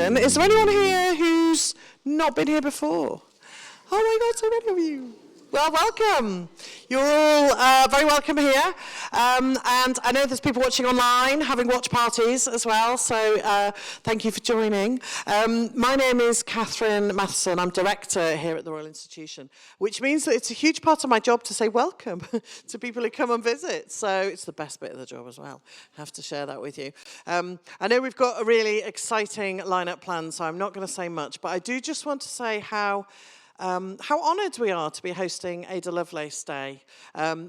question. Is there anyone here who's not been here before? Oh my God, so many of you. Well, welcome. You're all very welcome here. And I know there's people watching online, having watch parties as well, so thank you for joining. My name is Catherine Matheson. I'm director here at the Royal Institution, which means that it's a huge part of my job to say welcome to people who come and visit. So it's the best bit of the job as well. I have to share that with you. I know we've got a really exciting lineup planned, so I'm not going to say much, but I do just want to say how honoured we are to be hosting Ada Lovelace Day.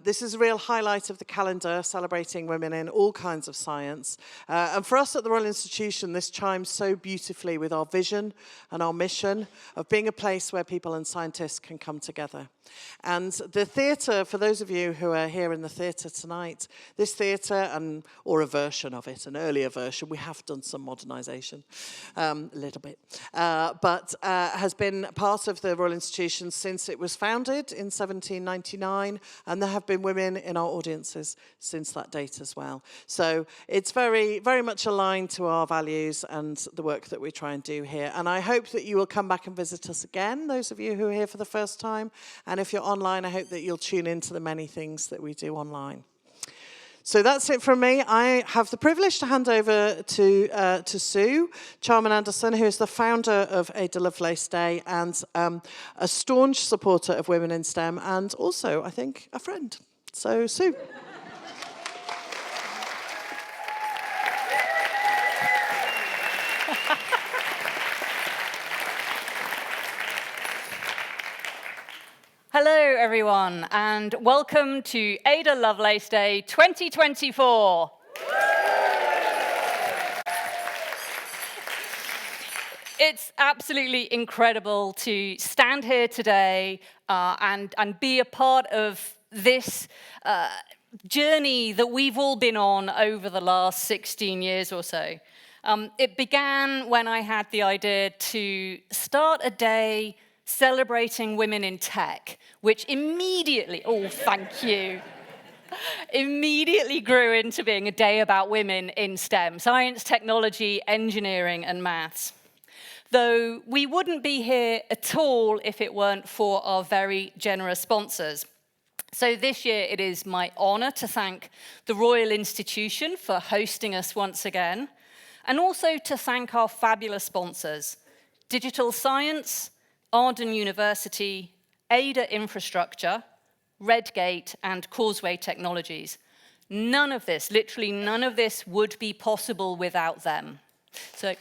This is a real highlight of the calendar, celebrating women in all kinds of science. And for us at the Royal Institution, this chimes so beautifully with our vision and our mission of being a place where people and scientists can come together. And the theatre, for those of you who are here in the theatre tonight, this theatre, or a version of it, an earlier version, we have done some modernisation, a little bit, but has been part of the Royal Institution since it was founded in 1799, and there have been women in our audiences since that date as well. So it's very, very much aligned to our values and the work that we try and do here. And I hope that you will come back and visit us again, those of you who are here for the first time. And if you're online, I hope that you'll tune into the many things that we do online. So that's it from me. I have the privilege to hand over to Sue Charman-Anderson, who is the founder of Ada Lovelace Day and a staunch supporter of women in STEM and also, I think, a friend. So, Sue. Hello, everyone, and welcome to Ada Lovelace Day 2024. It's absolutely incredible to stand here today and be a part of this journey that we've all been on over the last 16 years or so. It began when I had the idea to start a day celebrating women in tech, which immediately, immediately grew into being a day about women in STEM, science, technology, engineering, and maths. Though we wouldn't be here at all if it weren't for our very generous sponsors. So this year it is my honour to thank the Royal Institution for hosting us once again, and also to thank our fabulous sponsors, Digital Science, Arden University, Ada Infrastructure, Redgate, and Causeway Technologies. None of this, literally none of this, would be possible without them. So,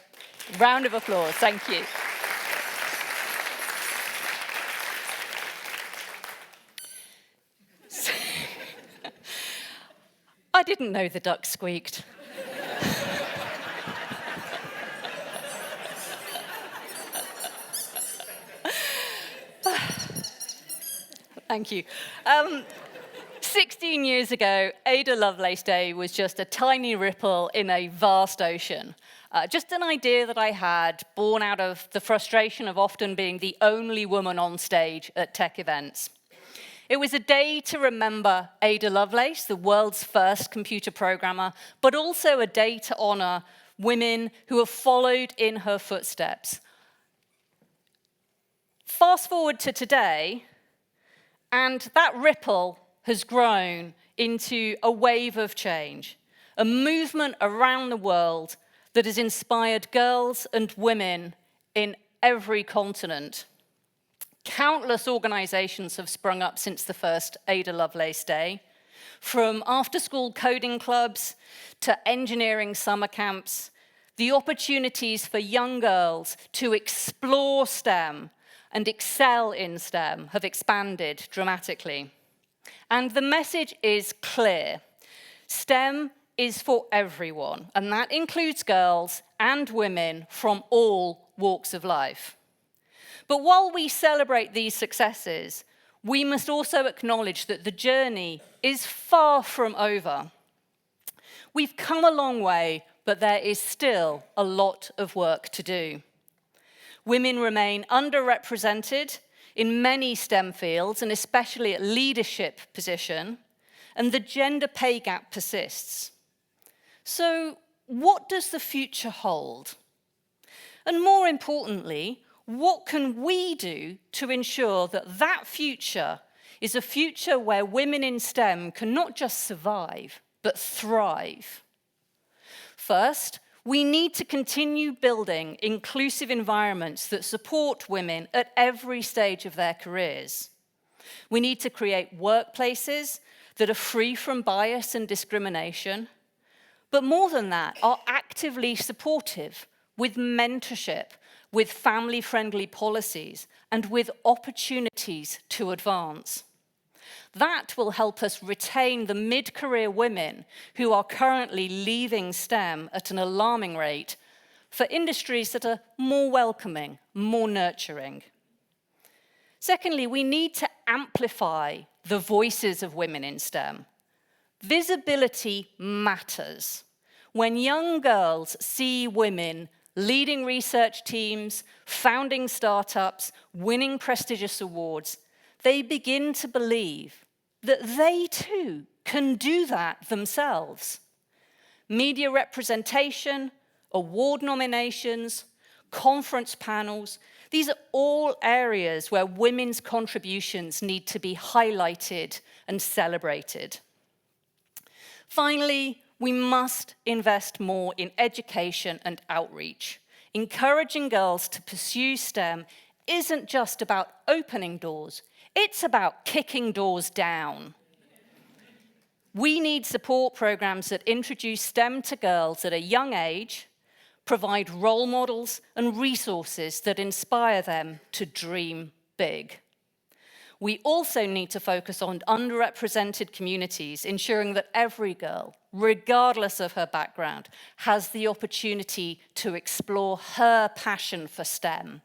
round of applause, thank you. I didn't know the duck squeaked. Thank you. 16 years ago, Ada Lovelace Day was just a tiny ripple in a vast ocean. Just an idea that I had, born out of the frustration of often being the only woman on stage at tech events. It was a day to remember Ada Lovelace, the world's first computer programmer, but also a day to honour women who have followed in her footsteps. Fast forward to today, and that ripple has grown into a wave of change, a movement around the world that has inspired girls and women in every continent. Countless organisations have sprung up since the first Ada Lovelace Day, from after-school coding clubs to engineering summer camps. The opportunities for young girls to explore STEM and excel in STEM have expanded dramatically. And the message is clear. STEM is for everyone, and that includes girls and women from all walks of life. But while we celebrate these successes, we must also acknowledge that the journey is far from over. We've come a long way, but there is still a lot of work to do. Women remain underrepresented in many STEM fields, and especially at leadership position, and the gender pay gap persists. So what does the future hold? And more importantly, what can we do to ensure that that future is a future where women in STEM can not just survive, but thrive? First, we need to continue building inclusive environments that support women at every stage of their careers. We need to create workplaces that are free from bias and discrimination, but more than that, are actively supportive with mentorship, with family-friendly policies, and with opportunities to advance. That will help us retain the mid-career women who are currently leaving STEM at an alarming rate for industries that are more welcoming, more nurturing. Secondly, we need to amplify the voices of women in STEM. Visibility matters. When young girls see women leading research teams, founding startups, winning prestigious awards, they begin to believe that they too can do that themselves. Media representation, award nominations, conference panels, these are all areas where women's contributions need to be highlighted and celebrated. Finally, we must invest more in education and outreach. Encouraging girls to pursue STEM isn't just about opening doors, it's about kicking doors down. We need support programs that introduce STEM to girls at a young age, provide role models and resources that inspire them to dream big. We also need to focus on underrepresented communities, ensuring that every girl, regardless of her background, has the opportunity to explore her passion for STEM.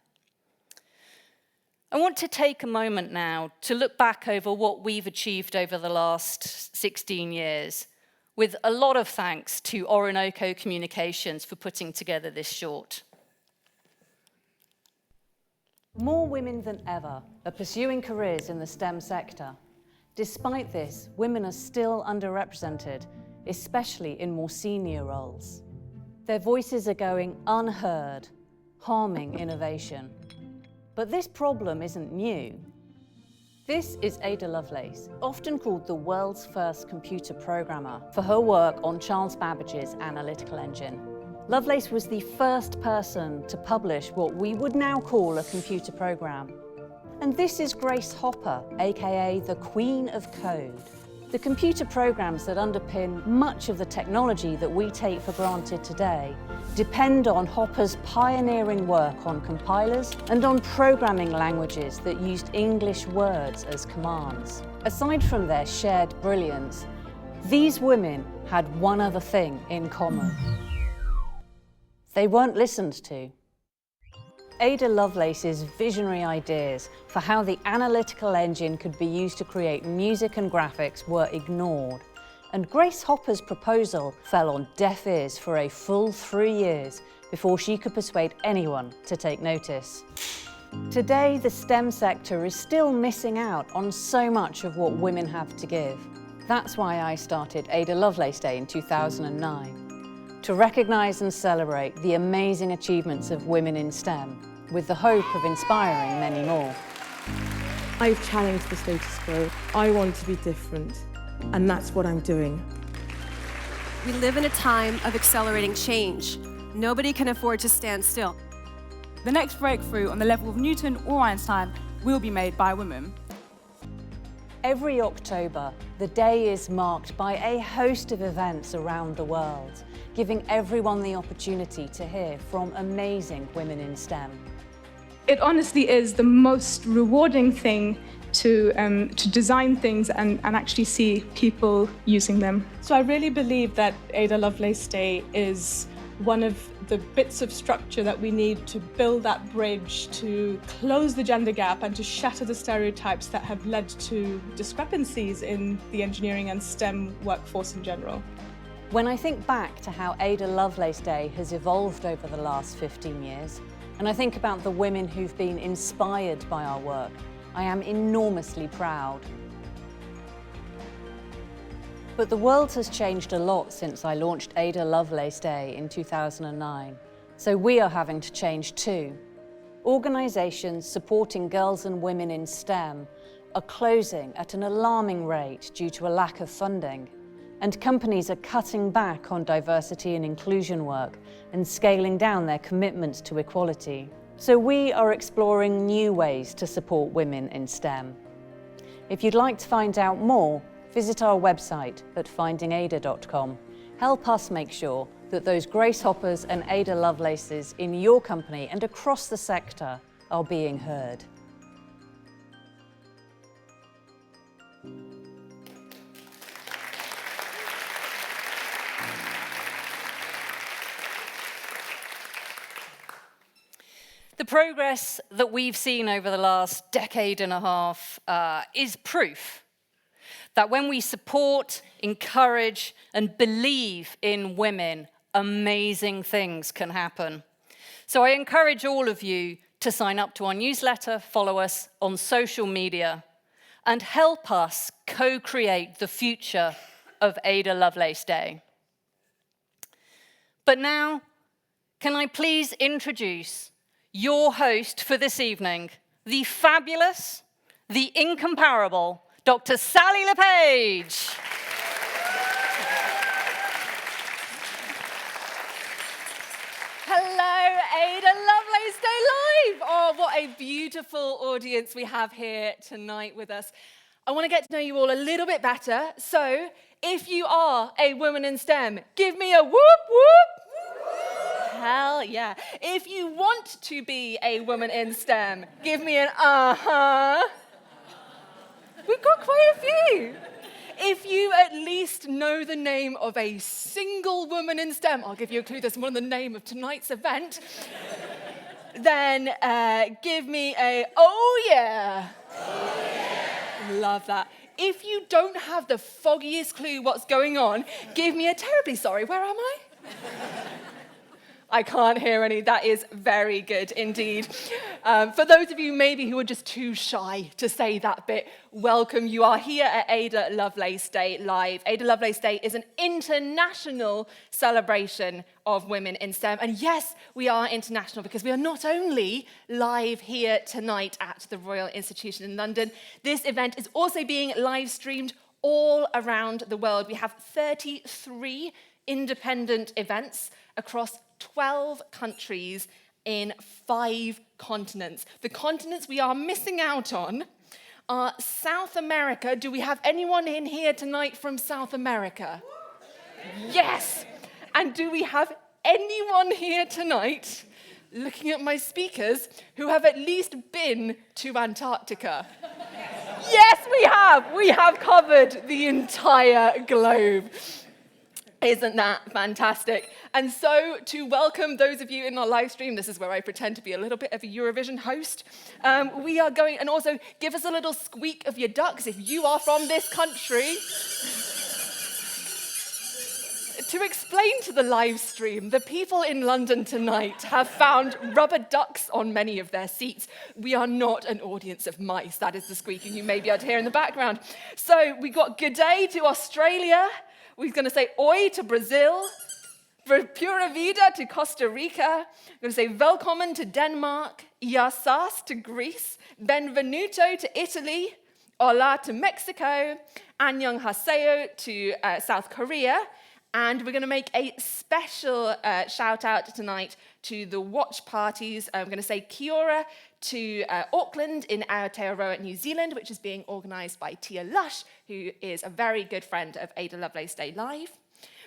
I want to take a moment now to look back over what we've achieved over the last 16 years, with a lot of thanks to Orinoco Communications for putting together this short. More women than ever are pursuing careers in the STEM sector. Despite this, women are still underrepresented, especially in more senior roles. Their voices are going unheard, harming innovation. But this problem isn't new. This is Ada Lovelace, often called the world's first computer programmer for her work on Charles Babbage's analytical engine. Lovelace was the first person to publish what we would now call a computer program. And this is Grace Hopper, aka the Queen of Code. The computer programs that underpin much of the technology that we take for granted today depend on Hopper's pioneering work on compilers and on programming languages that used English words as commands. Aside from their shared brilliance, these women had one other thing in common. They weren't listened to. Ada Lovelace's visionary ideas for how the analytical engine could be used to create music and graphics were ignored, and Grace Hopper's proposal fell on deaf ears for a full 3 years before she could persuade anyone to take notice. Today, the STEM sector is still missing out on so much of what women have to give. That's why I started Ada Lovelace Day in 2009. To recognise and celebrate the amazing achievements of women in STEM, with the hope of inspiring many more. I've challenged the status quo. I want to be different, and that's what I'm doing. We live in a time of accelerating change. Nobody can afford to stand still. The next breakthrough on the level of Newton or Einstein will be made by women. Every October, the day is marked by a host of events around the world, giving everyone the opportunity to hear from amazing women in STEM. It honestly is the most rewarding thing to design things and actually see people using them. So I really believe that Ada Lovelace Day is one of the bits of structure that we need to build that bridge, to close the gender gap and to shatter the stereotypes that have led to discrepancies in the engineering and STEM workforce in general. When I think back to how Ada Lovelace Day has evolved over the last 15 years, and I think about the women who've been inspired by our work, I am enormously proud. But the world has changed a lot since I launched Ada Lovelace Day in 2009. So we are having to change too. Organisations supporting girls and women in STEM are closing at an alarming rate due to a lack of funding. And companies are cutting back on diversity and inclusion work and scaling down their commitments to equality. So we are exploring new ways to support women in STEM. If you'd like to find out more, visit our website at findingada.com. Help us make sure that those Grace Hoppers and Ada Lovelaces in your company and across the sector are being heard. The progress that we've seen over the last decade and a half is proof that when we support, encourage, and believe in women, amazing things can happen. So I encourage all of you to sign up to our newsletter, follow us on social media, and help us co-create the future of Ada Lovelace Day. But now, can I please introduce your host for this evening, the fabulous, the incomparable, Dr. Sally LePage. Hello, Ada Lovelace Day Live! Oh, what a beautiful audience we have here tonight with us. I want to get to know you all a little bit better, so if you are a woman in STEM, give me a whoop whoop. Hell yeah. If you want to be a woman in STEM, give me an uh-huh. We've got quite a few. If you at least know the name of a single woman in STEM, I'll give you a clue, that's one of the name of tonight's event, then give me a oh yeah. Oh yeah. Love that. If you don't have the foggiest clue what's going on, give me a terribly sorry. Where am I? I can't hear any. That is very good indeed. For those of you maybe who are just too shy to say that bit, welcome. You are here at Ada Lovelace Day Live. Ada Lovelace Day is an international celebration of women in STEM. And yes, we are international because we are not only live here tonight at the Royal Institution in London, this event is also being live streamed all around the world. We have 33 independent events across 12 countries in 5 continents. The continents we are missing out on are South America. Do we have anyone in here tonight from South America? Yes! And do we have anyone here tonight, looking at my speakers, who have at least been to Antarctica? Yes, we have! We have covered the entire globe. Isn't that fantastic? And so to welcome those of you in our live stream, this is where I pretend to be a little bit of a Eurovision host, we are going, and also give us a little squeak of your ducks if you are from this country. To explain to the live stream, the people in London tonight have found rubber ducks on many of their seats. We are not an audience of mice. That is the squeaking you may be able to hear in the background. So we got good day to Australia. We're going to say oi to Brazil, pura vida to Costa Rica. We're going to say velkommen to Denmark, yassas to Greece, benvenuto to Italy, hola to Mexico, annyeonghaseyo to South Korea. And we're going to make a special shout out tonight to the watch parties. I'm going to say kia ora to Auckland in Aotearoa, New Zealand, which is being organised by Tia Lush, who is a very good friend of Ada Lovelace Day Live.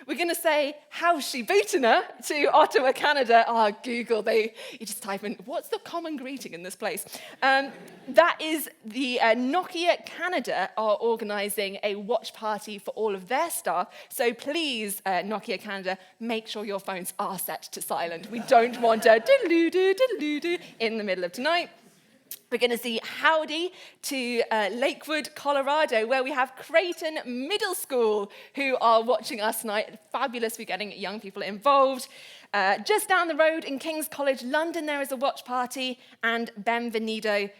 We're going to say how's she bootina to Ottawa, Canada. Oh, Google, you just type in, what's the common greeting in this place? That is the Nokia Canada are organising a watch party for all of their staff. So please, Nokia Canada, make sure your phones are set to silent. We don't want a diddle-doo, in the middle of tonight. We're going to see howdy to Lakewood, Colorado, where we have Creighton Middle School, who are watching us tonight. Fabulous, we're getting young people involved. Just down the road in King's College, London, there is a watch party, and benvenido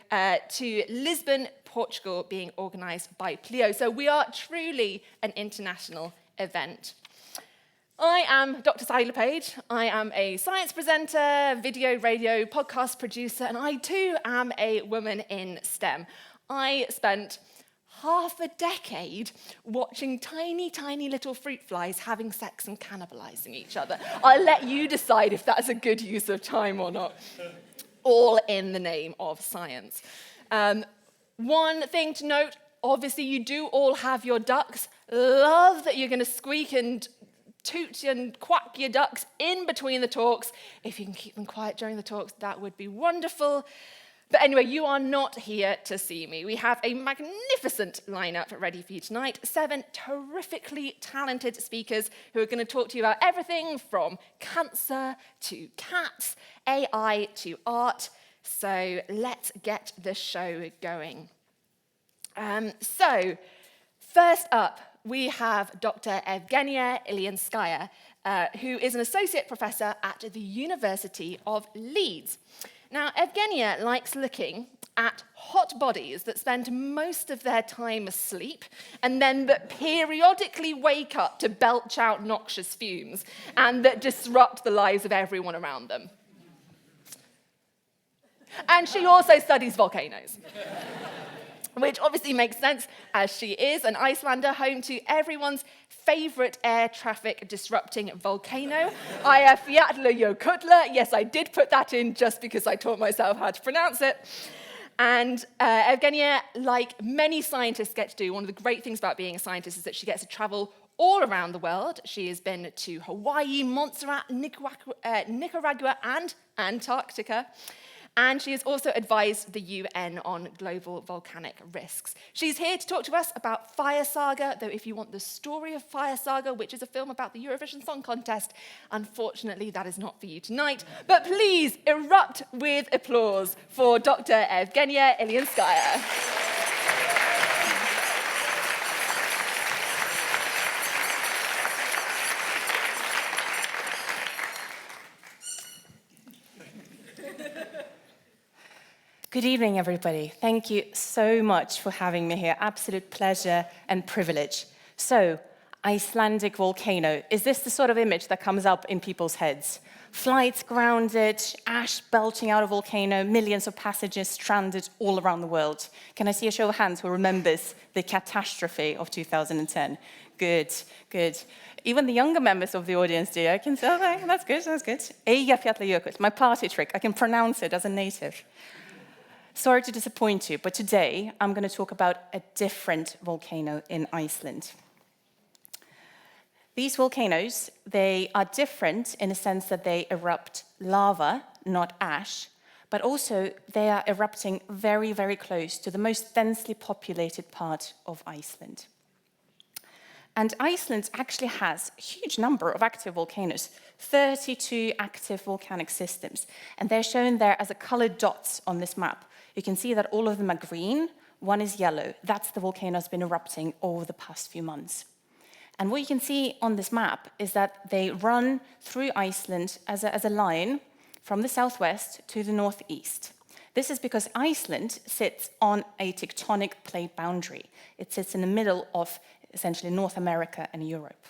to Lisbon, Portugal, being organised by Plio. So we are truly an international event. I am Dr. Sally LePage. I am a science presenter, video, radio, podcast producer, and I too am a woman in STEM. I spent half a decade watching tiny, tiny little fruit flies having sex and cannibalizing each other. I'll let you decide if that's a good use of time or not. All in the name of science. One thing to note, obviously you do all have your ducks. Love that you're going to squeak and toot and quack your ducks in between the talks. If you can keep them quiet during the talks, that would be wonderful. But anyway, you are not here to see me. We have a magnificent lineup ready for you tonight. 7 terrifically talented speakers who are going to talk to you about everything from cancer to cats, AI to art. So let's get the show going. So first up, we have Dr. Evgenia Ilyinskaya, who is an associate professor at the University of Leeds. Now, Evgenia likes looking at hot bodies that spend most of their time asleep and then that periodically wake up to belch out noxious fumes and that disrupt the lives of everyone around them. And she also studies volcanoes. Which obviously makes sense, as she is an Icelander, home to everyone's favourite air traffic disrupting volcano, Eyjafjallajökull. Yes, I did put that in just because I taught myself how to pronounce it. And Evgenia, like many scientists get to do, one of the great things about being a scientist is that she gets to travel all around the world. She has been to Hawaii, Montserrat, Nicaragua, and Antarctica. And she has also advised the UN on global volcanic risks. She's here to talk to us about Fire Saga, though if you want the story of Fire Saga, which is a film about the Eurovision Song Contest, unfortunately that is not for you tonight. But please erupt with applause for Dr. Evgenia Ilyinskaya. Good evening, everybody. Thank you so much for having me here. Absolute pleasure and privilege. So, Icelandic volcano. Is this the sort of image that comes up in people's heads? Flights grounded, ash belching out of volcano, millions of passengers stranded all around the world. Can I see a show of hands who remembers the catastrophe of 2010? Good, good. Even the younger members of the audience do. I can say, okay, that's good, that's good. Eyjafjallajökull, my party trick. I can pronounce it as a native. Sorry to disappoint you, but today I'm going to talk about a different volcano in Iceland. These volcanoes, they are different in the sense that they erupt lava, not ash, but also they are erupting very, very close to the most densely populated part of Iceland. And Iceland actually has a huge number of active volcanoes, 32 active volcanic systems, and they're shown there as colored dots on this map. You can see that all of them are green, one is yellow. That's the volcano that's been erupting over the past few months. And what you can see on this map is that they run through Iceland as a line from the southwest to the northeast. This is because Iceland sits on a tectonic plate boundary. It sits in the middle of essentially North America and Europe.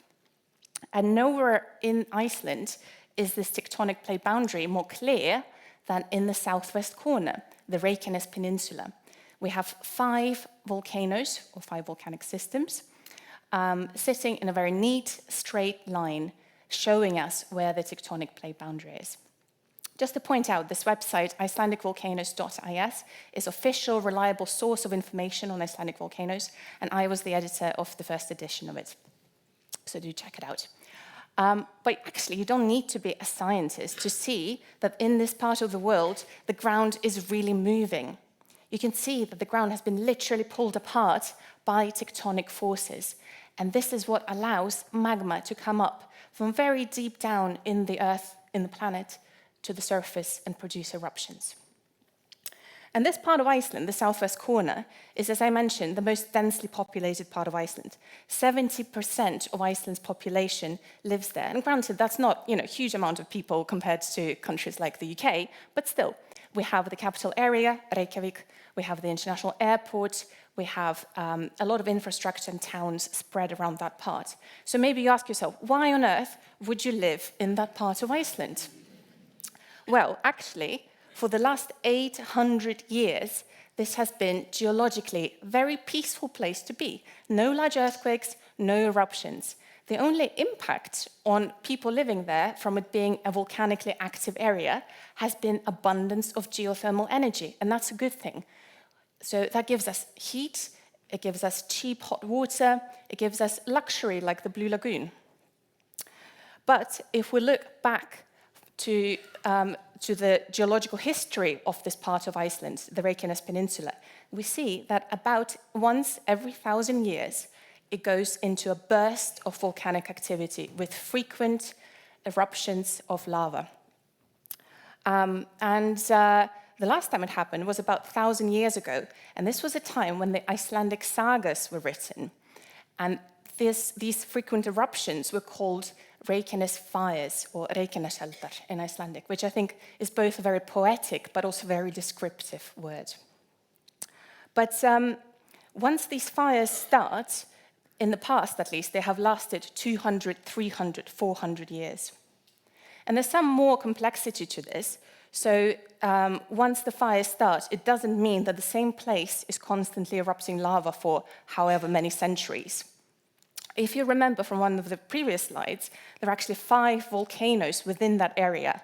And nowhere in Iceland is this tectonic plate boundary more clear than in the southwest corner, the Reykjanes Peninsula. We have 5 volcanoes, or 5 volcanic systems, sitting in a very neat, straight line, showing us where the tectonic plate boundary is. Just to point out, this website, icelandicvolcanoes.is, is official, reliable source of information on Icelandic volcanoes, and I was the editor of the first edition of it. So do check it out. But actually, you don't need to be a scientist to see that in this part of the world, the ground is really moving. You can see that the ground has been literally pulled apart by tectonic forces. And this is what allows magma to come up from very deep down in the earth, in the planet, to the surface and produce eruptions. And this part of Iceland, the southwest corner, is, as I mentioned, the most densely populated part of Iceland. 70% of Iceland's population lives there. And granted, that's not a huge amount of people compared to countries like the UK, but still, we have the capital area, Reykjavik, we have the international airport, We have a lot of infrastructure and towns spread around that part. So maybe you ask yourself, why on earth would you live in that part of Iceland? Well, actually, for the last 800 years, this has been geologically a very peaceful place to be. No large earthquakes, no eruptions. The only impact on people living there from it being a volcanically active area has been abundance of geothermal energy, and that's a good thing. So that gives us heat, it gives us cheap hot water, it gives us luxury like the Blue Lagoon. But if we look back to the geological history of this part of Iceland, the Reykjanes Peninsula, we see that about once every 1,000 years, it goes into a burst of volcanic activity with frequent eruptions of lava. The last time it happened was about 1,000 years ago, and this was a time when the Icelandic sagas were written. And these frequent eruptions were called Reykjanes fires, or Reykjaneseldar in Icelandic, which I think is both a very poetic but also very descriptive word. But once these fires start, in the past at least, they have lasted 200, 300, 400 years. And there's some more complexity to this. So once the fires start, it doesn't mean that the same place is constantly erupting lava for however many centuries. If you remember from one of the previous slides, there are actually 5 volcanoes within that area.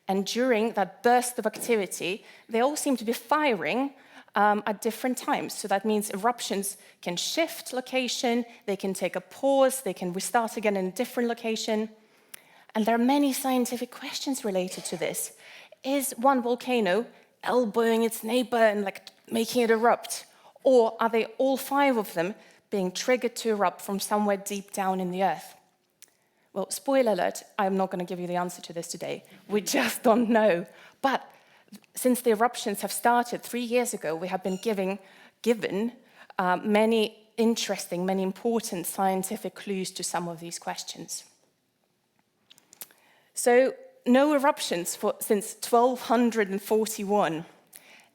And during that burst of activity, they all seem to be firing at different times. So that means eruptions can shift location, they can take a pause, they can restart again in a different location. And there are many scientific questions related to this. Is one volcano elbowing its neighbor and making it erupt? Or are they all 5 of them being triggered to erupt from somewhere deep down in the earth? Well, spoiler alert, I'm not going to give you the answer to this today. We just don't know. But since the eruptions have started 3 years ago, we have been given many interesting, many important scientific clues to some of these questions. So, no eruptions since 1241.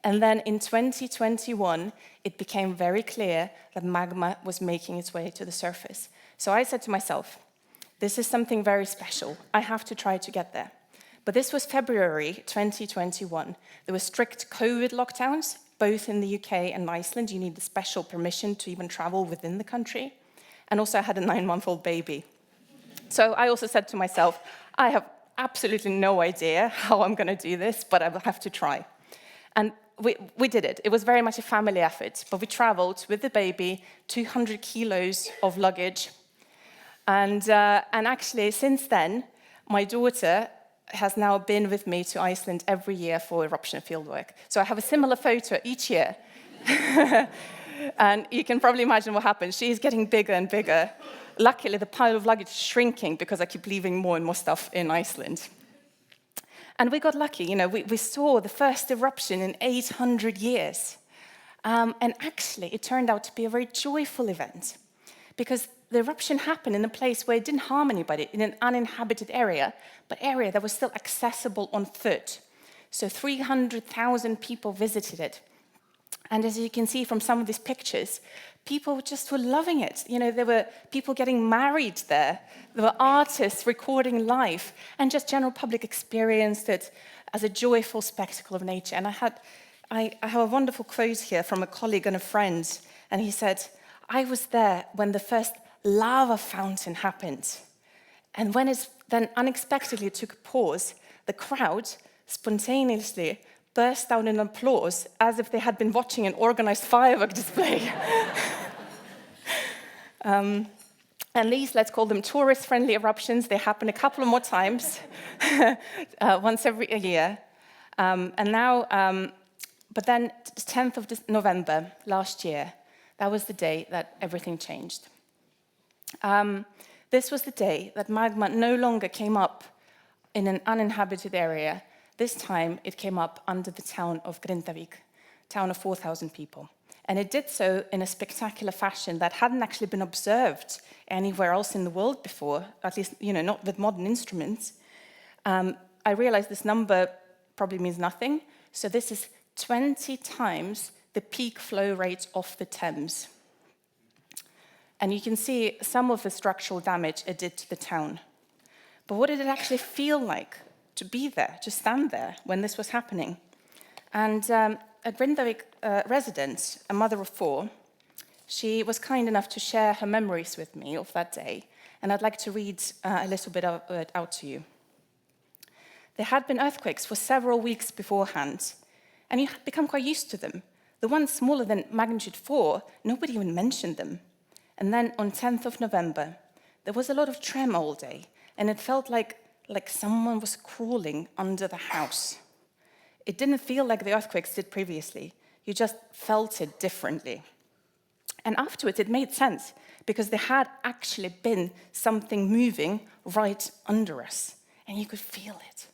And then in 2021, it became very clear that magma was making its way to the surface. So I said to myself, this is something very special. I have to try to get there. But this was February 2021. There were strict COVID lockdowns, both in the UK and Iceland. You need a special permission to even travel within the country. And also I had a 9-month-old baby. So I also said to myself, I have absolutely no idea how I'm going to do this, but I will have to try. And we did it. It was very much a family effort, but we traveled with the baby, 200 kilos of luggage. And actually, since then, my daughter has now been with me to Iceland every year for eruption fieldwork. So I have a similar photo each year. And you can probably imagine what happens. She's getting bigger and bigger. Luckily, the pile of luggage is shrinking because I keep leaving more and more stuff in Iceland. And we got lucky. We saw the first eruption in 800 years. And actually, it turned out to be a very joyful event because the eruption happened in a place where it didn't harm anybody, in an uninhabited area, but area that was still accessible on foot. So 300,000 people visited it. And as you can see from some of these pictures, people just were loving it. There were people getting married there. There were artists recording live, and just general public experienced it as a joyful spectacle of nature. And I have a wonderful quote here from a colleague and a friend, and he said, I was there when the first lava fountain happened. And when it then unexpectedly took a pause, the crowd spontaneously burst out in applause as if they had been watching an organized firework display. And these, let's call them tourist-friendly eruptions, they happen a couple of more times, once every year. But then 10th of November last year, that was the day that everything changed. This was the day that magma no longer came up in an uninhabited area. This time, it came up under the town of Grindavík, town of 4,000 people. And it did so in a spectacular fashion that hadn't actually been observed anywhere else in the world before, at least, not with modern instruments. I realize this number probably means nothing. So this is 20 times the peak flow rate of the Thames. And you can see some of the structural damage it did to the town. But what did it actually feel like to be there, to stand there when this was happening? And a Grindavík resident, a mother of 4, she was kind enough to share her memories with me of that day. And I'd like to read a little bit of it out to you. There had been earthquakes for several weeks beforehand, and you had become quite used to them. The ones smaller than magnitude 4, nobody even mentioned them. And then on 10th of November, there was a lot of tremor all day, and it felt like someone was crawling under the house. It didn't feel like the earthquakes did previously. You just felt it differently. And afterwards, it made sense, because there had actually been something moving right under us, and you could feel it.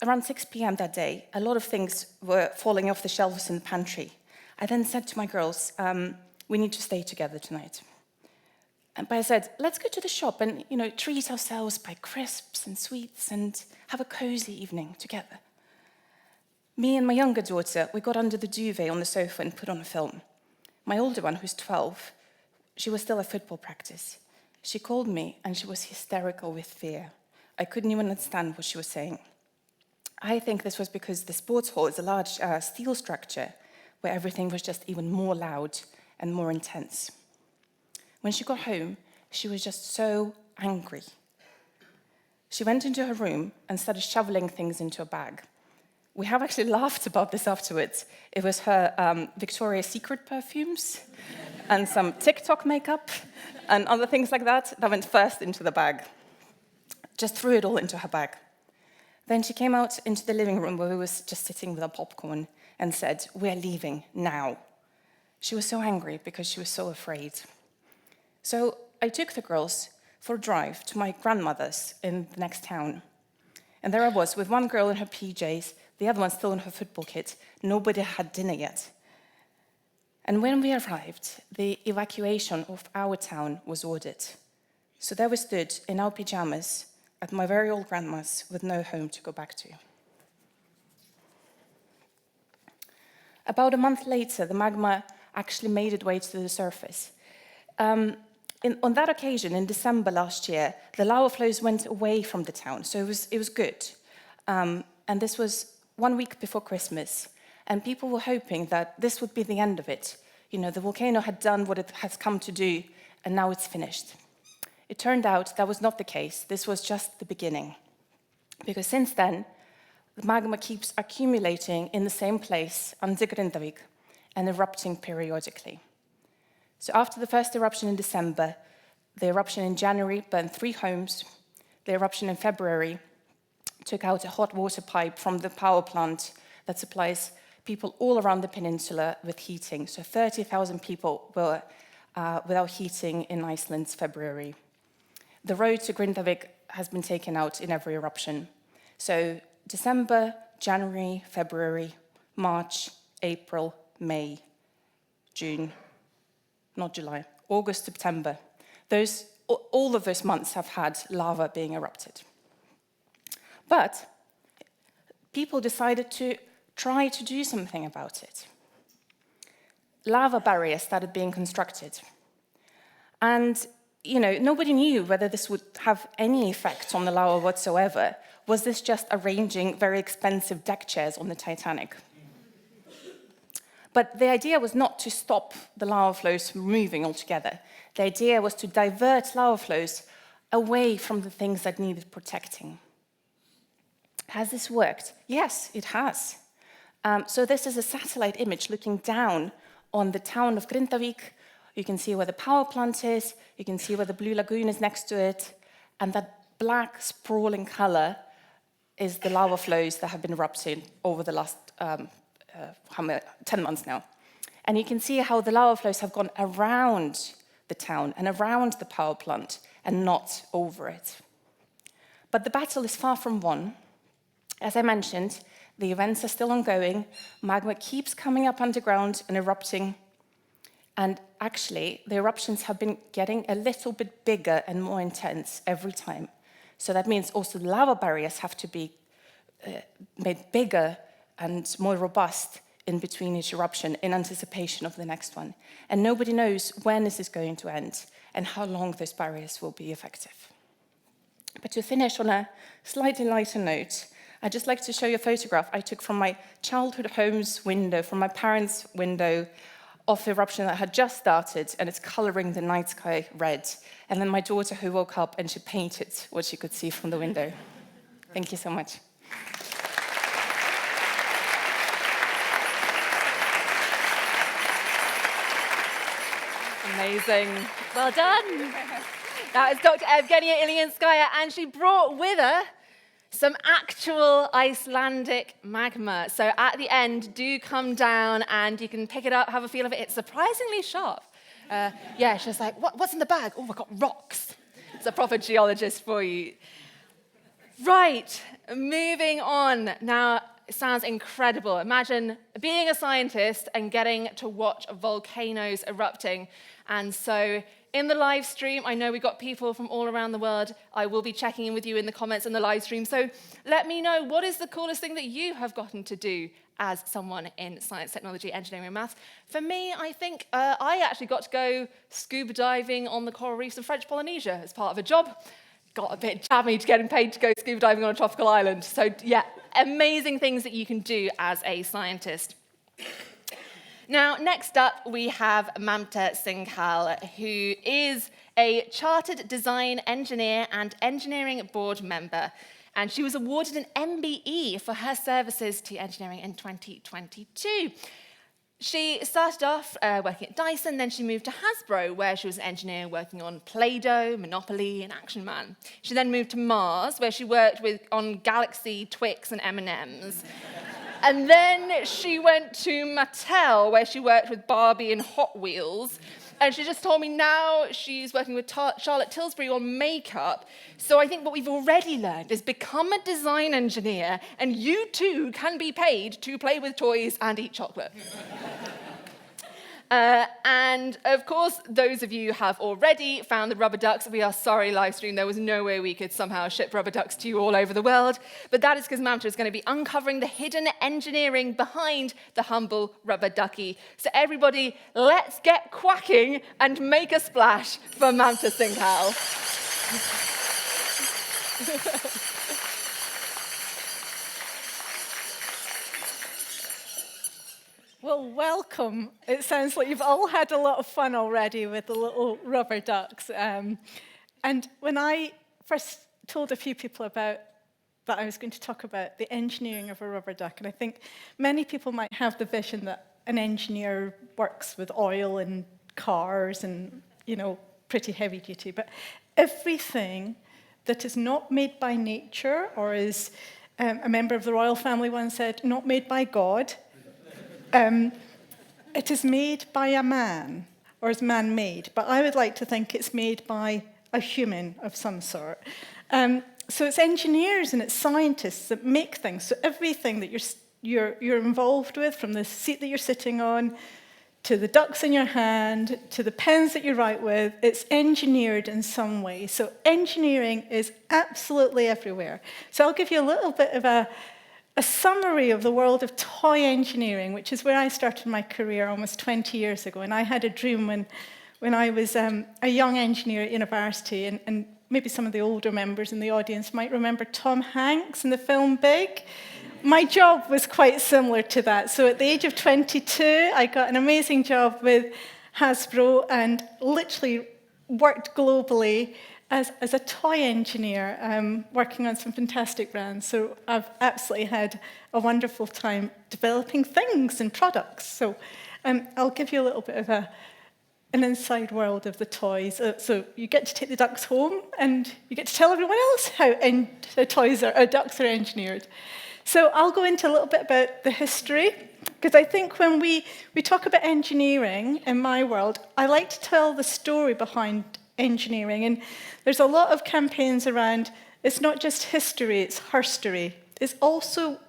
Around 6 p.m. that day, a lot of things were falling off the shelves in the pantry. I then said to my girls, we need to stay together tonight. But I said, let's go to the shop and, treat ourselves by crisps and sweets and have a cozy evening together. Me and my younger daughter, we got under the duvet on the sofa and put on a film. My older one, who's 12, she was still at football practice. She called me and she was hysterical with fear. I couldn't even understand what she was saying. I think this was because the sports hall is a large steel structure where everything was just even more loud and more intense. When she got home, she was just so angry. She went into her room and started shoveling things into a bag. We have actually laughed about this afterwards. It was her Victoria's Secret perfumes and some TikTok makeup and other things like that went first into the bag. Just threw it all into her bag. Then she came out into the living room where we was just sitting with our popcorn and said, we're leaving now. She was so angry because she was so afraid. So I took the girls for a drive to my grandmother's in the next town. And there I was with one girl in her PJs, the other one still in her football kit. Nobody had dinner yet. And when we arrived, the evacuation of our town was ordered. So there we stood in our pajamas at my very old grandma's with no home to go back to. About a month later, the magma actually made its way to the surface. On that occasion, in December last year, the lava flows went away from the town, so it was good. And this was 1 week before Christmas, and people were hoping that this would be the end of it. The volcano had done what it has come to do, and now it's finished. It turned out that was not the case. This was just the beginning. Because since then, the magma keeps accumulating in the same place under Grindavík and erupting periodically. So after the first eruption in December, the eruption in January burned 3 homes. The eruption in February took out a hot water pipe from the power plant that supplies people all around the peninsula with heating. So 30,000 people were without heating in Iceland's February. The road to Grindavík has been taken out in every eruption. So December, January, February, March, April, May, June, not July, August, September. All of those months have had lava being erupted. But people decided to try to do something about it. Lava barriers started being constructed. And nobody knew whether this would have any effect on the lava whatsoever. Was this just arranging very expensive deck chairs on the Titanic? But the idea was not to stop the lava flows from moving altogether. The idea was to divert lava flows away from the things that needed protecting. Has this worked? Yes, it has. So this is a satellite image looking down on the town of Grindavík. You can see where the power plant is, you can see where the blue lagoon is next to it, and that black sprawling color is the lava flows that have been erupting over the last 10 months now. And you can see how the lava flows have gone around the town and around the power plant and not over it. But the battle is far from won. As I mentioned, the events are still ongoing, magma keeps coming up underground and erupting. And actually, the eruptions have been getting a little bit bigger and more intense every time. So that means also the lava barriers have to be made bigger and more robust in between each eruption in anticipation of the next one. And nobody knows when this is going to end and how long those barriers will be effective. But to finish on a slightly lighter note, I'd just like to show you a photograph I took from my childhood home's window, from my parents' window, of the eruption that had just started, and it's coloring the night sky red. And then my daughter who woke up and she painted what she could see from the window. Thank you so much. Amazing. Well done. That is Dr. Evgenia Ilyinskaya, and she brought with her some actual Icelandic magma. So at the end, do come down and you can pick it up, have a feel of it. It's surprisingly sharp. Yeah, she's like, what's in the bag? Oh, I've got rocks. It's a proper geologist for you. Right, moving on. Now, it sounds incredible. Imagine being a scientist and getting to watch volcanoes erupting. And so in the live stream, I know we've got people from all around the world. I will be checking in with you in the comments in the live stream. So let me know, what is the coolest thing that you have gotten to do as someone in science, technology, engineering, and maths? For me, I think I actually got to go scuba diving on the coral reefs of French Polynesia as part of a job. Got a bit jammy to getting paid to go scuba diving on a tropical island. So yeah, amazing things that you can do as a scientist. Now, next up, we have Mamta Singhal, who is a chartered design engineer and engineering board member. And she was awarded an MBE for her services to engineering in 2022. She started off working at Dyson, then she moved to Hasbro, where she was an engineer working on Play-Doh, Monopoly, and Action Man. She then moved to Mars, where she worked on Galaxy, Twix, and M&Ms. And then she went to Mattel, where she worked with Barbie and Hot Wheels. And she just told me now she's working with Charlotte Tilbury on makeup. So I think what we've already learned is become a design engineer, and you too can be paid to play with toys and eat chocolate. And of course, those of you who have already found the rubber ducks, we are sorry, live stream, there was no way we could somehow ship rubber ducks to you all over the world. But that is because Mamta is going to be uncovering the hidden engineering behind the humble rubber ducky. So everybody, let's get quacking and make a splash for Mamta Singhal. Well, welcome. It sounds like you've all had a lot of fun already with the little rubber ducks. And when I first told a few people that I was going to talk about the engineering of a rubber duck, and I think many people might have the vision that an engineer works with oil and cars and, you know, pretty heavy duty. But everything that is not made by nature, or as a member of the royal family once said, not made by God, it is made by a man, or is man-made, but I would like to think it's made by a human of some sort. So it's engineers and it's scientists that make things. So everything that you're involved with, from the seat that you're sitting on, to the ducks in your hand, to the pens that you write with, it's engineered in some way. So engineering is absolutely everywhere. So I'll give you a little bit of a summary of the world of toy engineering, which is where I started my career almost 20 years ago. And I had a dream when I was a young engineer at university, and maybe some of the older members in the audience might remember Tom Hanks in the film Big. My job was quite similar to that. So at the age of 22, I got an amazing job with Hasbro and literally worked globally as a toy engineer, working on some fantastic brands. So I've absolutely had a wonderful time developing things and products. So I'll give you a little bit of an inside world of the toys. So you get to take the ducks home, and you get to tell everyone else how ducks are engineered. So I'll go into a little bit about the history, because I think when we talk about engineering in my world, I like to tell the story behind engineering. And there's a lot of campaigns around, it's not just history, it's herstory. It's also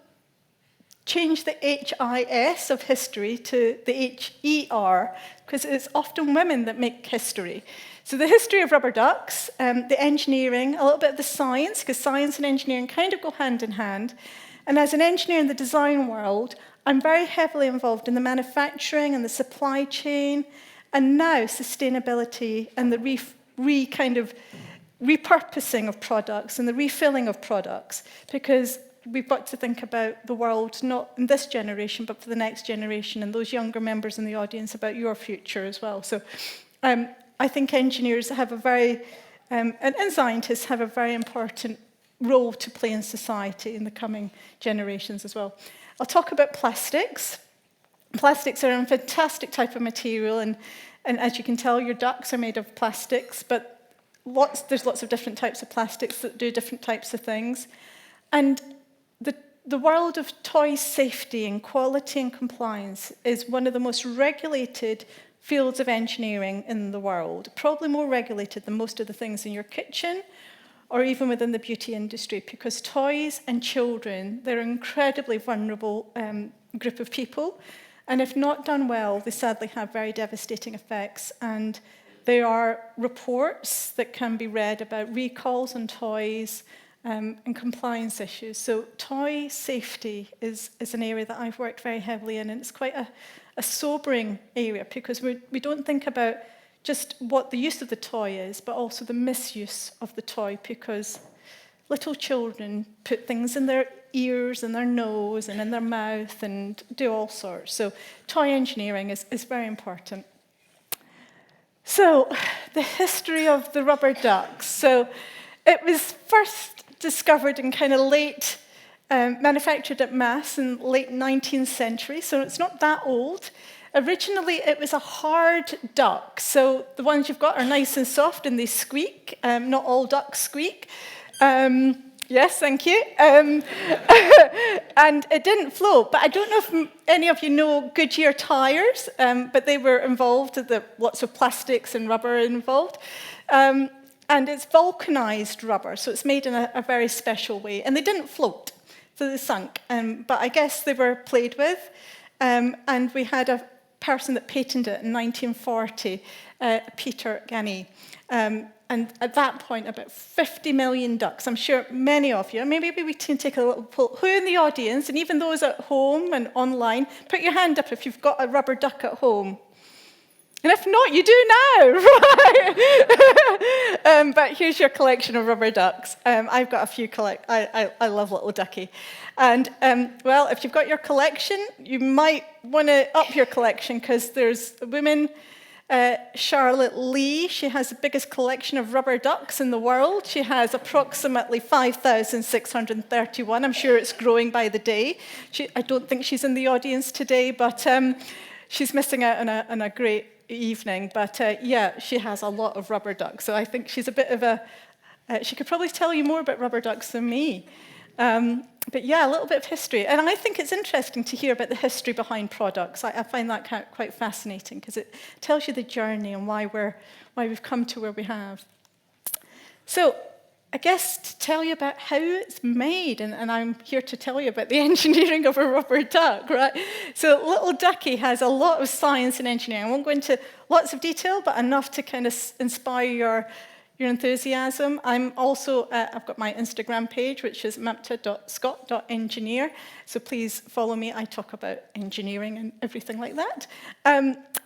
change the HIS of history to the HER, because it's often women that make history. So the history of rubber ducks, the engineering, a little bit of the science, because science and engineering kind of go hand in hand. And as an engineer in the design world, I'm very heavily involved in the manufacturing and the supply chain, and now sustainability and the repurposing of products and the refilling of products, because we've got to think about the world, not in this generation, but for the next generation, and those younger members in the audience about your future as well. So I think engineers have a very, and scientists have a very important role to play in society in the coming generations as well. I'll talk about plastics. Plastics are a fantastic type of material, and as you can tell, your ducks are made of plastics, but there's lots of different types of plastics that do different types of things. And the world of toy safety and quality and compliance is one of the most regulated fields of engineering in the world, probably more regulated than most of the things in your kitchen or even within the beauty industry, because toys and children, they're an incredibly vulnerable group of people. And if not done well, they sadly have very devastating effects. And there are reports that can be read about recalls on toys and compliance issues. So toy safety is an area that I've worked very heavily in, and it's quite a sobering area, because we don't think about just what the use of the toy is, but also the misuse of the toy, because little children put things in their ears and their nose and in their mouth and do all sorts. So toy engineering is very important. So the history of the rubber ducks. So it was first discovered in kind of manufactured at mass in late 19th century, so it's not that old. Originally, it was a hard duck, so the ones you've got are nice and soft and they squeak. Not all ducks squeak. Yes, thank you. And it didn't float, but I don't know if any of you know Goodyear tires, but they were involved, lots of plastics and rubber involved. And it's vulcanized rubber, so it's made in a very special way. And they didn't float, so they sunk. But I guess they were played with. And we had a person that patented it in 1940, Peter Gani. And at that point, about 50 million ducks. I'm sure many of you, maybe we can take a little poll. Who in the audience, and even those at home and online, put your hand up if you've got a rubber duck at home. And if not, you do now, right? But here's your collection of rubber ducks. I've got a few I love Little Ducky. And, well, if you've got your collection, you might want to up your collection, because there's a woman, Charlotte Lee. She has the biggest collection of rubber ducks in the world. She has approximately 5,631. I'm sure it's growing by the day. I don't think she's in the audience today, but she's missing out on a great evening, but yeah, she has a lot of rubber ducks. So I think she's a bit of she could probably tell you more about rubber ducks than me. But yeah, a little bit of history. And I think it's interesting to hear about the history behind products. I find that quite fascinating, because it tells you the journey and why we've come to where we have. So I guess to tell you about how it's made, and I'm here to tell you about the engineering of a rubber duck, right? So Little Ducky has a lot of science and engineering. I won't go into lots of detail, but enough to kind of inspire your enthusiasm. I'm also, I've got my Instagram page, which is mamta.scott.engineer. So please follow me. I talk about engineering and everything like that.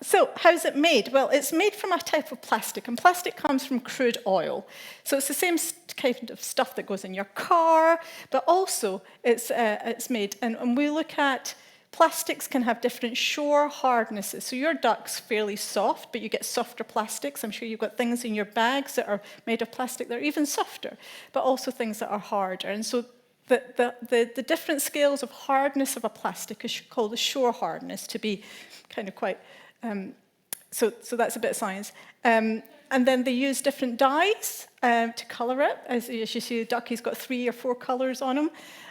So how's it made? Well, it's made from a type of plastic, and plastic comes from crude oil. So it's the same kind of stuff that goes in your car, but also it's made, and we look at plastics can have different shore hardnesses. So your duck's fairly soft, but you get softer plastics. I'm sure you've got things in your bags that are made of plastic that are even softer, but also things that are harder. And so the different scales of hardness of a plastic is called the shore hardness, to be kind of quite, so that's a bit of science. And then they use different dyes to colour it. As you see, the ducky's got 3 or 4 colours on him,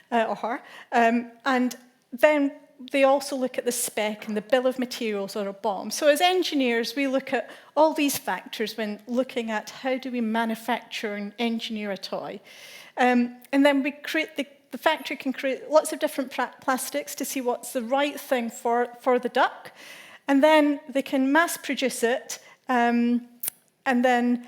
or her. And then they also look at the spec and the bill of materials on a BOM. So as engineers, we look at all these factors when looking at how do we manufacture and engineer a toy. And then we create the factory can create lots of different plastics to see what's the right thing for the duck. And then they can mass produce it and then,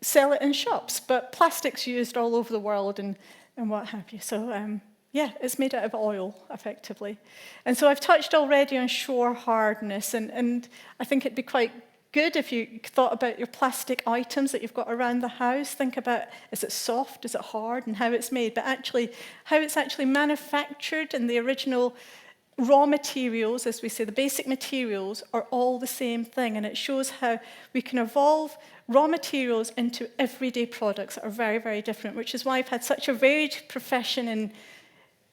sell it in shops. But plastic's used all over the world and what have you. So Yeah, it's made out of oil, effectively. And so I've touched already on shore hardness, and I think it'd be quite good if you thought about your plastic items that you've got around the house. Think about, is it soft, is it hard, and how it's made, but actually how it's actually manufactured, and the original raw materials, as we say, the basic materials are all the same thing, and it shows how we can evolve raw materials into everyday products that are very, very different, which is why I've had such a varied profession in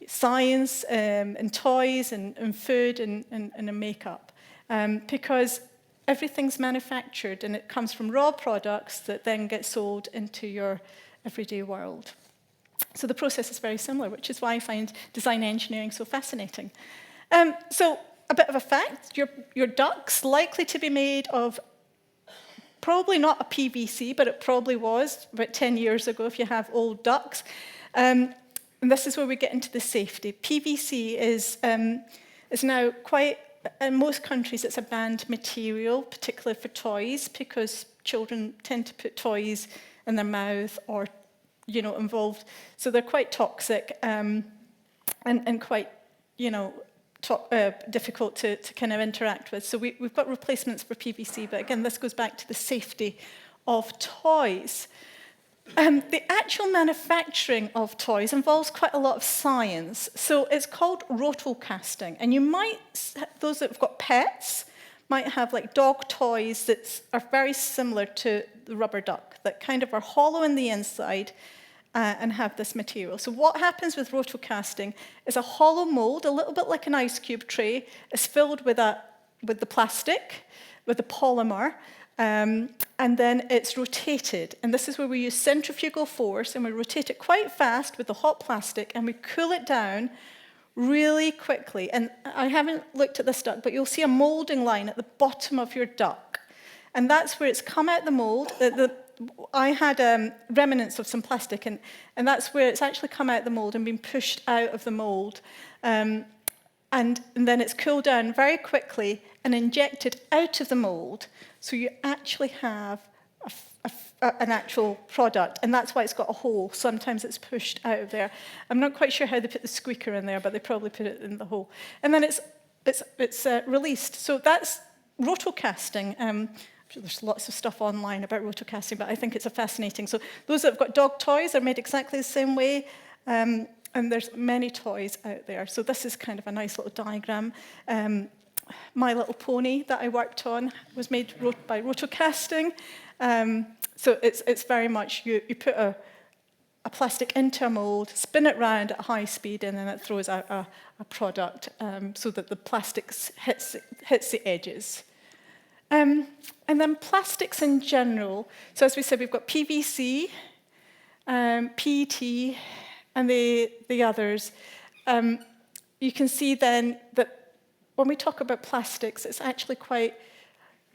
science, and toys, and food, and in makeup, because everything's manufactured, and it comes from raw products that then get sold into your everyday world. So the process is very similar, which is why I find design engineering so fascinating. So a bit of a fact, your duct's likely to be made of probably not a PVC, but it probably was about 10 years ago if you have old ducts. And this is where we get into the safety. PVC is now quite, in most countries, it's a banned material, particularly for toys, because children tend to put toys in their mouth or, involved. So they're quite toxic and quite, difficult to kind of interact with. So we've got replacements for PVC, but again, this goes back to the safety of toys. The actual manufacturing of toys involves quite a lot of science. So it's called rotocasting. And you might, those that have got pets, might have like dog toys that are very similar to the rubber duck, that kind of are hollow in the inside and have this material. So what happens with rotocasting is a hollow mold, a little bit like an ice cube tray, is filled with the plastic, with the polymer, and then it's rotated. And this is where we use centrifugal force, and we rotate it quite fast with the hot plastic, and we cool it down really quickly. And I haven't looked at this duck, but you'll see a molding line at the bottom of your duck. And that's where it's come out the mold. I had remnants of some plastic, and that's where it's actually come out the mold and been pushed out of the mold. And then it's cooled down very quickly and injected out of the mold. So you actually have an actual product, and that's why it's got a hole. Sometimes it's pushed out of there. I'm not quite sure how they put the squeaker in there, but they probably put it in the hole. And then it's released. So that's rotocasting. There's lots of stuff online about rotocasting, but I think it's fascinating. So those that have got dog toys are made exactly the same way, and there's many toys out there. So this is kind of a nice little diagram. My Little Pony that I worked on was made by rotocasting. So it's very much, you put a plastic into a mold, spin it round at high speed, and then it throws out a product so that the plastic hits the edges. And then plastics in general. So as we said, we've got PVC, PET, and the others. You can see then that when we talk about plastics, it's actually quite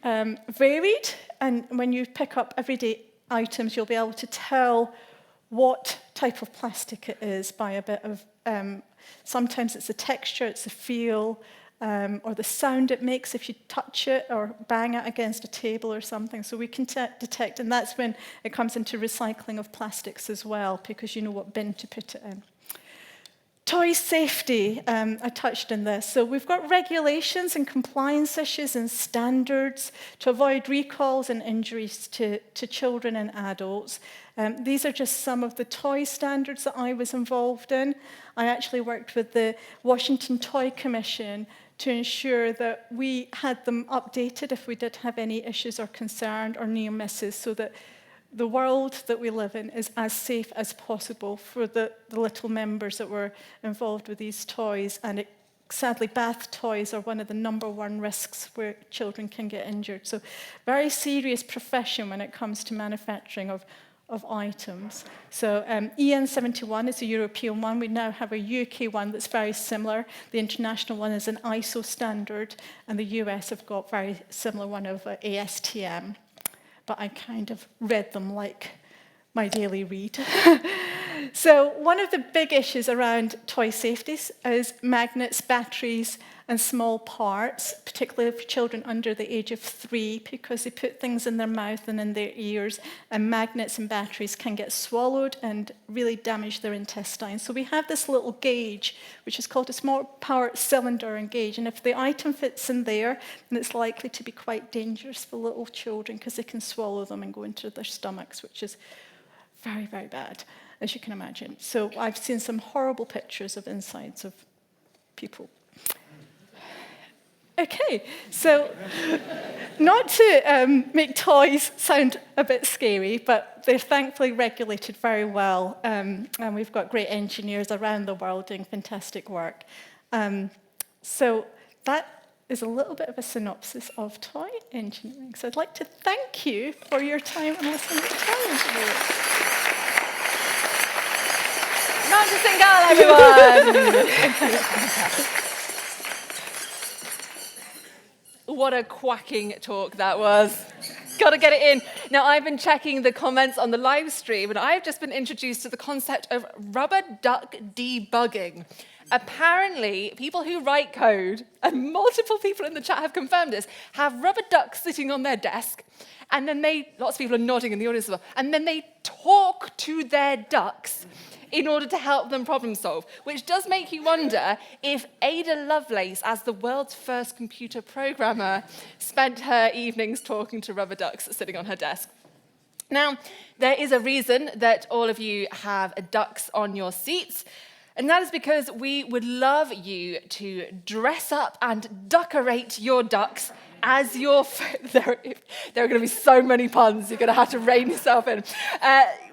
varied. And when you pick up everyday items, you'll be able to tell what type of plastic it is by a bit of, sometimes it's the texture, it's the feel, or the sound it makes if you touch it or bang it against a table or something. So we can detect, and that's when it comes into recycling of plastics as well, because you know what bin to put it in. Toy safety, I touched on this. So we've got regulations and compliance issues and standards to avoid recalls and injuries to children and adults. These are just some of the toy standards that I was involved in. I actually worked with the Washington Toy Commission to ensure that we had them updated if we did have any issues or concern or near misses, so that the world that we live in is as safe as possible for the little members that were involved with these toys. And sadly, bath toys are one of the #1 risks where children can get injured. So very serious profession when it comes to manufacturing of items. So EN71 is a European one. We now have a UK one that's very similar. The international one is an ISO standard, and the US have got very similar one of ASTM. But I kind of read them like my daily read. So one of the big issues around toy safety is magnets, batteries, and small parts, particularly for children under the age of 3, because they put things in their mouth and in their ears, and magnets and batteries can get swallowed and really damage their intestines. So we have this little gauge, which is called a small power cylinder and gauge, and if the item fits in there, then it's likely to be quite dangerous for little children because they can swallow them and go into their stomachs, which is very, very bad, as you can imagine. So I've seen some horrible pictures of insides of people. Okay, so not to make toys sound a bit scary, but they're thankfully regulated very well, and we've got great engineers around the world doing fantastic work. So that is a little bit of a synopsis of toy engineering. So I'd like to thank you for your time and listening to toy engineering. Mamta Singhal, everyone! What a quacking talk that was. Got to get it in. Now, I've been checking the comments on the live stream, and I've just been introduced to the concept of rubber duck debugging. Apparently, people who write code, and multiple people in the chat have confirmed this, have rubber ducks sitting on their desk, and then lots of people are nodding in the audience as well, and then they talk to their ducks in order to help them problem solve, which does make you wonder if Ada Lovelace, as the world's first computer programmer, spent her evenings talking to rubber ducks sitting on her desk. Now, there is a reason that all of you have ducks on your seats, and that is because we would love you to dress up and decorate your ducks as your... There are going to be so many puns, you're going to have to rein yourself in.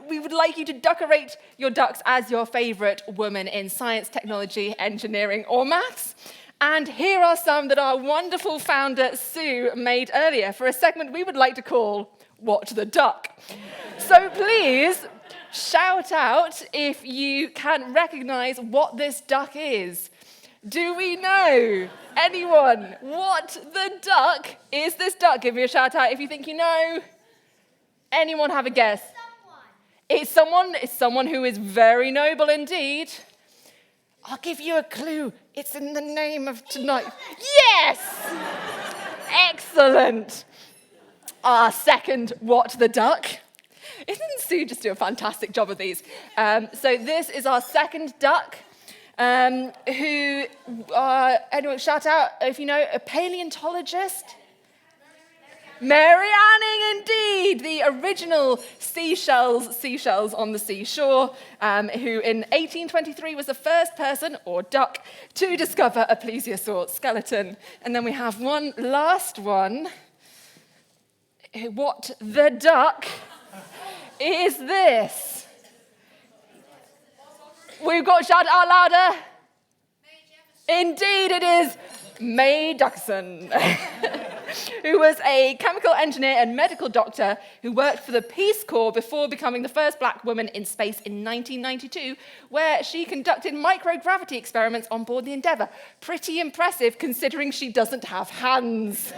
We would like you to decorate your ducks as your favorite woman in science, technology, engineering, or maths. And here are some that our wonderful founder, Sue, made earlier for a segment we would like to call What the Duck. So please shout out if you can recognize what this duck is. Do we know? Anyone? What the duck is this duck? Give me a shout out if you think you know. Anyone have a guess? It's someone who is very noble indeed. I'll give you a clue. It's in the name of tonight. Yes! Excellent. Our second What the Duck. Isn't Sue just do a fantastic job of these? So this is our second duck, who, anyone shout out if you know, a paleontologist. Mary Anning, indeed, the original seashells on the seashore, who in 1823 was the first person, or duck, to discover a plesiosaur skeleton. And then we have one last one. What the duck is this? We've got shout out louder. Indeed, it is May Duckson, who was a chemical engineer and medical doctor who worked for the Peace Corps before becoming the first black woman in space in 1992, where she conducted microgravity experiments on board the Endeavour. Pretty impressive, considering she doesn't have hands.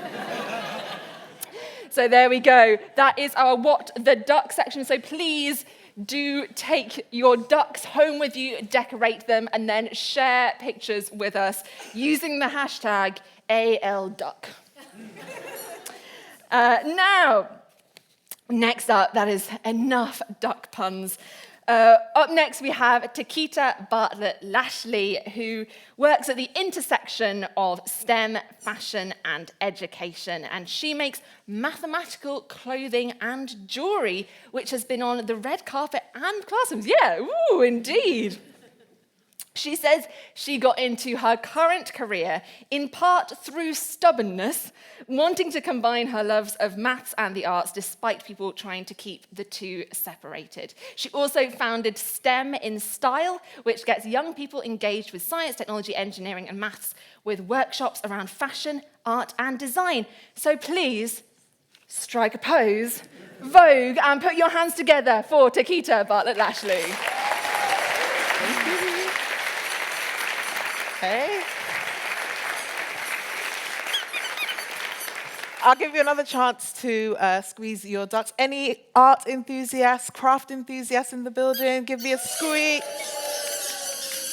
So there we go. That is our What the Duck section. So please do take your ducks home with you, decorate them, and then share pictures with us using the hashtag ALDuck. Now, next up, that is enough duck puns. Up next, we have Takita Bartlett-Lashley, who works at the intersection of STEM, fashion, and education. And she makes mathematical clothing and jewelry, which has been on the red carpet and classrooms. Yeah, ooh, indeed. She says she got into her current career in part through stubbornness, wanting to combine her loves of maths and the arts despite people trying to keep the two separated. She also founded STEM in Style, which gets young people engaged with science, technology, engineering, and maths with workshops around fashion, art, and design. So please, strike a pose, Vogue, and put your hands together for Takita Bartlett-Lashley. Okay. I'll give you another chance to squeeze your ducks. Any art enthusiasts, craft enthusiasts in the building? Give me a squeak.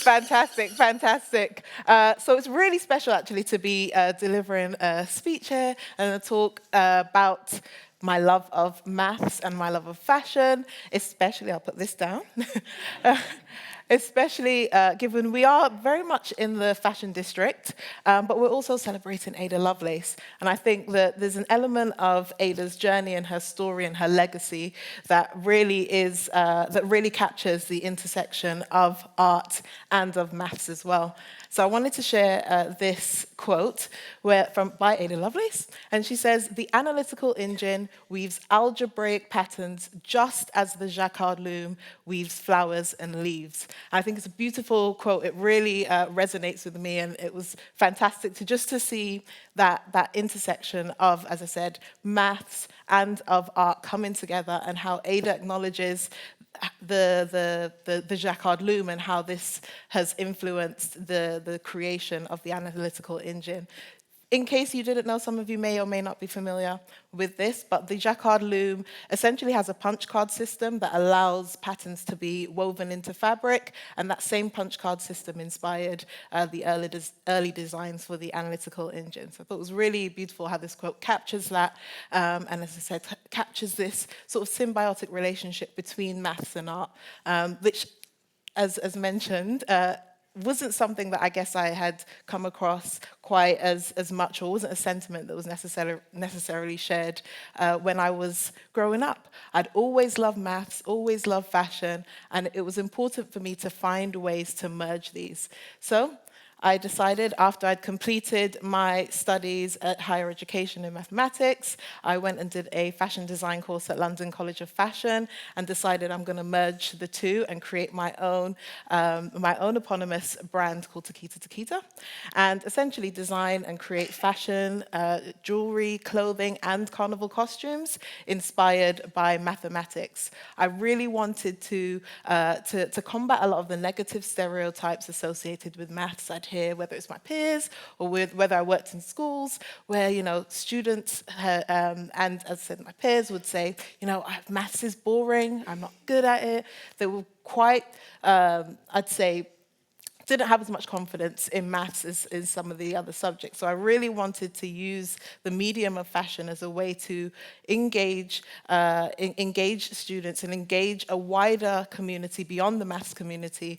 Fantastic, fantastic. So it's really special, actually, to be delivering a speech here and a talk about my love of maths and my love of fashion, especially, I'll put this down, especially given we are very much in the fashion district, but we're also celebrating Ada Lovelace. And I think that there's an element of Ada's journey and her story and her legacy that really captures the intersection of art and of maths as well. So I wanted to share this quote by Ada Lovelace, and she says, "The analytical engine weaves algebraic patterns just as the jacquard loom weaves flowers and leaves." And I think it's a beautiful quote. It really resonates with me, and it was fantastic to see that intersection of, as I said, maths and of art coming together, and how Ada acknowledges the jacquard loom and how this has influenced the creation of the analytical engine. In case you didn't know, some of you may or may not be familiar with this, but the jacquard loom essentially has a punch card system that allows patterns to be woven into fabric, and that same punch card system inspired the early designs for the analytical engine. So I thought it was really beautiful how this quote captures that, and as I said, captures this sort of symbiotic relationship between maths and art, which, as mentioned, wasn't something that I guess I had come across quite as much, or wasn't a sentiment that was necessarily shared when I was growing up. I'd always loved maths, always loved fashion, and it was important for me to find ways to merge these. So I decided, after I'd completed my studies at higher education in mathematics, I went and did a fashion design course at London College of Fashion and decided I'm going to merge the two and create my own eponymous brand called Takita, and essentially design and create fashion, jewelry, clothing, and carnival costumes inspired by mathematics. I really wanted to combat a lot of the negative stereotypes associated with maths I'd hear, whether it's my peers or whether I worked in schools where, students and, as I said, my peers would say, maths is boring, I'm not good at it. They were quite, I'd say, didn't have as much confidence in maths as in some of the other subjects. So I really wanted to use the medium of fashion as a way to engage students and engage a wider community beyond the maths community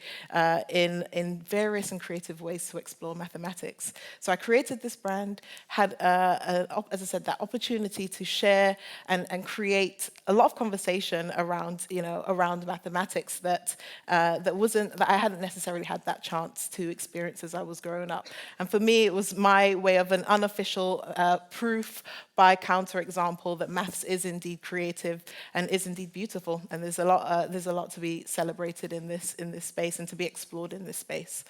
in various and creative ways to explore mathematics. So I created this brand, had, as I said, that opportunity to share and create a lot of conversation around, around mathematics that I hadn't necessarily had that chance to experience as I was growing up. And for me, it was my way of an unofficial proof by counterexample that maths is indeed creative and is indeed beautiful. And there's a lot to be celebrated in this space and to be explored in this space.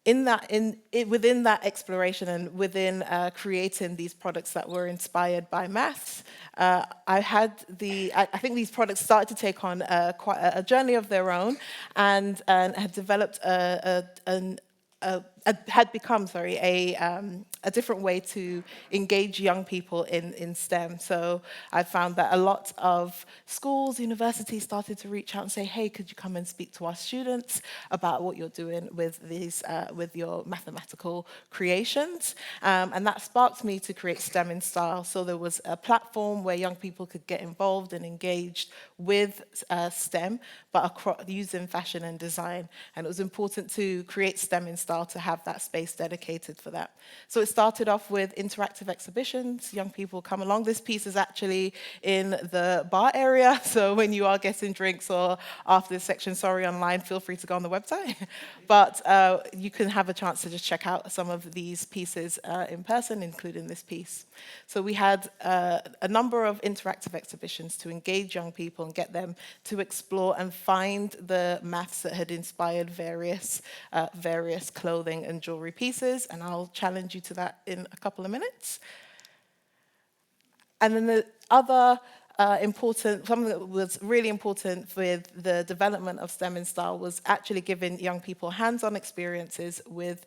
Within that exploration and within creating these products that were inspired by maths, I think these products started to take on quite a journey of their own, and had developed had become a different way to engage young people in STEM. So I found that a lot of schools, universities started to reach out and say, hey, could you come and speak to our students about what you're doing with these, with your mathematical creations? And that sparked me to create STEM in Style. So there was a platform where young people could get involved and engaged with STEM, but using fashion and design. And it was important to create STEM in Style to have that space dedicated for that. So it started off with interactive exhibitions. Young people come along. This piece is actually in the bar area, so when you are getting drinks or after this section, sorry, online, feel free to go on the website. But you can have a chance to just check out some of these pieces in person, including this piece. So we had a number of interactive exhibitions to engage young people and get them to explore and find the maths that had inspired various clothing and jewelry pieces, and I'll challenge you to that in a couple of minutes. And then the other something that was really important with the development of STEM in style was actually giving young people hands-on experiences with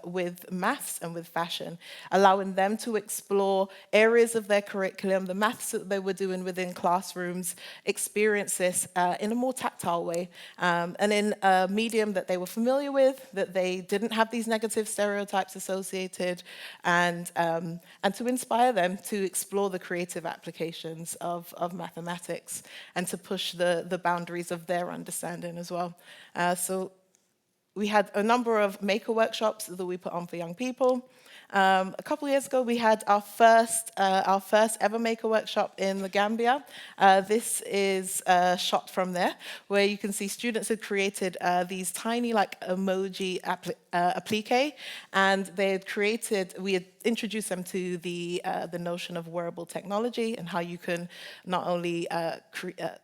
with maths and with fashion, allowing them to explore areas of their curriculum, the maths that they were doing within classrooms, experience this in a more tactile way, and in a medium that they were familiar with, that they didn't have these negative stereotypes associated, and to inspire them to explore the creative applications of mathematics and to push the boundaries of their understanding as well. So we had a number of maker workshops that we put on for young people. A couple of years ago, we had our first ever maker workshop in the Gambia. This is a shot from there, where you can see students had created these tiny, like, emoji applique, and we had introduced them to the notion of wearable technology and how you can not only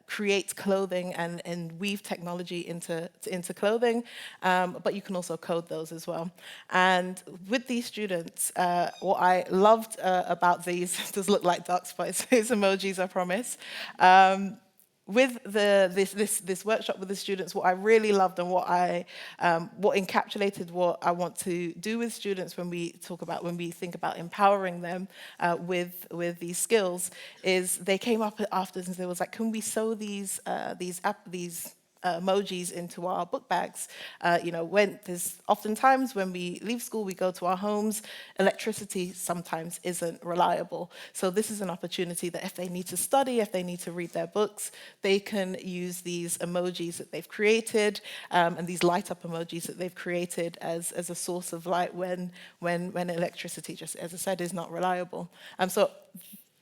create clothing and weave technology into clothing, but you can also code those as well. And with these students, what I loved about these, it does look like ducks, but it's emojis, I promise. With this workshop with the students, what I really loved and what encapsulated what I want to do with students when we think about empowering them with these skills, is they came up afterwards and they was like, can we sew these emojis into our book bags? There's oftentimes when we leave school, we go to our homes, electricity sometimes isn't reliable. So this is an opportunity that if they need to study, if they need to read their books, they can use these emojis that they've created, and these light up emojis that they've created as a source of light when electricity, just as I said, is not reliable. So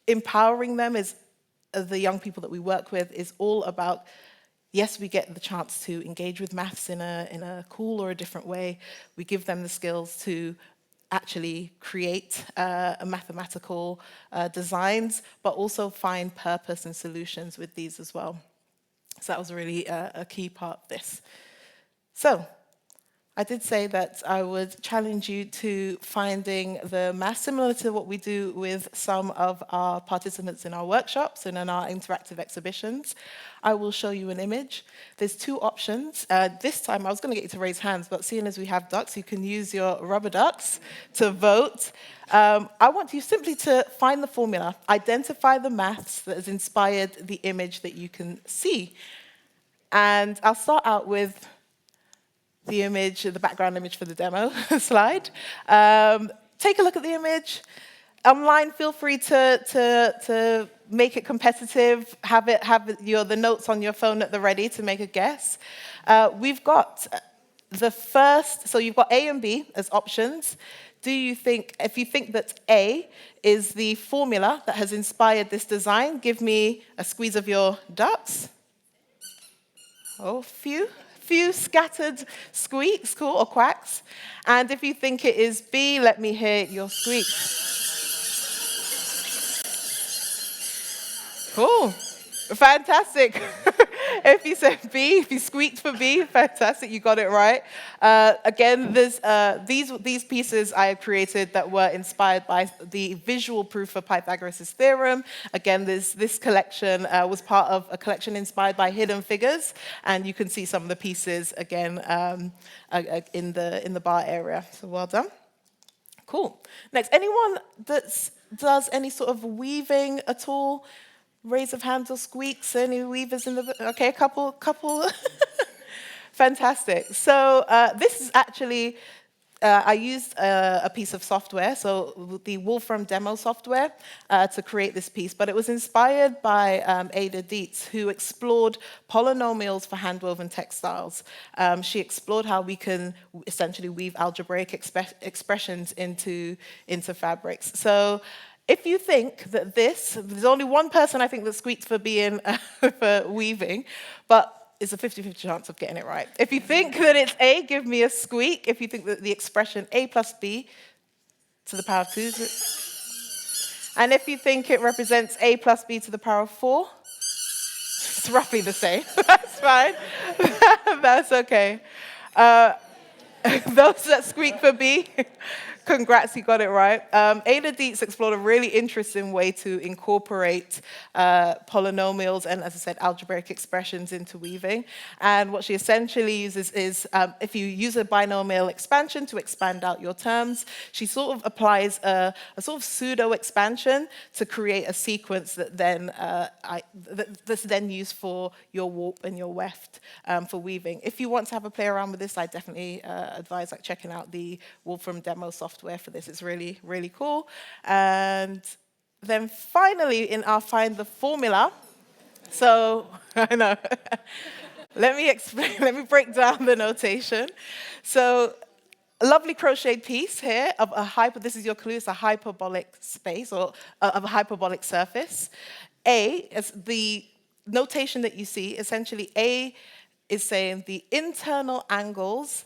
empowering them the young people that we work with is all about, yes, we get the chance to engage with maths in a cool or a different way. We give them the skills to actually create mathematical designs, but also find purpose and solutions with these as well. So that was really a key part of this. So I did say that I would challenge you to finding the math similar to what we do with some of our participants in our workshops and in our interactive exhibitions. I will show you an image. There's two options. This time I was going to get you to raise hands, but seeing as we have ducks, you can use your rubber ducks to vote. I want you simply to find the formula, identify the maths that has inspired the image that you can see. And I'll start out with the image, the background image for the demo slide. Take a look at the image. Online, feel free to make it competitive. Have the notes on your phone at the ready to make a guess. We've got so you've got A and B as options. If you think that A is the formula that has inspired this design, give me a squeeze of your ducks. Oh, few scattered squeaks, cool, or quacks. And if you think it is B, let me hear your squeaks. Cool, fantastic. If you said B, if you squeaked for B, fantastic, you got it right. Again, there's these pieces I have created that were inspired by the visual proof of Pythagoras' theorem. Again, this collection was part of a collection inspired by Hidden Figures, and you can see some of the pieces again in the bar area. So well done. Cool. Next, anyone that does any sort of weaving at all? Raise of hands or squeaks, any weavers in the... Okay, a couple. Fantastic. So this is actually, I used a piece of software, so the Wolfram demo software, to create this piece, but it was inspired by Ada Dietz, who explored polynomials for handwoven textiles. She explored how we can essentially weave algebraic expressions into fabrics. So if you think that there's only one person I think that squeaks for being for weaving, but it's a 50-50 chance of getting it right. If you think that it's A, give me a squeak. If you think that the expression A plus B to the power of 2, and if you think it represents A plus B to the power of 4, it's roughly the same. That's fine. That's okay. Those that squeak for B, Congrats, you got it right. Ada Dietz explored a really interesting way to incorporate polynomials and, as I said, algebraic expressions into weaving. And what she essentially uses is, if you use a binomial expansion to expand out your terms, she sort of applies a sort of pseudo-expansion to create a sequence that then that's then used for your warp and your weft for weaving. If you want to have a play around with this, I definitely advise checking out the Wolfram demo software for this. It's really, really cool. And then finally, in our Find the Formula, so I know, let me explain, let me break down the notation. So a lovely crocheted piece here of this is your clue, it's a hyperbolic space, or of a hyperbolic surface. A is the notation that you see. Essentially, A is saying the internal angles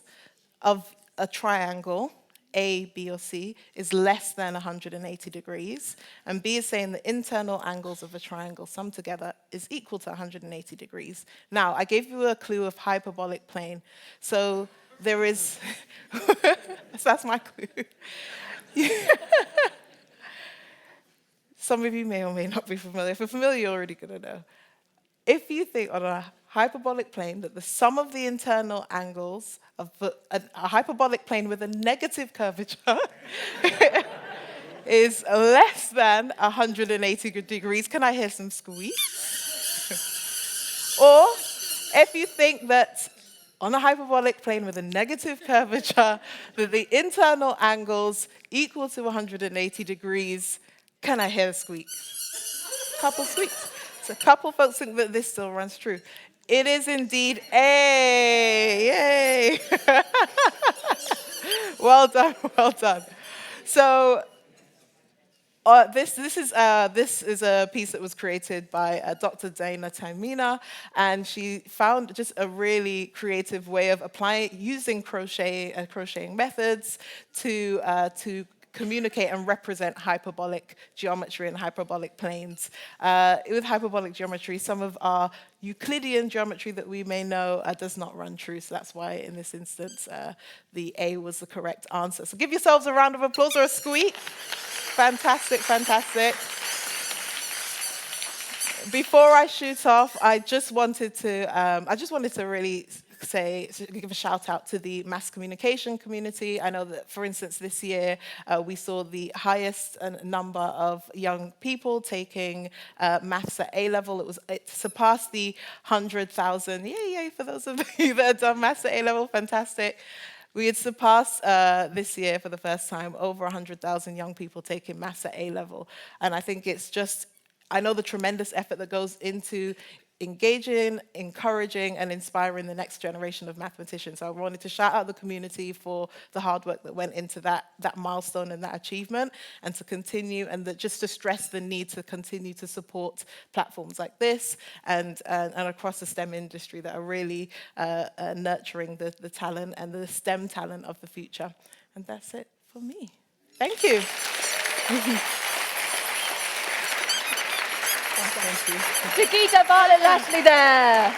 of a triangle, A, B, or C, is less than 180 degrees. And B is saying the internal angles of a triangle summed together is equal to 180 degrees. Now, I gave you a clue of hyperbolic plane. So there is, that's my clue. Some of you may or may not be familiar. If you're familiar, you're already going to know. If you think on a hyperbolic plane that the sum of the internal angles of a hyperbolic plane with a negative curvature is less than 180 degrees, can I hear some squeaks? Or if you think that on a hyperbolic plane with a negative curvature, that the internal angles equal to 180 degrees, can I hear a squeak? Couple squeaks. So a couple folks think that this still runs true. It is indeed A. Yay! Well done, well done. So this is a piece that was created by Dr. Dana Taimina, and she found just a really creative way of using crocheting methods to communicate and represent hyperbolic geometry and hyperbolic planes. With hyperbolic geometry, some of our Euclidean geometry that we may know does not run true, so that's why in this instance the A was the correct answer. So give yourselves a round of applause or a squeak. Fantastic, fantastic. Before I shoot off, I just wanted to really give a shout out to the mass communication community. I know that, for instance, this year we saw the highest number of young people taking maths at A level. It surpassed the 100,000. Yay, for those of you that have done maths at A level, fantastic. We had surpassed this year for the first time over 100,000 young people taking maths at A level. And I think it's just, I know the tremendous effort that goes into engaging, encouraging, and inspiring the next generation of mathematicians. So I wanted to shout out the community for the hard work that went into that milestone and that achievement, and to continue, and just to stress the need to continue to support platforms like this and across the STEM industry that are really nurturing the talent and the STEM talent of the future. And that's it for me. Thank you. Thank you. Takita Bartlett-Lashley there.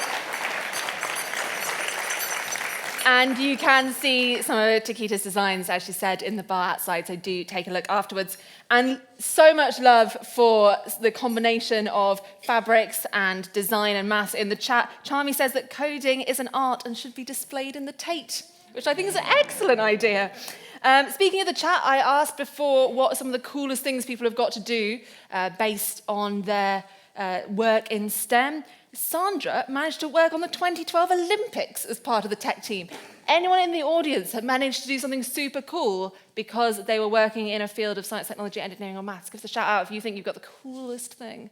And you can see some of Takita's designs, as she said, in the bar outside, so do take a look afterwards. And so much love for the combination of fabrics and design and maths in the chat. Charmy says that coding is an art and should be displayed in the Tate, which I think is an excellent idea. Speaking of the chat, I asked before what some of the coolest things people have got to do based on their work in STEM. Sandra managed to work on the 2012 Olympics as part of the tech team. Anyone in the audience have managed to do something super cool because they were working in a field of science, technology, engineering, or maths? Give us a shout out if you think you've got the coolest thing.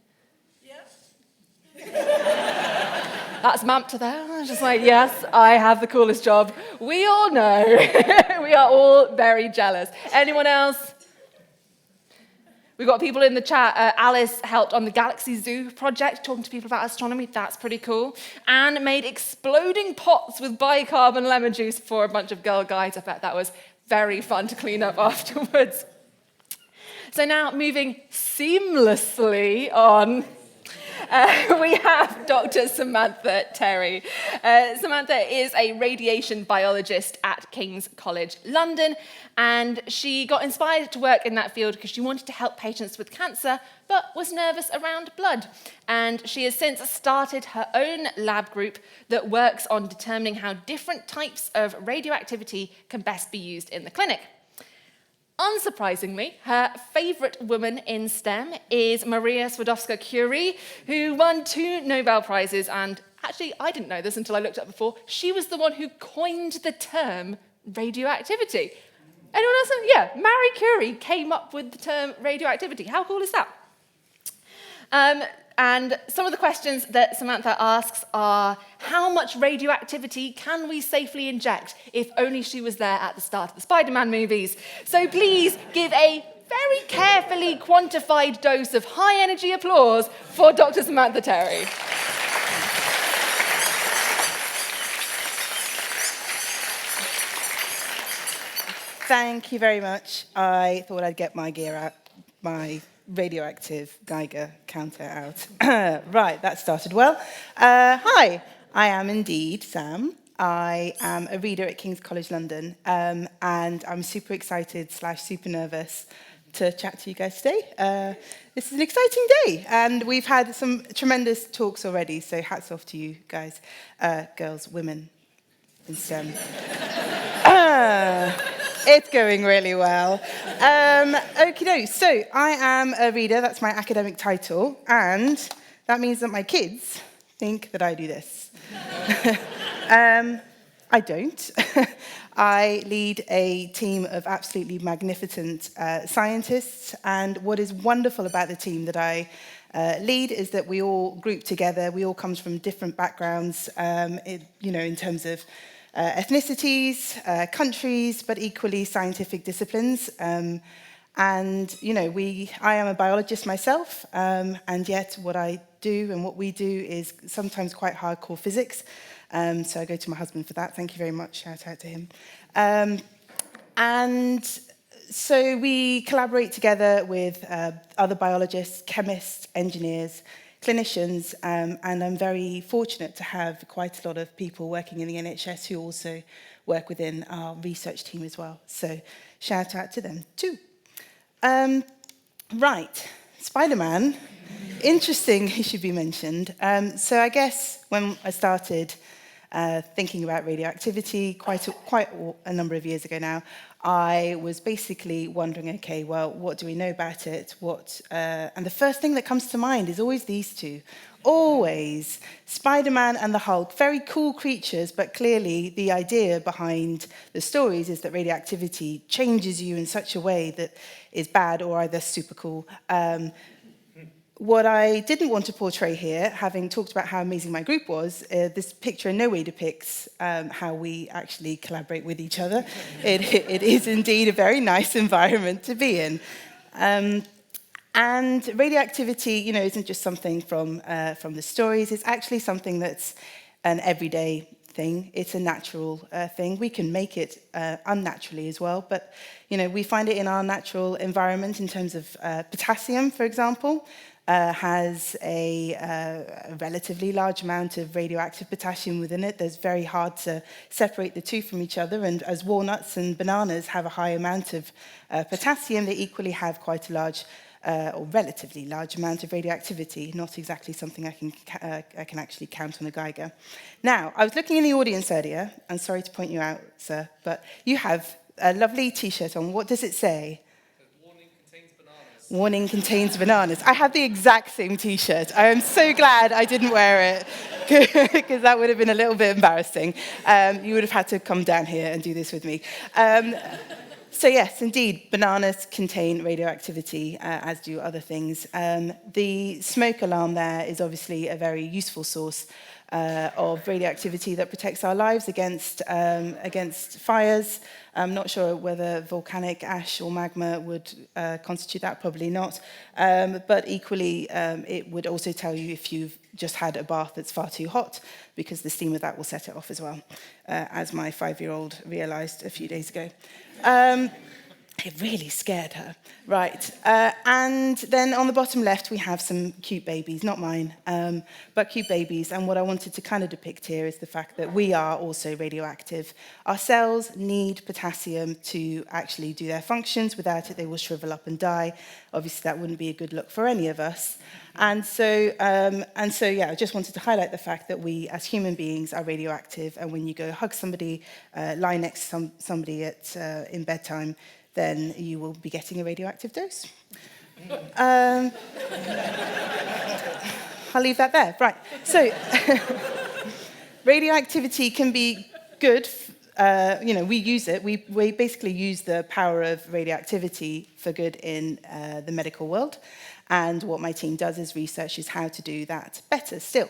That's Mamta there. Just like, yes, I have the coolest job. We all know. We are all very jealous. Anyone else? We've got people in the chat. Alice helped on the Galaxy Zoo project, talking to people about astronomy. That's pretty cool. Anne made exploding pots with bicarb and lemon juice for a bunch of girl guides. I bet that was very fun to clean up afterwards. So now moving seamlessly on. we have Dr. Samantha Terry. Samantha is a radiation biologist at King's College London, and she got inspired to work in that field because she wanted to help patients with cancer, but was nervous around blood. And she has since started her own lab group that works on determining how different types of radioactivity can best be used in the clinic. Unsurprisingly, her favourite woman in STEM is Maria Skłodowska-Curie, who won 2 Nobel Prizes, and actually, I didn't know this until I looked up before, she was the one who coined the term radioactivity. Anyone else? Yeah, Marie Curie came up with the term radioactivity. How cool is that? And some of the questions that Samantha asks are, how much radioactivity can we safely inject? If only she was there at the start of the Spider-Man movies. So please give a very carefully quantified dose of high-energy applause for Dr. Samantha Terry. Thank you very much. I thought I'd get my gear out, my radioactive Geiger counter out. Right, that started well. Hi, I am indeed Sam. I am a reader at King's College London, and I'm super excited / super nervous to chat to you guys today. This is an exciting day, and we've had some tremendous talks already, so hats off to you guys, girls, women in STEM. It's going really well. Okie doke. So I am a reader, that's my academic title, and that means that my kids think that I do this. I don't. I lead a team of absolutely magnificent scientists, and what is wonderful about the team that I lead is that we all group together, we all come from different backgrounds, in terms of ethnicities, countries, but equally scientific disciplines. I am a biologist myself, and yet what I do and what we do is sometimes quite hardcore physics. So I go to my husband for that. Thank you very much. Shout out to him. And so we collaborate together with other biologists, chemists, engineers, clinicians, and I'm very fortunate to have quite a lot of people working in the NHS who also work within our research team as well. So shout out to them too. Right, Spider-Man, interesting he should be mentioned. So I guess when I started thinking about radioactivity quite a number of years ago now, I was basically wondering, okay, well, what do we know about it? And the first thing that comes to mind is always these two. Always. Spider-Man and the Hulk, very cool creatures, but clearly the idea behind the stories is that radioactivity changes you in such a way that is bad or either super cool. What I didn't want to portray here, having talked about how amazing my group was, this picture in no way depicts how we actually collaborate with each other. It is indeed a very nice environment to be in. And radioactivity, isn't just something from the stories. It's actually something that's an everyday thing. It's a natural thing. We can make it unnaturally as well, but we find it in our natural environment in terms of potassium, for example. Has a relatively large amount of radioactive potassium within it. That's very hard to separate the two from each other, and as walnuts and bananas have a high amount of potassium, they equally have quite a large or relatively large amount of radioactivity, not exactly something I can actually count on a Geiger. Now, I was looking in the audience earlier, and sorry to point you out, sir, but you have a lovely T-shirt on. What does it say? Warning contains bananas. I have the exact same T-shirt. I am so glad I didn't wear it, because that would have been a little bit embarrassing. You would have had to come down here and do this with me. So yes, indeed, bananas contain radioactivity, as do other things. The smoke alarm there is obviously a very useful source of radioactivity that protects our lives against fires. I'm not sure whether volcanic ash or magma would constitute that, probably not. But equally, it would also tell you if you've just had a bath that's far too hot, because the steam of that will set it off as well, as my 5-year-old realized a few days ago. It really scared her. Right. And then on the bottom left, we have some cute babies, not mine, but cute babies. And what I wanted to kind of depict here is the fact that we are also radioactive. Our cells need potassium to actually do their functions. Without it, they will shrivel up and die. Obviously, that wouldn't be a good look for any of us. And so, yeah, I just wanted to highlight the fact that we, as human beings, are radioactive. And when you go hug somebody, lie next to somebody in bedtime, then you will be getting a radioactive dose. I'll leave that there. Right. So, radioactivity can be good. We use it. We basically use the power of radioactivity for good in the medical world. And what my team does is researches how to do that better still.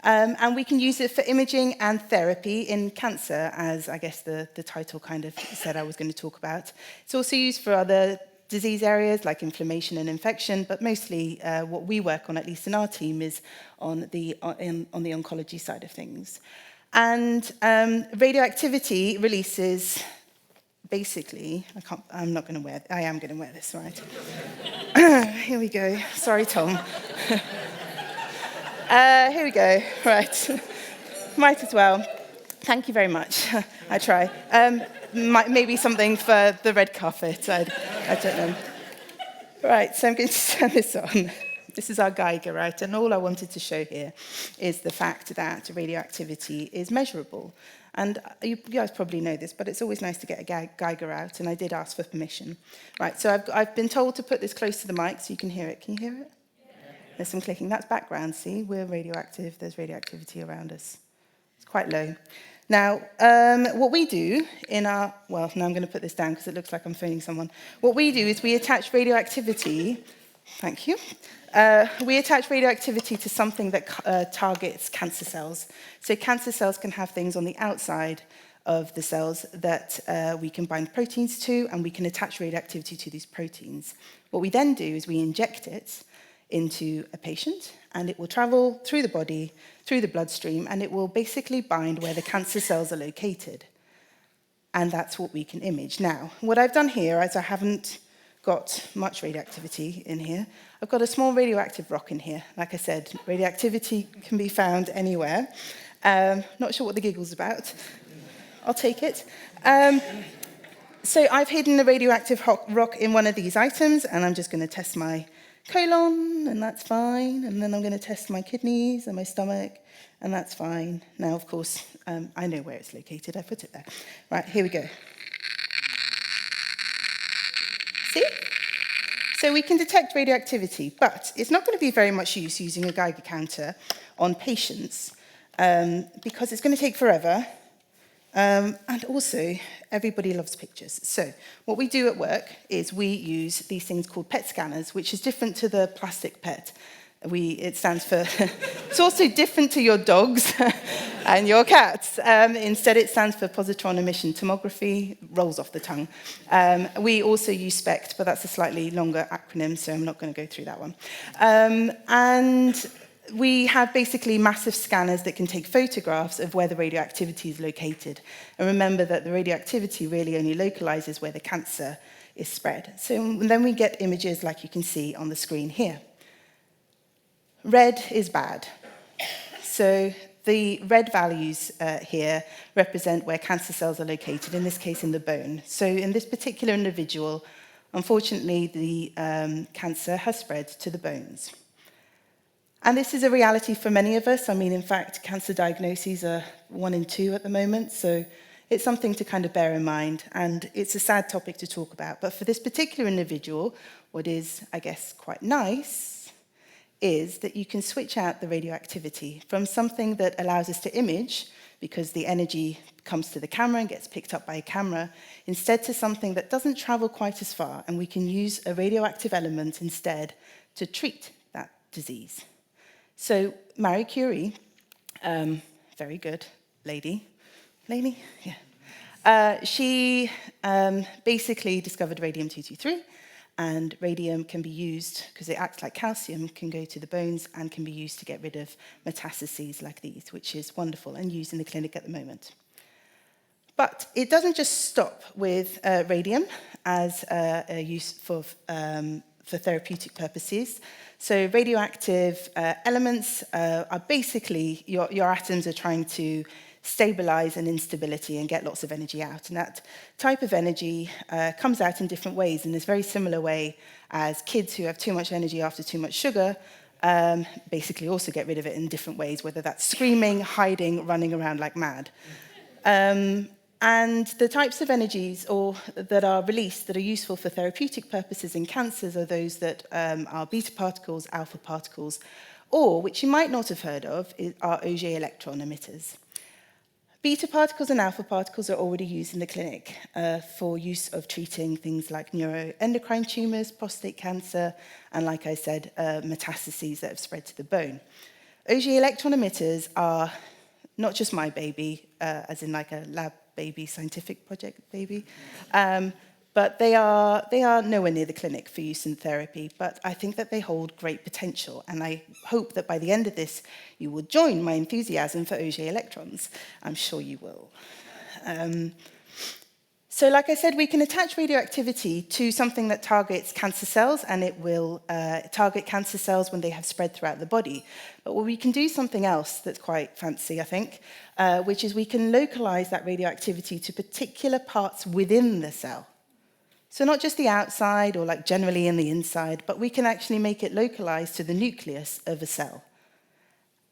And we can use it for imaging and therapy in cancer, as I guess the title kind of said I was going to talk about. It's also used for other disease areas like inflammation and infection, but mostly what we work on, at least in our team, is on the oncology side of things. And radioactivity releases, basically, I am going to wear this, right? Here we go. Sorry, Tom. Here we go. Right. Might as well. Thank you very much. I try. Maybe something for the red carpet. I don't know. Right, so I'm going to turn this on. This is our Geiger, right? And all I wanted to show here is the fact that radioactivity is measurable. And you guys probably know this, but it's always nice to get a Geiger out, and I did ask for permission. Right, so I've been told to put this close to the mic so you can hear it. Can you hear it? There's some clicking. That's background, see? We're radioactive. There's radioactivity around us. It's quite low. Now, what we do in our... Well, now I'm going to put this down because it looks like I'm phoning someone. What we do is we attach radioactivity... Thank you. We attach radioactivity to something that targets cancer cells. So cancer cells can have things on the outside of the cells that we can bind proteins to, and we can attach radioactivity to these proteins. What we then do is we inject it into a patient, and it will travel through the body, through the bloodstream, and it will basically bind where the cancer cells are located. And that's what we can image. Now, what I've done here is I haven't got much radioactivity in here. I've got a small radioactive rock in here. Like I said, radioactivity can be found anywhere. Not sure what the giggle's about. I'll take it. So I've hidden a radioactive rock in one of these items, and I'm just going to test my colon, and that's fine. And then I'm going to test my kidneys and my stomach, and that's fine. Now, of course, I know where it's located. I put it there. Right, here we go. See? So we can detect radioactivity, but it's not going to be very much use using a Geiger counter on patients because it's going to take forever. And also, everybody loves pictures. So what we do at work is we use these things called PET scanners, which is different to the plastic PET. It stands for... It's also different to your dogs and your cats. Instead, it stands for positron emission tomography. Rolls off the tongue. We also use SPECT, but that's a slightly longer acronym, so I'm not going to go through that one. And we have basically massive scanners that can take photographs of where the radioactivity is located. And remember that the radioactivity really only localizes where the cancer is spread. So then we get images like you can see on the screen here. Red is bad. So the red values here represent where cancer cells are located, in this case in the bone. So in this particular individual, unfortunately, the cancer has spread to the bones. And this is a reality for many of us. I mean, in fact, cancer diagnoses are 1 in 2 at the moment, so it's something to kind of bear in mind, and it's a sad topic to talk about. But for this particular individual, what is, I guess, quite nice is that you can switch out the radioactivity from something that allows us to image, because the energy comes to the camera and gets picked up by a camera, instead to something that doesn't travel quite as far, and we can use a radioactive element instead to treat that disease. So Marie Curie, very good lady, yeah. She basically discovered radium-223, and radium can be used, because it acts like calcium, can go to the bones and can be used to get rid of metastases like these, which is wonderful and used in the clinic at the moment. But it doesn't just stop with radium as a use for therapeutic purposes. So radioactive elements are basically, your atoms are trying to stabilize an instability and get lots of energy out. And that type of energy comes out in different ways, in this very similar way as kids who have too much energy after too much sugar basically also get rid of it in different ways, whether that's screaming, hiding, running around like mad. And the types of energies that are released that are useful for therapeutic purposes in cancers are those that are beta particles, alpha particles, or, which you might not have heard of, are Auger electron emitters. Beta particles and alpha particles are already used in the clinic for use of treating things like neuroendocrine tumors, prostate cancer, and, like I said, metastases that have spread to the bone. Auger electron emitters are not just my baby, as in like a lab baby, scientific project baby, but they are nowhere near the clinic for use in therapy, but I think that they hold great potential, and I hope that by the end of this, you will join my enthusiasm for Auger electrons. I'm sure you will. So like I said, we can attach radioactivity to something that targets cancer cells, and it will target cancer cells when they have spread throughout the body. But we can do something else that's quite fancy, I think, which is we can localize that radioactivity to particular parts within the cell. So not just the outside or like generally in the inside, but we can actually make it localized to the nucleus of a cell.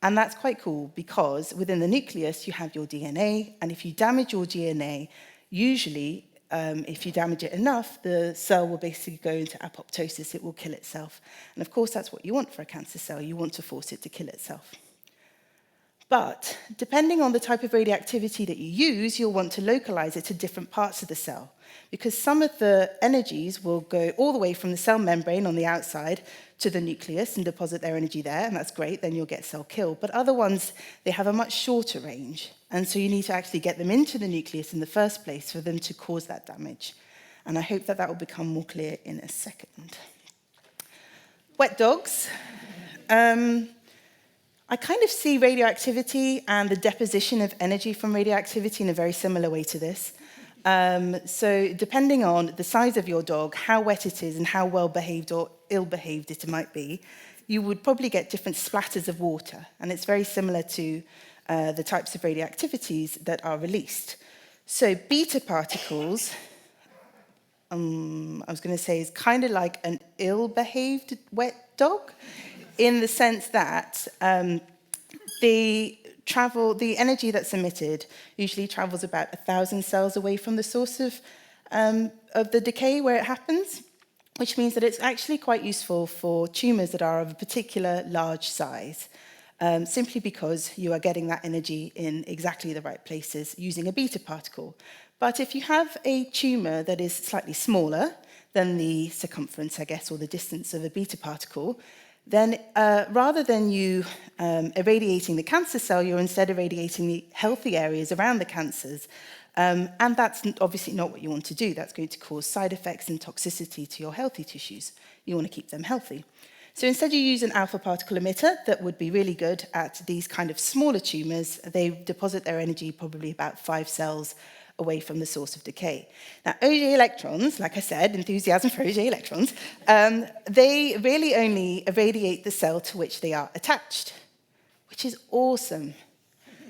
And that's quite cool because within the nucleus, you have your DNA, and if you damage your DNA, usually, if you damage it enough, the cell will basically go into apoptosis. It will kill itself. And of course, that's what you want for a cancer cell. You want to force it to kill itself. But depending on the type of radioactivity that you use, you'll want to localize it to different parts of the cell, because some of the energies will go all the way from the cell membrane on the outside to the nucleus and deposit their energy there, and that's great, then you'll get cell kill. But other ones, they have a much shorter range, and so you need to actually get them into the nucleus in the first place for them to cause that damage. And I hope that that will become more clear in a second. Wet dogs. I kind of see radioactivity and the deposition of energy from radioactivity in a very similar way to this. So depending on the size of your dog, how wet it is, and how well-behaved or ill-behaved it might be, you would probably get different splatters of water. And it's very similar to the types of radioactivities that are released. So beta particles, I was going to say, is kind of like an ill-behaved wet dog, in the sense that the energy that's emitted usually travels about 1,000 cells away from the source of the decay where it happens, which means that it's actually quite useful for tumours that are of a particular large size, simply because you are getting that energy in exactly the right places using a beta particle. But if you have a tumour that is slightly smaller than the circumference, I guess, or the distance of a beta particle, then rather than you irradiating the cancer cell, you're instead irradiating the healthy areas around the cancers. And that's obviously not what you want to do. That's going to cause side effects and toxicity to your healthy tissues. You want to keep them healthy. So instead you use an alpha particle emitter that would be really good at these kind of smaller tumours. They deposit their energy probably about 5 cells away from the source of decay. Now, Auger electrons, like I said, enthusiasm for Auger electrons, they really only irradiate the cell to which they are attached, which is awesome,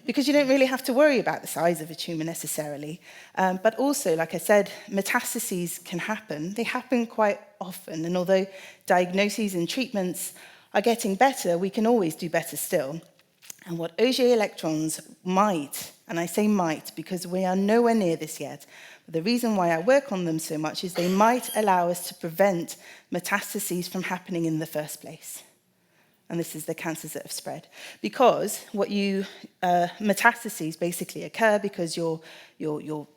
because you don't really have to worry about the size of a tumour necessarily. But also, like I said, metastases can happen. They happen quite often, and although diagnoses and treatments are getting better, we can always do better still. And what Auger electrons might, and I say might because we are nowhere near this yet, but the reason why I work on them so much is they might allow us to prevent metastases from happening in the first place. And this is the cancers that have spread. Because metastases basically occur because your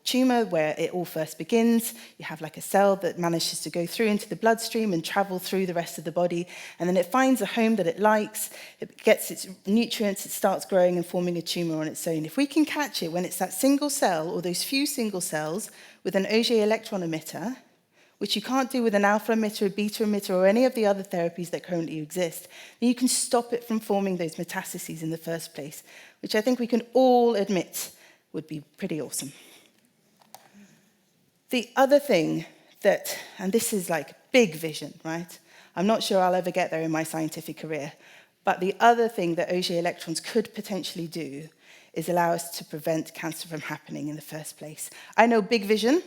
tumour, where it all first begins, you have like a cell that manages to go through into the bloodstream and travel through the rest of the body, and then it finds a home that it likes, it gets its nutrients, it starts growing and forming a tumour on its own. If we can catch it when it's that single cell, or those few single cells, with an Auger electron emitter, which you can't do with an alpha emitter, a beta emitter, or any of the other therapies that currently exist, then you can stop it from forming those metastases in the first place, which I think we can all admit would be pretty awesome. The other thing that, and this is like big vision, right? I'm not sure I'll ever get there in my scientific career, but the other thing that Auger electrons could potentially do is allow us to prevent cancer from happening in the first place. I know big vision,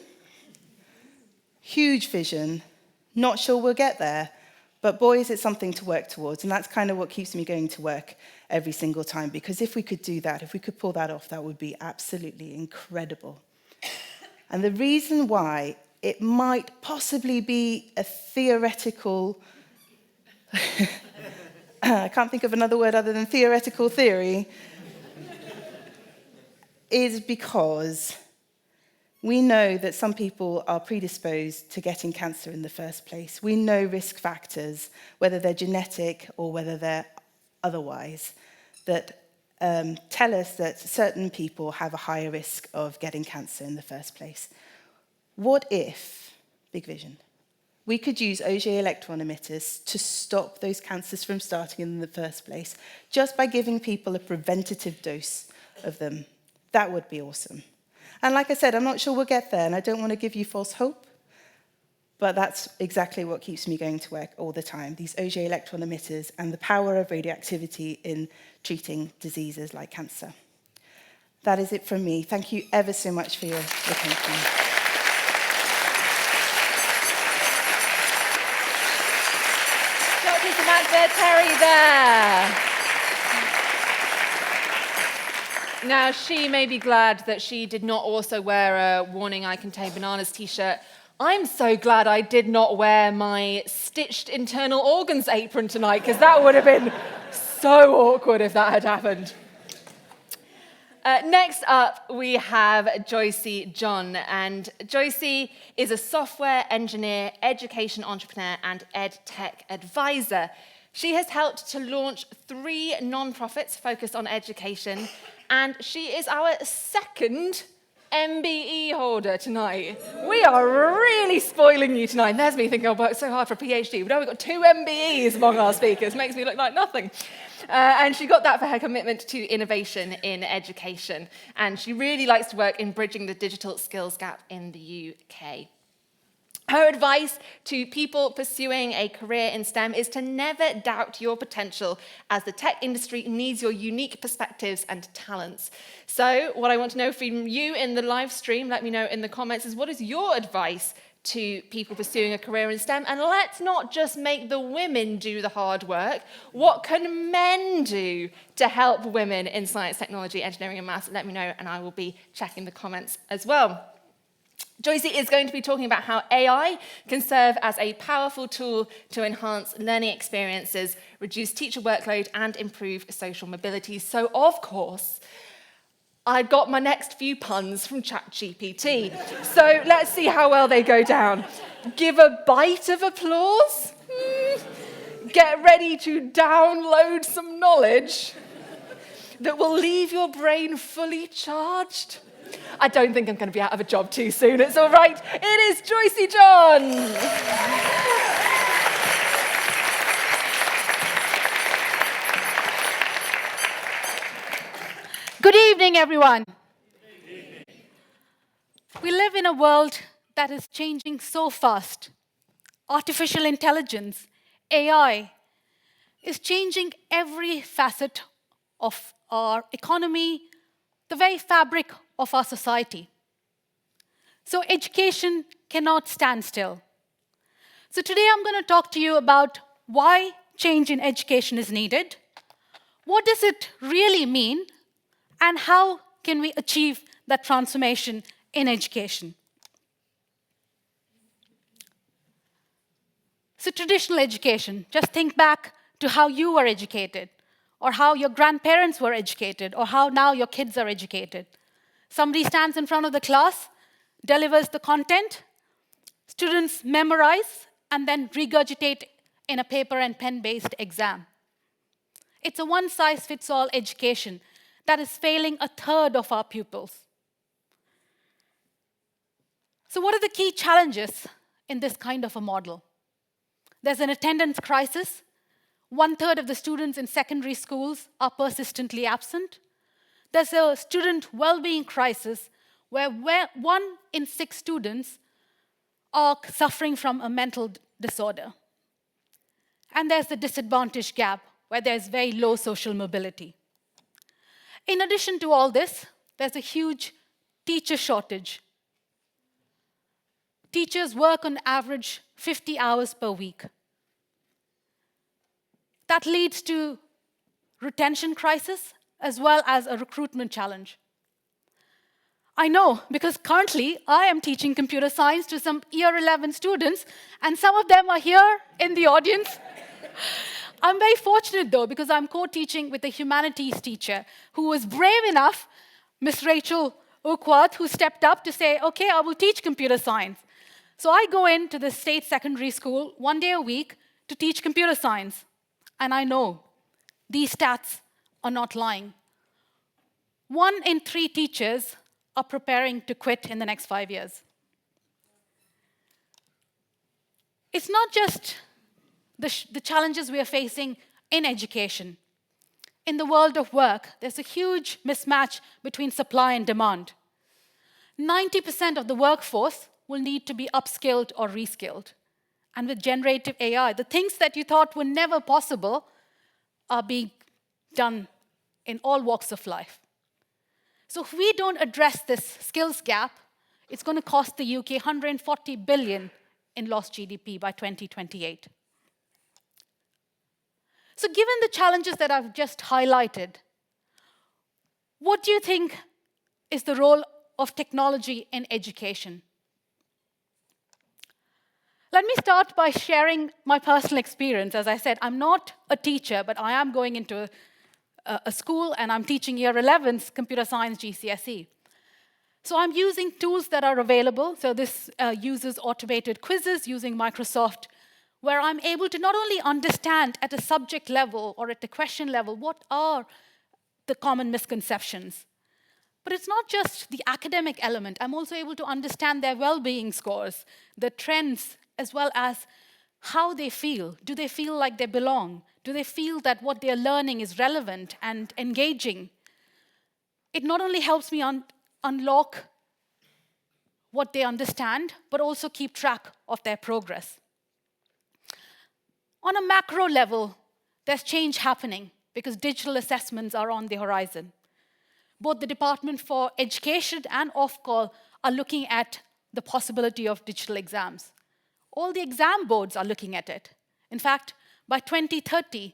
huge vision, not sure we'll get there, but boy, is it something to work towards. And that's kind of what keeps me going to work every single time, because if we could do that, if we could pull that off, that would be absolutely incredible. And the reason why it might possibly be a theoretical, I can't think of another word other than theoretical theory, is because we know that some people are predisposed to getting cancer in the first place. We know risk factors, whether they're genetic or whether they're otherwise, that tell us that certain people have a higher risk of getting cancer in the first place. What if, big vision, we could use Auger electron emitters to stop those cancers from starting in the first place, just by giving people a preventative dose of them? That would be awesome. And like I said, I'm not sure we'll get there, and I don't want to give you false hope, but that's exactly what keeps me going to work all the time, these Auger electron emitters and the power of radioactivity in treating diseases like cancer. That is it from me. Thank you ever so much for your attention. Dr. Samantha Terry there. Now, she may be glad that she did not also wear a "Warning, I Contain Bananas" t-shirt. I'm so glad I did not wear my stitched internal organs apron tonight, because that would have been so awkward if that had happened. Next up, we have Joysy John. And Joysy is a software engineer, education entrepreneur, and edtech advisor. She has helped to launch 3 non-profits focused on education, and she is our second MBE holder tonight. We are really spoiling you tonight. There's me thinking, I'll work so hard for a PhD, but now we've got 2 MBEs among our speakers. Makes me look like nothing. And she got that for her commitment to innovation in education. And she really likes to work in bridging the digital skills gap in the UK. Her advice to people pursuing a career in STEM is to never doubt your potential, as the tech industry needs your unique perspectives and talents. So what I want to know from you in the live stream, let me know in the comments, is what is your advice to people pursuing a career in STEM? And let's not just make the women do the hard work. What can men do to help women in science, technology, engineering, and maths? Let me know, and I will be checking the comments as well. Joysy is going to be talking about how AI can serve as a powerful tool to enhance learning experiences, reduce teacher workload, and improve social mobility. So, of course, I got my next few puns from ChatGPT. So let's see how well they go down. Give a bite of applause. Get ready to download some knowledge that will leave your brain fully charged. I don't think I'm going to be out of a job too soon. It's all right. It is Joysy John. Good evening, everyone. We live in a world that is changing so fast. Artificial intelligence, AI, is changing every facet of our economy, the very fabric of our society. So education cannot stand still. So today I'm going to talk to you about why change in education is needed, what does it really mean, and how can we achieve that transformation in education. So traditional education, just think back to how you were educated, or how your grandparents were educated, or how now your kids are educated. Somebody stands in front of the class, delivers the content, students memorize, and then regurgitate in a paper and pen-based exam. It's a one-size-fits-all education that is failing a third of our pupils. So what are the key challenges in this kind of a model? There's an attendance crisis. 1/3 of the students in secondary schools are persistently absent. There's a student well-being crisis where 1 in 6 students are suffering from a mental disorder. And there's the disadvantaged gap, where there's very low social mobility. In addition to all this, there's a huge teacher shortage. Teachers work on average 50 hours per week. That leads to retention crisis as well as a recruitment challenge. I know, because currently I am teaching computer science to some year 11 students, and some of them are here in the audience. I'm very fortunate, though, because I'm co-teaching with a humanities teacher who was brave enough, Miss Rachel Ukwat, who stepped up to say, okay, I will teach computer science. So I go into the state secondary school 1 day a week to teach computer science. And I know these stats are not lying. 1 in 3 teachers are preparing to quit in the next 5 years. It's not just the challenges we are facing in education. In the world of work, there's a huge mismatch between supply and demand. 90% of the workforce will need to be upskilled or reskilled. And with generative AI, the things that you thought were never possible are being done in all walks of life. So if we don't address this skills gap, it's going to cost the UK 140 billion in lost GDP by 2028. So given the challenges that I've just highlighted, what do you think is the role of technology in education? Let me start by sharing my personal experience. As I said, I'm not a teacher, but I am going into a school and I'm teaching year 11's computer science GCSE. So I'm using tools that are available. So this uses automated quizzes using Microsoft, where I'm able to not only understand at a subject level or at a question level what are the common misconceptions, but it's not just the academic element. I'm also able to understand their well-being scores, the trends, as well as how they feel. Do they feel like they belong? Do they feel that what they're learning is relevant and engaging? It not only helps me unlock what they understand, but also keep track of their progress. On a macro level, there's change happening because digital assessments are on the horizon. Both the Department for Education and Ofqual are looking at the possibility of digital exams. All the exam boards are looking at it. In fact, by 2030,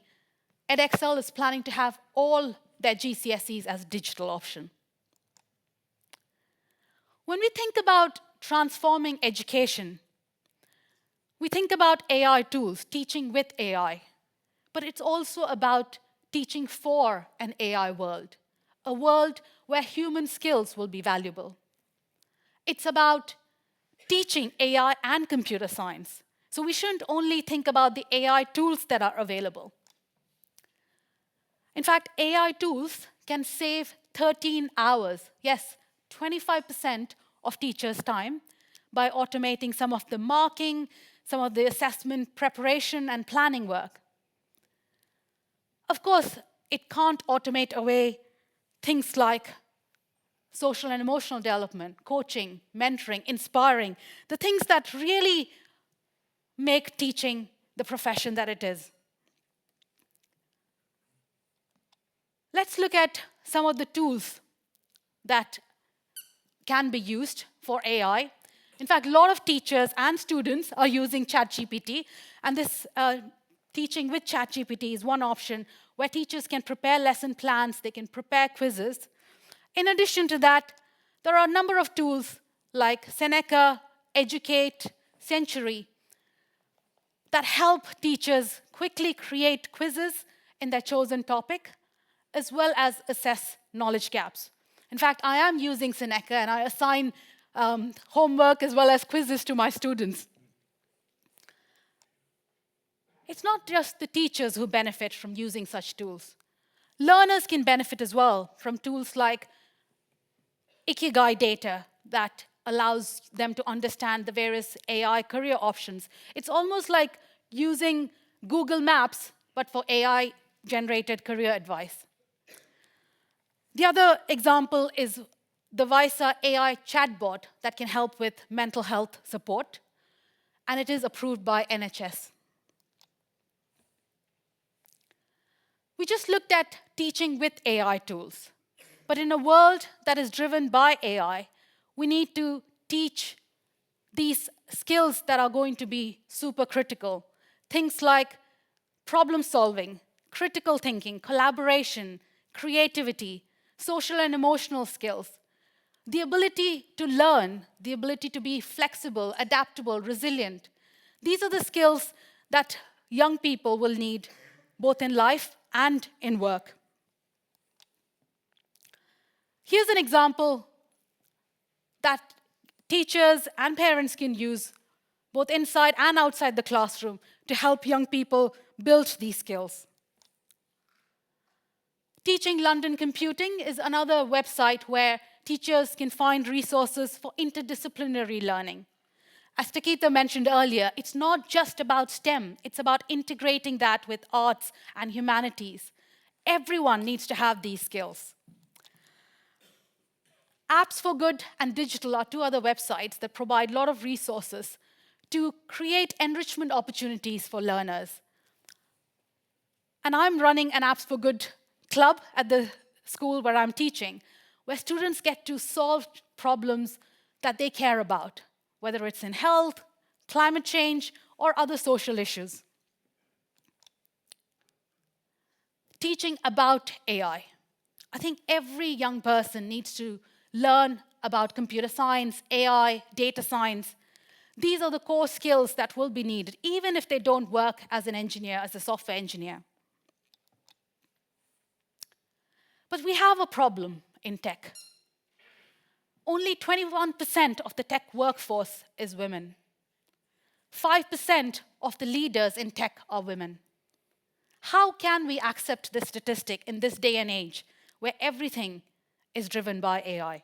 Edexcel is planning to have all their GCSEs as digital option. When we think about transforming education, we think about AI tools, teaching with AI. But it's also about teaching for an AI world, a world where human skills will be valuable. It's about teaching AI and computer science. So we shouldn't only think about the AI tools that are available. In fact, AI tools can save 13 hours, yes, 25% of teachers' time by automating some of the marking, some of the assessment preparation and planning work. Of course, it can't automate away things like social and emotional development, coaching, mentoring, inspiring, the things that really make teaching the profession that it is. Let's look at some of the tools that can be used for AI. In fact, a lot of teachers and students are using ChatGPT, and this teaching with ChatGPT is one option where teachers can prepare lesson plans, they can prepare quizzes. In addition to that, there are a number of tools like Seneca, Educate, Century that help teachers quickly create quizzes in their chosen topic, as well as assess knowledge gaps. In fact, I am using Seneca, and I assign homework as well as quizzes to my students. It's not just the teachers who benefit from using such tools. Learners can benefit as well from tools like Ikigai data that allows them to understand the various AI career options. It's almost like using Google Maps, but for AI-generated career advice. The other example is the Visa AI chatbot that can help with mental health support. and it is approved by NHS. We just looked at teaching with AI tools. But in a world that is driven by AI, we need to teach these skills that are going to be super critical. Things like problem solving, critical thinking, collaboration, creativity, social and emotional skills, the ability to learn, the ability to be flexible, adaptable, resilient. These are the skills that young people will need both in life and in work. Here's an example that teachers and parents can use both inside and outside the classroom to help young people build these skills. Teaching London Computing is another website where teachers can find resources for interdisciplinary learning. As Takita mentioned earlier, it's not just about STEM, it's about integrating that with arts and humanities. Everyone needs to have these skills. Apps for Good and Digital are two other websites that provide a lot of resources to create enrichment opportunities for learners. And I'm running an Apps for Good club at the school where I'm teaching, where students get to solve problems that they care about, whether it's in health, climate change, or other social issues. Teaching about AI. I think every young person needs to learn about computer science, AI, data science. These are the core skills that will be needed, even if they don't work as an engineer, as a software engineer. But we have a problem in tech. Only 21% of the tech workforce is women. 5% of the leaders in tech are women. How can we accept this statistic in this day and age where everything is driven by AI?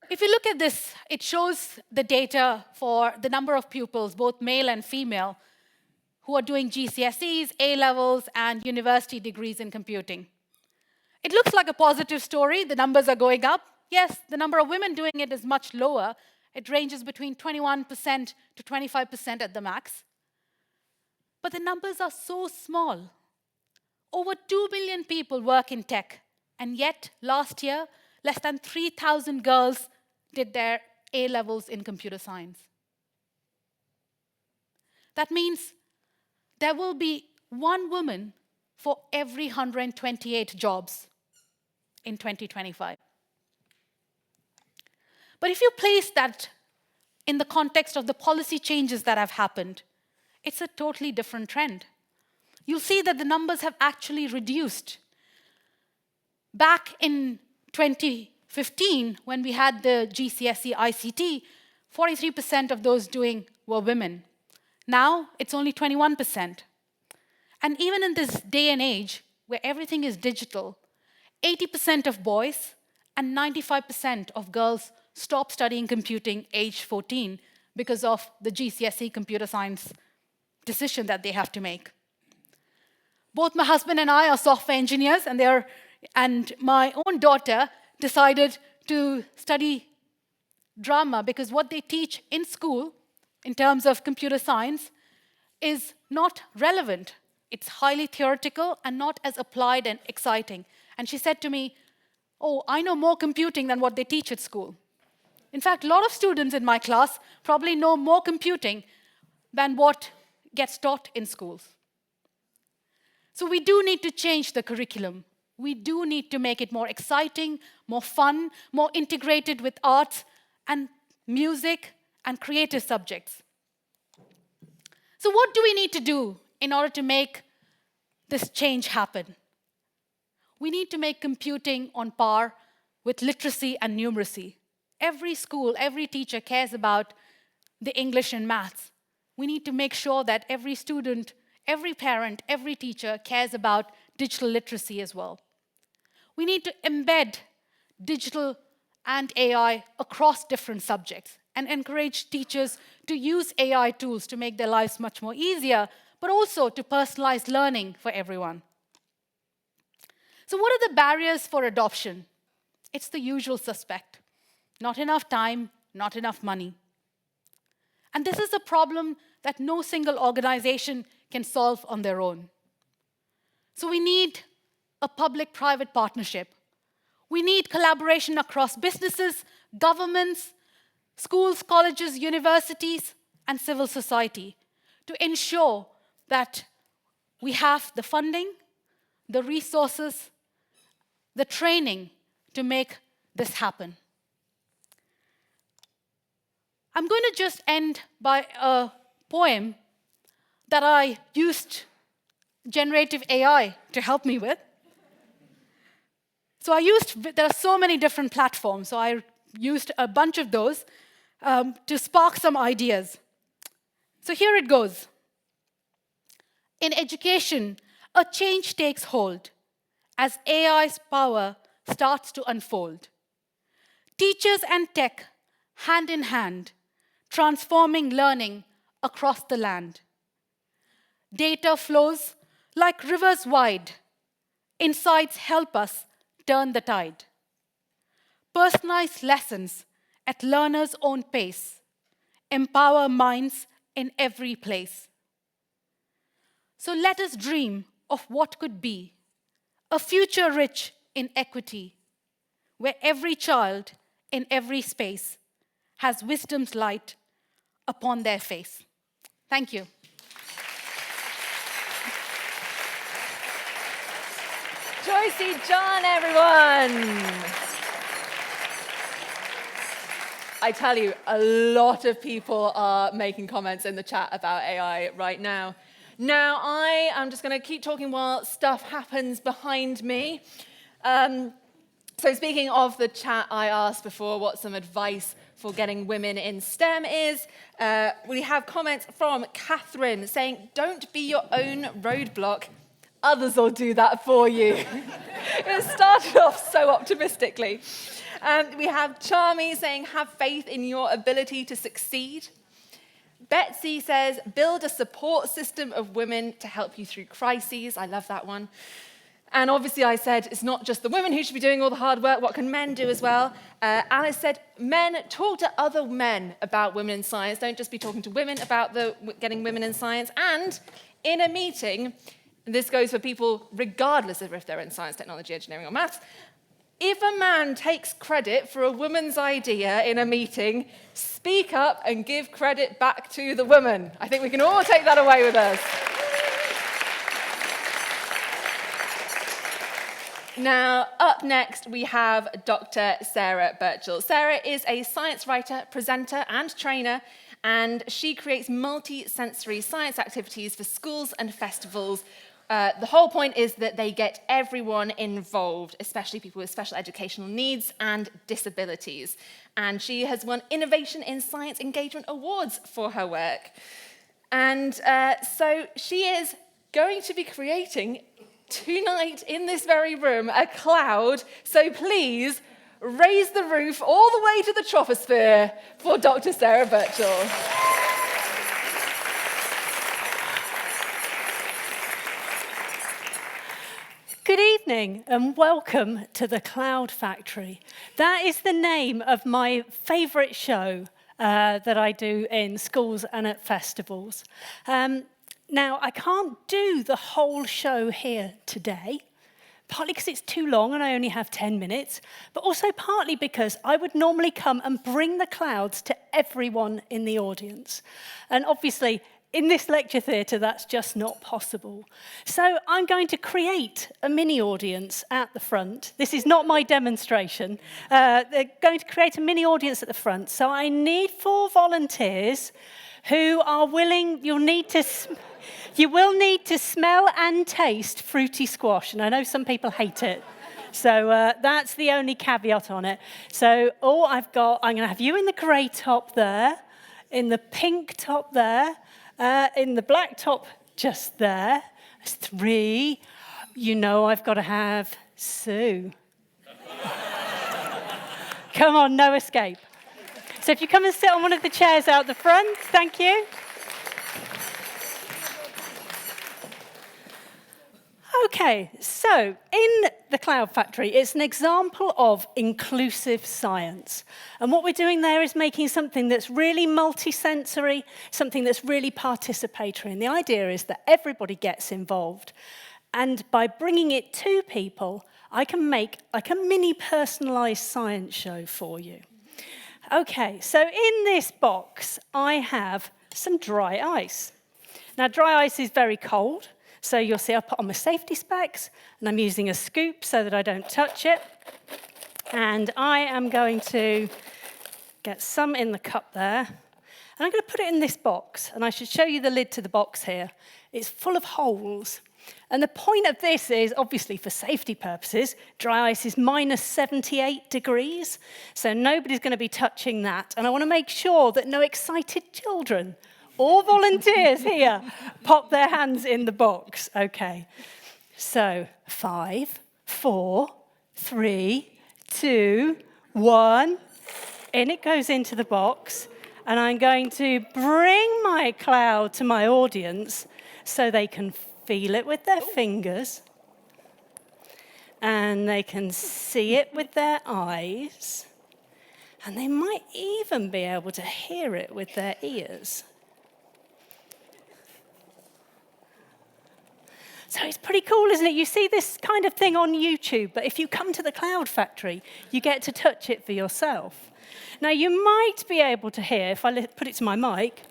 If you look at this, it shows the data for the number of pupils, both male and female, who are doing GCSEs, A-levels, and university degrees in computing. It looks like a positive story. The numbers are going up. Yes, the number of women doing it is much lower. It ranges between 21% to 25% at the max. But the numbers are so small. Over 2 million people work in tech, and yet last year, less than 3,000 girls did their A-levels in computer science. That means there will be one woman for every 128 jobs in 2025. But if you place that in the context of the policy changes that have happened, it's a totally different trend. You'll see that the numbers have actually reduced. Back in 2015, when we had the GCSE ICT, 43% of those doing were women. Now, it's only 21%. And even in this day and age, where everything is digital, 80% of boys and 95% of girls stop studying computing age 14 because of the GCSE computer science decision that they have to make. Both my husband and I are software engineers, and my own daughter decided to study drama because what they teach in school in terms of computer science is not relevant. It's highly theoretical and not as applied and exciting. And she said to me, "Oh, I know more computing than what they teach at school." In fact, a lot of students in my class probably know more computing than what gets taught in schools. So we do need to change the curriculum. We do need to make it more exciting, more fun, more integrated with arts and music and creative subjects. So what do we need to do in order to make this change happen? We need to make computing on par with literacy and numeracy. Every school, every teacher cares about the English and maths. We need to make sure that every student, every parent, every teacher cares about digital literacy as well. We need to embed digital and AI across different subjects and encourage teachers to use AI tools to make their lives much more easier, but also to personalize learning for everyone. So what are the barriers for adoption? It's the usual suspect. not enough time, not enough money. And this is a problem that no single organization can solve on their own. So we need a public-private partnership. We need collaboration across businesses, governments, schools, colleges, universities, and civil society to ensure that we have the funding, the resources, the training to make this happen. I'm going to just end by a poem that I used generative AI to help me with. So there are so many different platforms, so I used a bunch of those to spark some ideas. So here it goes. In education, a change takes hold as AI's power starts to unfold. Teachers and tech, hand in hand, transforming learning across the land. Data flows like rivers wide. Insights help us turn the tide. Personalized lessons at learners' own pace. Empower minds in every place. So let us dream of what could be, a future rich in equity, where every child in every space has wisdom's light upon their face. Thank you. Joysy John, everyone. I tell you, a lot of people are making comments in the chat about AI right now. Now, I am just going to keep talking while stuff happens behind me. So speaking of the chat, I asked before what some advice for getting women in STEM is. We have comments from Catherine saying, don't be your own roadblock. Others will do that for you. It started off so optimistically. We have Charmy saying, have faith in your ability to succeed. Betsy says, build a support system of women to help you through crises. I love that one. And obviously I said, it's not just the women who should be doing all the hard work. What can men do as well? Alice said, men, talk to other men about women in science. Don't just be talking to women about getting women in science. And in a meeting, and this goes for people regardless of if they're in science, technology, engineering, or maths, if a man takes credit for a woman's idea in a meeting, speak up and give credit back to the woman. I think we can all take that away with us. Now, up next, we have Dr. Sarah Birchall. Sarah is a science writer, presenter, and trainer, and she creates multi-sensory science activities for schools and festivals. The whole point is that they get everyone involved, especially people with special educational needs and disabilities. And she has won Innovation in Science Engagement Awards for her work. And so she is going to be creating tonight in this very room a cloud. So please raise the roof all the way to the troposphere for Dr. Sarah Birchall. Good evening and welcome to the Cloud Factory. That is the name of my favourite show that I do in schools and at festivals. Now, I can't do the whole show here today, partly because it's too long and I only have 10 minutes, but also partly because I would normally come and bring the clouds to everyone in the audience. And obviously, in this lecture theatre, that's just not possible. So I'm going to create a mini audience at the front. This is not my demonstration. They're going to create a mini audience at the front. So I need 4 volunteers who are willing. You will need to smell and taste fruity squash. And I know some people hate it. So that's the only caveat on it. So I'm going to have you in the grey top there, in the pink top there, in the black top just there. That's 3. You know I've got to have Sue. Come on, no escape. So if you come and sit on one of the chairs out the front, thank you. Okay, so in the Cloud Factory, it's an example of inclusive science. And what we're doing there is making something that's really multisensory, something that's really participatory. And the idea is that everybody gets involved. And by bringing it to people, I can make like a mini personalized science show for you. Okay, so in this box, I have some dry ice. Now, dry ice is very cold. So you'll see I put on my safety specs, and I'm using a scoop so that I don't touch it. And I am going to get some in the cup there. And I'm going to put it in this box. And I should show you the lid to the box here. It's full of holes. And the point of this is, obviously, for safety purposes, dry ice is minus 78 degrees. So nobody's going to be touching that. And I want to make sure that no excited children or volunteers here pop their hands in the box. Okay. So 5, 4, 3, 2, 1. In it goes into the box. And I'm going to bring my cloud to my audience so they can feel it with their fingers. And they can see it with their eyes. And they might even be able to hear it with their ears. So it's pretty cool, isn't it? You see this kind of thing on YouTube, but if you come to the Cloud Factory, you get to touch it for yourself. Now, you might be able to hear, if I put it to my mic,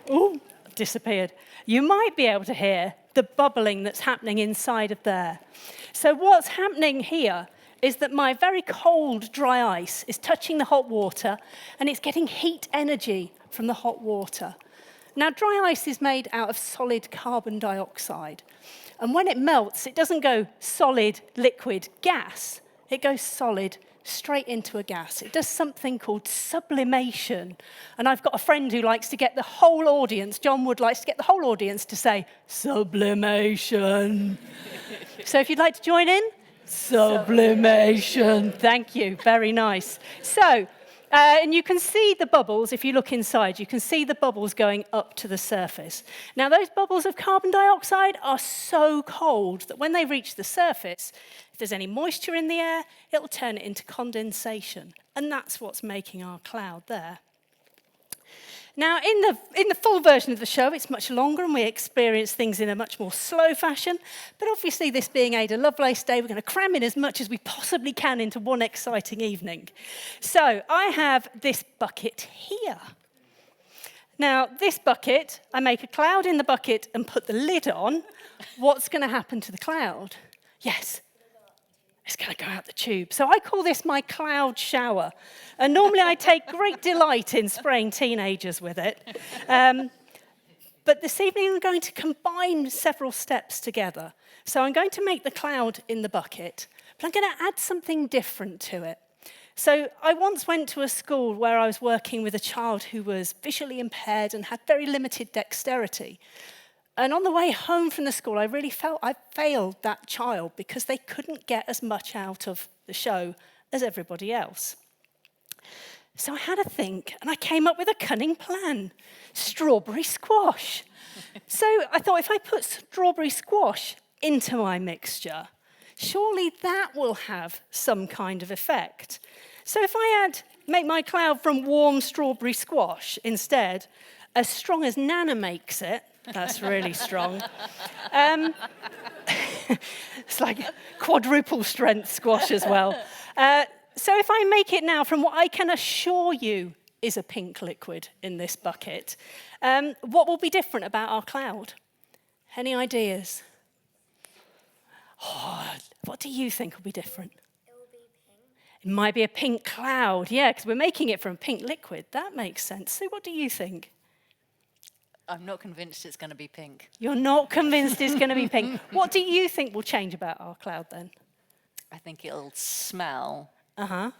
ooh, disappeared. You might be able to hear the bubbling that's happening inside of there. So what's happening here is that my very cold, dry ice is touching the hot water, and it's getting heat energy from the hot water. Now, dry ice is made out of solid carbon dioxide. And when it melts, it doesn't go solid, liquid, gas. It goes solid, straight into a gas. It does something called sublimation. And I've got a friend who likes to get the whole audience, John Wood likes to get the whole audience to say, sublimation. So if you'd like to join in, sublimation. Thank you, very nice. So, and you can see the bubbles, if you look inside, you can see the bubbles going up to the surface. Now, those bubbles of carbon dioxide are so cold that when they reach the surface, if there's any moisture in the air, it'll turn it into condensation. And that's what's making our cloud there. Now, in the full version of the show, it's much longer and we experience things in a much more slow fashion. But obviously, this being Ada Lovelace Day, we're going to cram in as much as we possibly can into one exciting evening. So I have this bucket here. Now, this bucket, I make a cloud in the bucket and put the lid on. What's going to happen to the cloud? Yes. It's going to go out the tube. So I call this my cloud shower. And normally I take great delight in spraying teenagers with it. But this evening I'm going to combine several steps together. So I'm going to make the cloud in the bucket, but I'm going to add something different to it. So I once went to a school where I was working with a child who was visually impaired and had very limited dexterity. And on the way home from the school, I really felt I failed that child because they couldn't get as much out of the show as everybody else. So I had a think, and I came up with a cunning plan. Strawberry squash. So I thought, if I put strawberry squash into my mixture, surely that will have some kind of effect. So if I make my cloud from warm strawberry squash instead, as strong as Nana makes it, that's really strong. It's like quadruple strength squash as well. So if I make it now from what I can assure you is a pink liquid in this bucket, what will be different about our cloud? Any ideas? Oh, what do you think will be different? It will be pink. It might be a pink cloud, yeah, because we're making it from pink liquid. That makes sense. So what do you think? I'm not convinced it's going to be pink. You're not convinced it's going to be pink. What do you think will change about our cloud then? I think it'll smell. Uh-huh.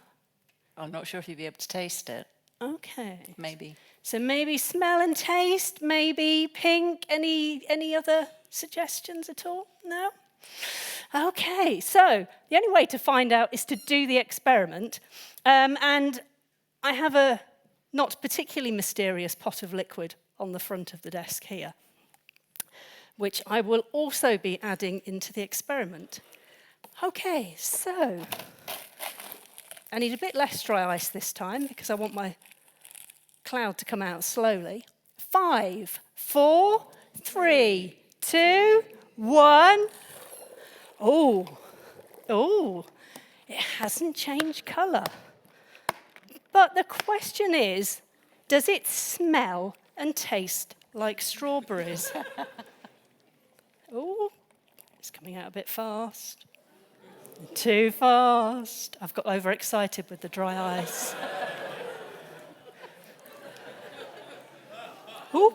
I'm not sure if you'll be able to taste it. Okay. Maybe. So maybe smell and taste, maybe pink. Any other suggestions at all? No? Okay, so the only way to find out is to do the experiment. And I have a not particularly mysterious pot of liquid on the front of the desk here. which I will also be adding into the experiment. Okay, so I need a bit less dry ice this time because I want my cloud to come out slowly. 5, 4, 3, 2, 1. Oh, it hasn't changed colour. But the question is, does it smell and taste like strawberries? Oh, it's coming out a bit fast. Too fast. I've got overexcited with the dry ice. Ooh.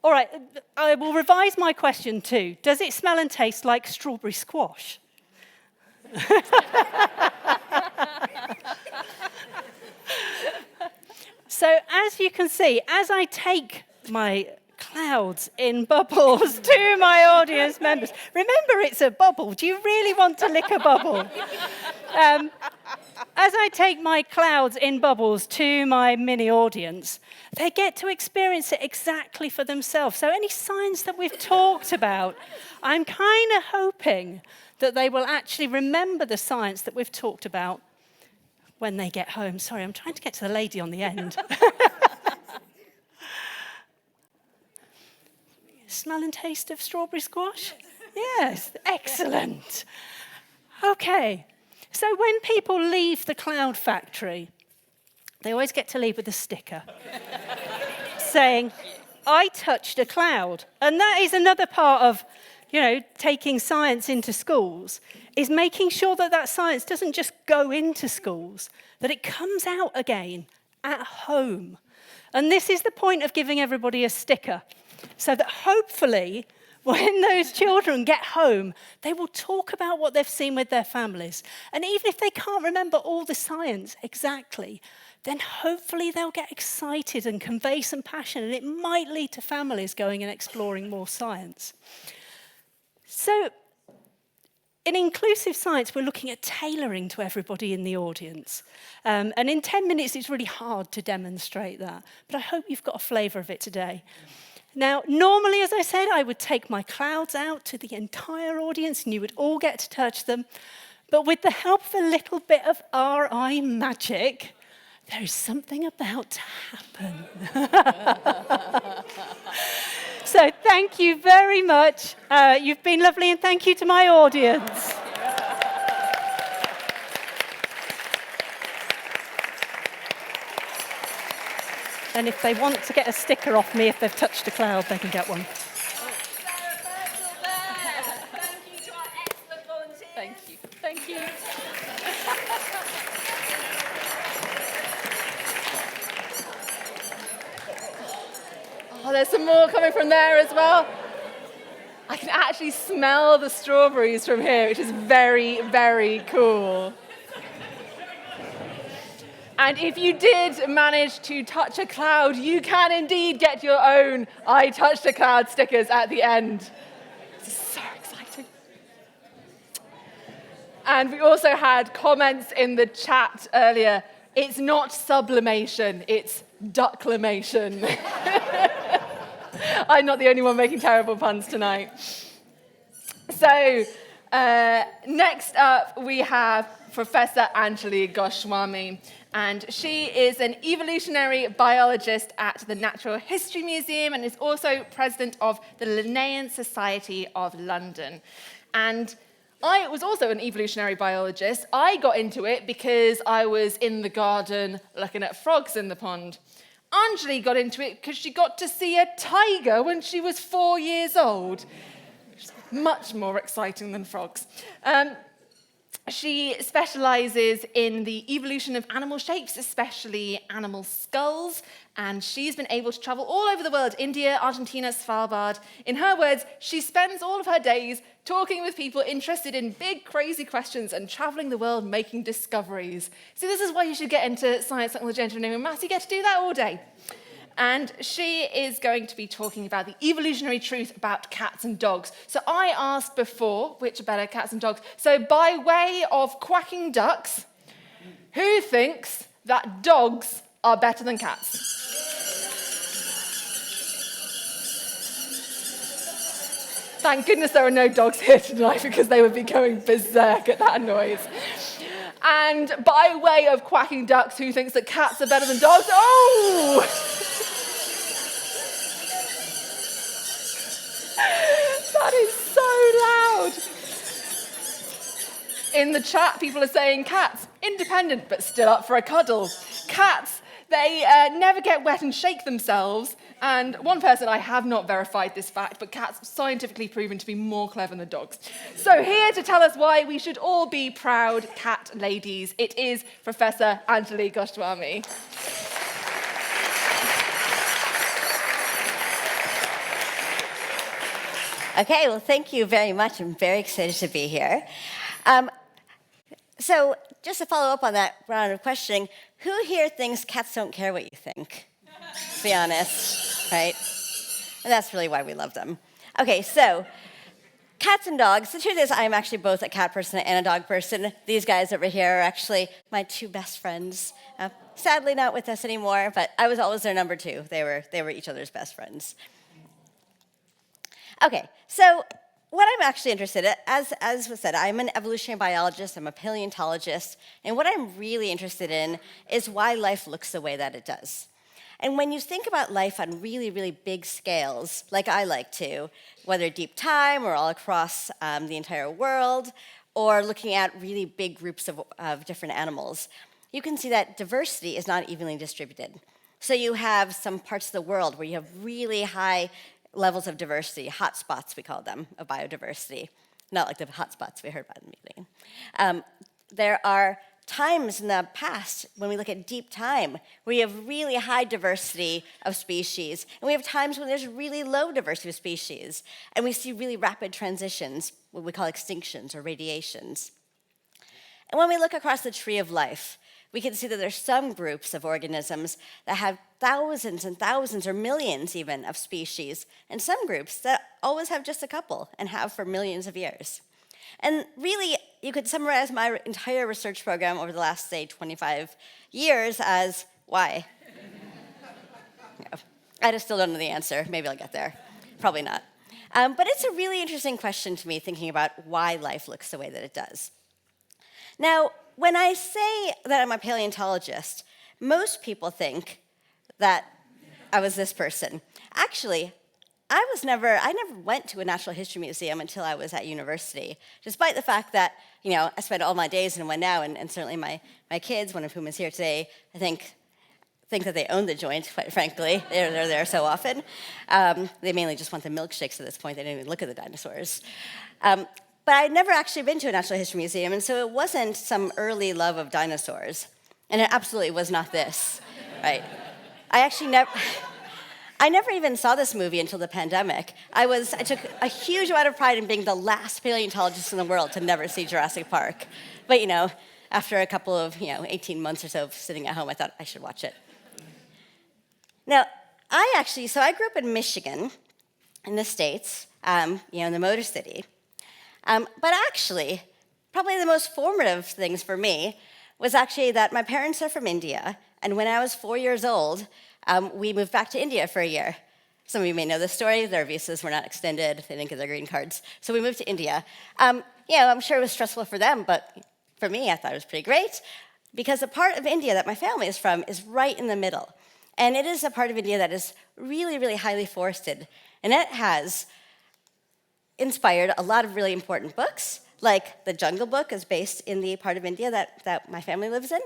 All right, I will revise my question too. Does it smell and taste like strawberry squash? So as you can see, as I take my clouds in bubbles to my audience members, remember it's a bubble. Do you really want to lick a bubble? As I take my clouds in bubbles to my mini audience, they get to experience it exactly for themselves. So any science that we've talked about, I'm kind of hoping that they will actually remember the science that we've talked about when they get home. Sorry, I'm trying to get to the lady on the end. Smell and taste of strawberry squash? Yes, excellent. Okay, so when people leave the cloud factory, they always get to leave with a sticker saying, I touched a cloud. And that is another part of, taking science into schools, is making sure that that science doesn't just go into schools, that it comes out again at home. And this is the point of giving everybody a sticker, so that hopefully when those children get home, they will talk about what they've seen with their families. And even if they can't remember all the science exactly, then hopefully they'll get excited and convey some passion, and it might lead to families going and exploring more science. So in inclusive science, we're looking at tailoring to everybody in the audience. And in 10 minutes, it's really hard to demonstrate that. But I hope you've got a flavour of it today. Now, normally, as I said, I would take my clouds out to the entire audience and you would all get to touch them. But with the help of a little bit of RI magic, there is something about to happen. So thank you very much. You've been lovely, and thank you to my audience. And if they want to get a sticker off me if they've touched a cloud, they can get one. Thank you to our excellent volunteers. Thank you. Thank you. Oh, there's some more coming from there as well. I can actually smell the strawberries from here, which is very, very cool. And if you did manage to touch a cloud, you can indeed get your own I Touched a Cloud stickers at the end. This is so exciting. And we also had comments in the chat earlier. It's not sublimation, it's ducklimation. I'm not the only one making terrible puns tonight. So, next up we have Professor Anjali Goswami. And she is an evolutionary biologist at the Natural History Museum and is also president of the Linnaean Society of London. And I was also an evolutionary biologist. I got into it because I was in the garden looking at frogs in the pond. Anjali got into it because she got to see a tiger when she was 4 years old. Which is much more exciting than frogs. She specializes in the evolution of animal shapes, especially animal skulls, and she's been able to travel all over the world, India, Argentina, Svalbard. In her words, she spends all of her days talking with people interested in big, crazy questions and traveling the world making discoveries. So this is why you should get into science, technology, engineering, and maths. You get to do that all day. And she is going to be talking about the evolutionary truth about cats and dogs. So I asked before, which are better, cats and dogs? So by way of quacking ducks, who thinks that dogs are better than cats? Thank goodness there are no dogs here tonight because they would be going berserk at that noise. And by way of quacking ducks, who thinks that cats are better than dogs? Oh! That is so loud. In the chat, people are saying cats, independent, but still up for a cuddle. Cats, they never get wet and shake themselves. And one person, I have not verified this fact, but cats scientifically proven to be more clever than dogs. So here to tell us why we should all be proud cat ladies, it is Professor Anjali Goswami. Okay, well, thank you very much. I'm very excited to be here. So just to follow up on that round of questioning, who here thinks cats don't care what you think? To be honest, right? And that's really why we love them. Okay, so cats and dogs. The truth is I'm actually both a cat person and a dog person. These guys over here are actually my two best friends. Sadly not with us anymore, but I was always their number two. They were each other's best friends. Okay, so what I'm actually interested in, as was said, I'm an evolutionary biologist, I'm a paleontologist, and what I'm really interested in is why life looks the way that it does. And when you think about life on really, really big scales, like I like to, whether deep time or all across the entire world, or looking at really big groups of different animals, you can see that diversity is not evenly distributed. So you have some parts of the world where you have really high levels of diversity, hotspots we call them, of biodiversity. Not like the hotspots we heard about in the beginning. There are times in the past when we look at deep time where you have really high diversity of species, and we have times when there's really low diversity of species, and we see really rapid transitions, what we call extinctions or radiations. And when we look across the tree of life, we can see that there's some groups of organisms that have thousands and thousands or millions even of species, and some groups that always have just a couple and have for millions of years. And really, you could summarize my entire research program over the last, say, 25 years as why? I just still don't know the answer. Maybe I'll get there. Probably not. But it's a really interesting question to me, thinking about why life looks the way that it does. Now, when I say that I'm a paleontologist, most people think that I was this person. Actually, I never went to a natural history museum until I was at university, despite the fact that, I spend all my days in one now, and certainly my kids, one of whom is here today, I think that they own the joint, quite frankly. They're there so often. They mainly just want the milkshakes at this point. They didn't even look at the dinosaurs. But I'd never actually been to a natural history museum, and so it wasn't some early love of dinosaurs. And it absolutely was not this, right? I never even saw this movie until the pandemic. I took a huge amount of pride in being the last paleontologist in the world to never see Jurassic Park. But, after a couple of, 18 months or so of sitting at home, I thought I should watch it. Now, I grew up in Michigan, in the States, in the Motor City. But actually, probably the most formative things for me was actually that my parents are from India, and when I was 4 years old, we moved back to India for a year. Some of you may know this story. Their visas were not extended. They didn't get their green cards. So we moved to India. I'm sure it was stressful for them, but for me, I thought it was pretty great, because the part of India that my family is from is right in the middle. And it is a part of India that is really, really highly forested. And it has inspired a lot of really important books, like The Jungle Book is based in the part of India that my family lives in.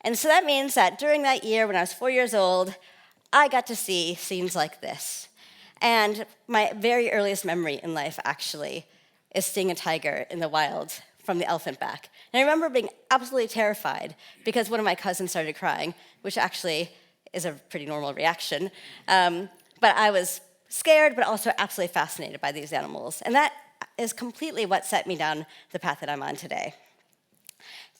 And so that means that during that year, when I was 4 years old, I got to see scenes like this. And my very earliest memory in life, actually, is seeing a tiger in the wild from the elephant back. And I remember being absolutely terrified because one of my cousins started crying, which actually is a pretty normal reaction. But I was scared, but also absolutely fascinated by these animals. And that is completely what set me down the path that I'm on today.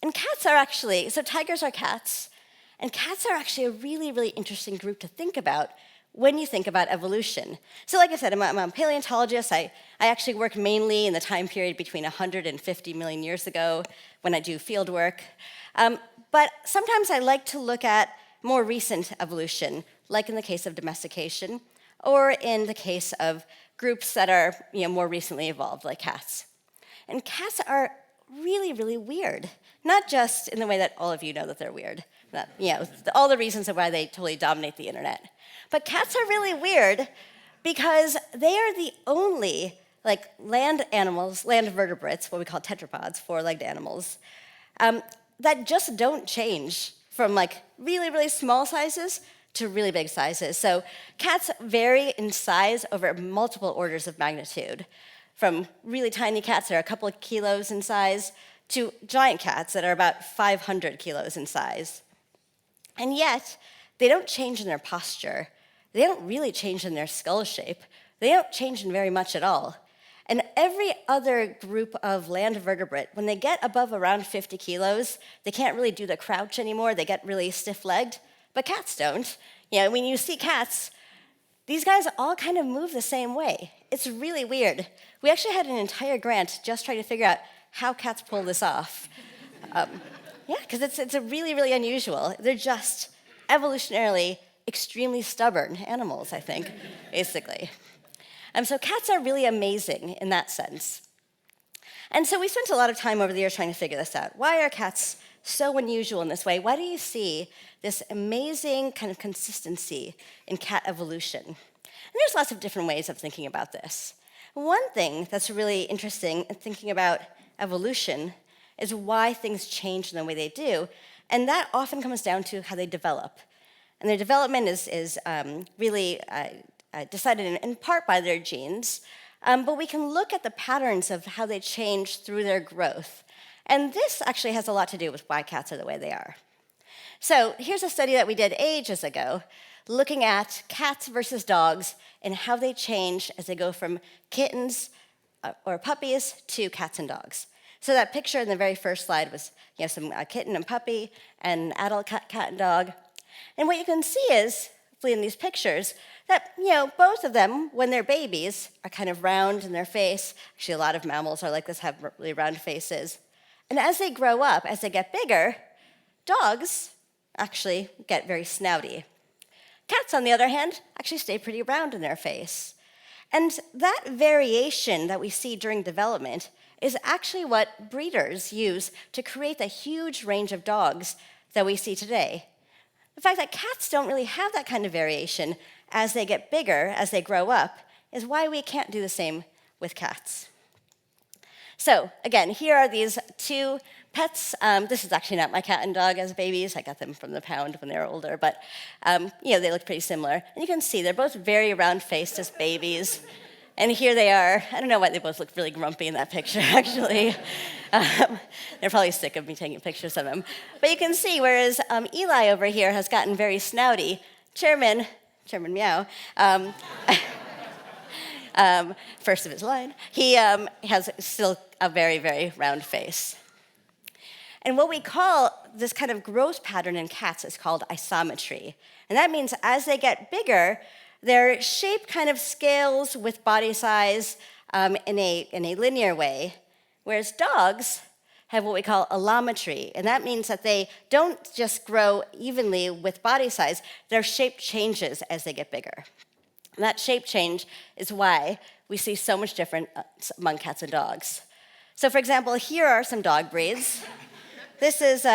And cats are actually, so tigers are cats, and cats are actually a really, really interesting group to think about when you think about evolution. So like I said, I'm a paleontologist. I actually work mainly in the time period between 150 million years ago when I do field work. But sometimes I like to look at more recent evolution, like in the case of domestication, or in the case of groups that are more recently evolved, like cats. And cats are really, really weird, not just in the way that all of you know that they're weird, all the reasons of why they totally dominate the internet. But cats are really weird because they are the only land animals, land vertebrates, what we call tetrapods, four-legged animals, that just don't change from really, really small sizes to really big sizes. So cats vary in size over multiple orders of magnitude, from really tiny cats that are a couple of kilos in size to giant cats that are about 500 kilos in size. And yet, they don't change in their posture. They don't really change in their skull shape. They don't change in very much at all. And every other group of land vertebrate, when they get above around 50 kilos, they can't really do the crouch anymore. They get really stiff-legged. But cats don't. When you see cats, these guys all kind of move the same way. It's really weird. We actually had an entire grant just trying to figure out how cats pull this off. Because it's really, really unusual. They're just evolutionarily extremely stubborn animals, I think, basically. So cats are really amazing in that sense. And so we spent a lot of time over the years trying to figure this out. Why are cats so unusual in this way? Why do you see this amazing kind of consistency in cat evolution? And there's lots of different ways of thinking about this. One thing that's really interesting in thinking about evolution is why things change in the way they do, and that often comes down to how they develop. And their development is really decided in part by their genes, but we can look at the patterns of how they change through their growth. And this actually has a lot to do with why cats are the way they are. So here's a study that we did ages ago, looking at cats versus dogs and how they change as they go from kittens or puppies to cats and dogs. So that picture in the very first slide was some kitten and puppy and adult cat and dog. And what you can see is, in these pictures, that both of them, when they're babies, are kind of round in their face. Actually, a lot of mammals are like this, have really round faces. And as they grow up, as they get bigger, dogs actually get very snouty. Cats, on the other hand, actually stay pretty round in their face. And that variation that we see during development is actually what breeders use to create the huge range of dogs that we see today. The fact that cats don't really have that kind of variation as they get bigger, as they grow up, is why we can't do the same with cats. So again, here are these two pets. This is actually not my cat and dog as babies. I got them from the pound when they were older, but they look pretty similar. And you can see they're both very round-faced as babies. And here they are. I don't know why they both look really grumpy in that picture, actually. They're probably sick of me taking pictures of them. But you can see, whereas Eli over here has gotten very snouty, Chairman Meow, first of his line, he has still a very, very round face. And what we call this kind of growth pattern in cats is called isometry. And that means as they get bigger, their shape kind of scales with body size in a linear way, whereas dogs have what we call allometry, and that means that they don't just grow evenly with body size, their shape changes as they get bigger. And that shape change is why we see so much difference among cats and dogs. So for example, here are some dog breeds. This is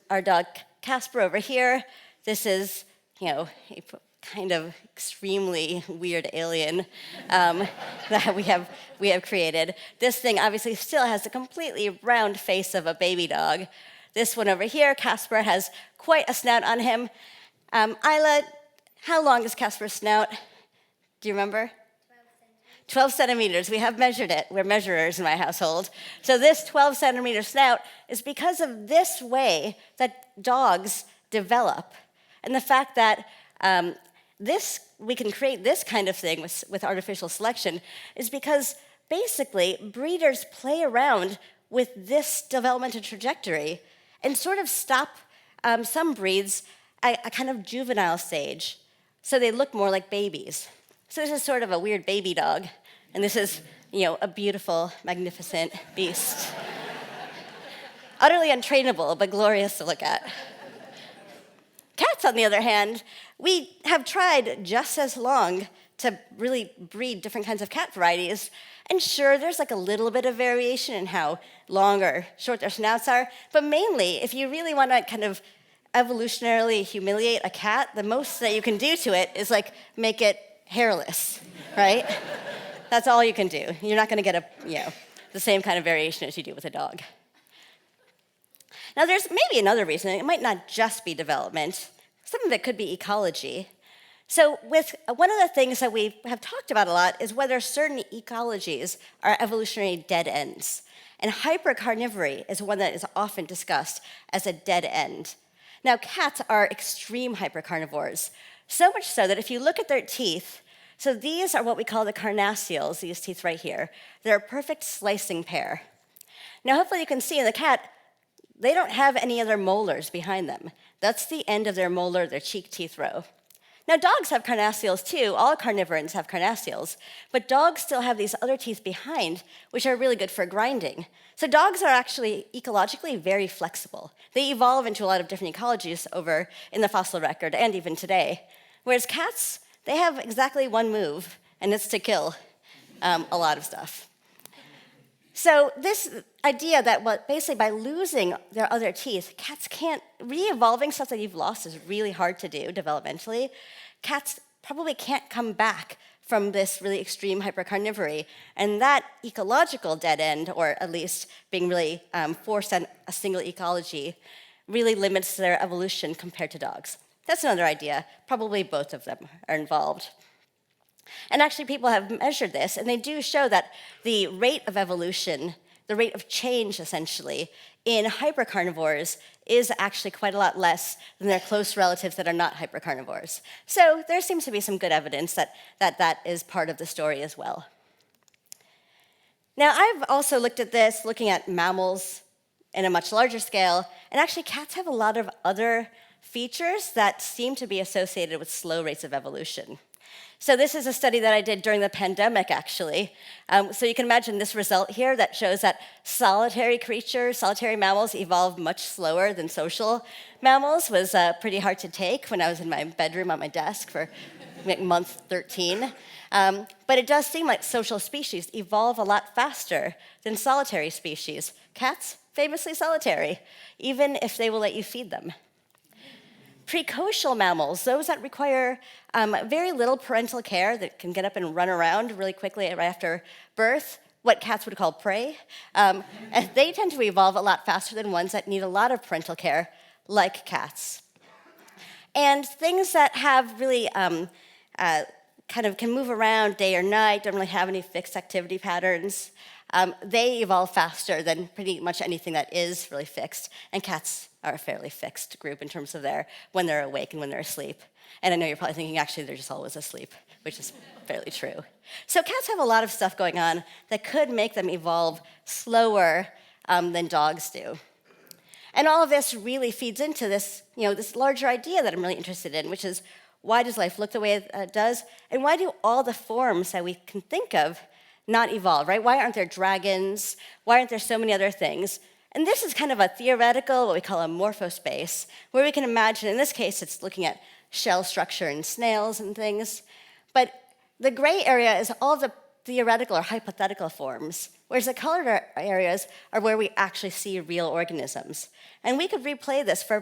our dog Casper over here. This is, a kind of extremely weird alien that we have created. This thing obviously still has a completely round face of a baby dog. This one over here, Casper, has quite a snout on him. Isla, how long is Casper's snout? Do you remember? 12 centimeters. We have measured it. We're measurers in my household. So this 12-centimeter snout is because of this way that dogs develop. And the fact that we can create this kind of thing with artificial selection is because basically breeders play around with this developmental trajectory and sort of stop some breeds at a kind of juvenile stage, so they look more like babies. So this is sort of a weird baby dog, and this is, a beautiful, magnificent beast. Utterly untrainable, but glorious to look at. Cats cats, on the other hand, we have tried just as long to really breed different kinds of cat varieties. And sure, there's like a little bit of variation in how long or short their snouts are, but mainly, if you really want to kind of evolutionarily humiliate a cat, the most that you can do to it is like make it hairless, right? That's all you can do. You're not going to get the same kind of variation as you do with a dog. Now, there's maybe another reason. It might not just be development. Some of it could be ecology. So one of the things that we have talked about a lot is whether certain ecologies are evolutionary dead ends. And hypercarnivory is one that is often discussed as a dead end. Now, cats are extreme hypercarnivores, so much so that if you look at their teeth, so these are what we call the carnassials, these teeth right here. They're a perfect slicing pair. Now, hopefully you can see in the cat, they don't have any other molars behind them. That's the end of their molar, their cheek teeth row. Now, dogs have carnassials too. All carnivorans have carnassials. But dogs still have these other teeth behind, which are really good for grinding. So dogs are actually ecologically very flexible. They evolve into a lot of different ecologies over in the fossil record and even today. Whereas cats, they have exactly one move, and it's to kill a lot of stuff. So this idea that basically by losing their other teeth, cats can't, re-evolving stuff that you've lost is really hard to do developmentally. Cats probably can't come back from this really extreme hypercarnivory. And that ecological dead end, or at least being really forced on a single ecology, really limits their evolution compared to dogs. That's another idea. Probably both of them are involved. And actually, people have measured this, and they do show that the rate of evolution, the rate of change, essentially, in hypercarnivores is actually quite a lot less than their close relatives that are not hypercarnivores. So there seems to be some good evidence that is part of the story as well. Now, I've also looked at this, looking at mammals in a much larger scale, and actually cats have a lot of other features that seem to be associated with slow rates of evolution. So this is a study that I did during the pandemic, actually. So you can imagine this result here that shows that solitary creatures, solitary mammals evolve much slower than social mammals. Was pretty hard to take when I was in my bedroom on my desk for month 13. But it does seem like social species evolve a lot faster than solitary species. Cats, famously solitary, even if they will let you feed them. Precocial mammals, those that require very little parental care, that can get up and run around really quickly right after birth, what cats would call prey, and they tend to evolve a lot faster than ones that need a lot of parental care, like cats. And things that have really kind of can move around day or night, don't really have any fixed activity patterns, they evolve faster than pretty much anything that is really fixed, and cats are a fairly fixed group in terms of when they're awake and when they're asleep. And I know you're probably thinking, actually, they're just always asleep, which is fairly true. So cats have a lot of stuff going on that could make them evolve slower than dogs do. And all of this really feeds into this, this larger idea that I'm really interested in, which is, why does life look the way it does? And why do all the forms that we can think of not evolve, right? Why aren't there dragons? Why aren't there so many other things? And this is kind of a theoretical, what we call a morphospace, where we can imagine, in this case, it's looking at shell structure in snails and things. But the gray area is all the theoretical or hypothetical forms, whereas the colored areas are where we actually see real organisms. And we could replay this for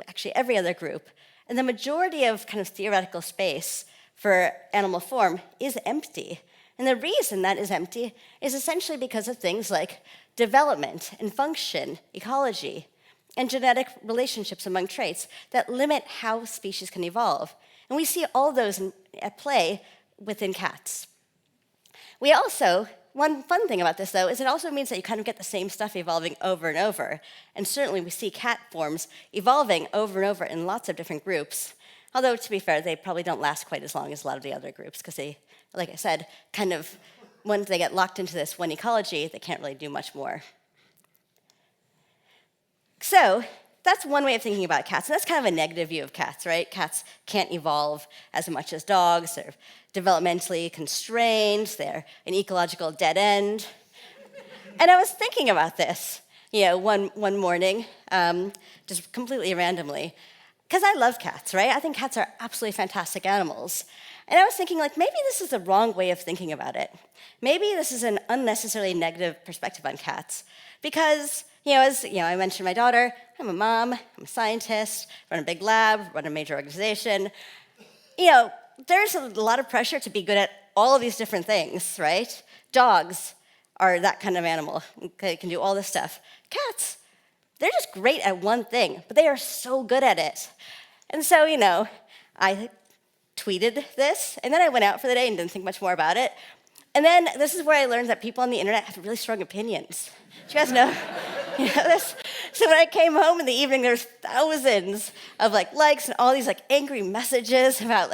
actually every other group. And the majority of kind of theoretical space for animal form is empty. And the reason that is empty is essentially because of things like development and function, ecology, and genetic relationships among traits that limit how species can evolve. And we see all those at play within cats. We also, one fun thing about this though, is it also means that you kind of get the same stuff evolving over and over. And certainly we see cat forms evolving over and over in lots of different groups. Although, to be fair, they probably don't last quite as long as a lot of the other groups, because they, like I said, kind of, once they get locked into this one ecology, they can't really do much more. So that's one way of thinking about cats. And that's kind of a negative view of cats, right? Cats can't evolve as much as dogs. They're developmentally constrained. They're an ecological dead end. And I was thinking about this, one morning, just completely randomly, because I love cats, right? I think cats are absolutely fantastic animals. And I was thinking, like, maybe this is the wrong way of thinking about it. Maybe this is an unnecessarily negative perspective on cats. Because, as I mentioned my daughter, I'm a mom, I'm a scientist, run a big lab, run a major organization. There's a lot of pressure to be good at all of these different things, right? Dogs are that kind of animal. They can do all this stuff. Cats, they're just great at one thing, but they are so good at it. And so, I tweeted this, and then I went out for the day and didn't think much more about it. And then this is where I learned that people on the internet have really strong opinions. Do you guys know this? So when I came home in the evening, there's thousands of likes and all these angry messages about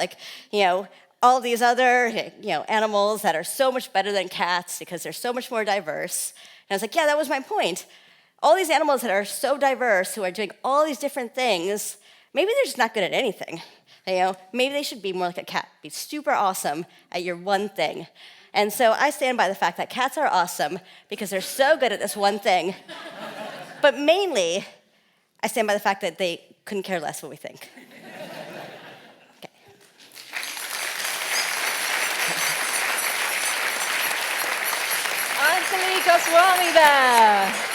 all these other animals that are so much better than cats because they're so much more diverse. And I was like, yeah, that was my point. All these animals that are so diverse, who are doing all these different things, maybe they're just not good at anything. Maybe they should be more like a cat, be super awesome at your one thing. And so I stand by the fact that cats are awesome because they're so good at this one thing. But mainly, I stand by the fact that they couldn't care less what we think. Okay. Anthony Goswami there.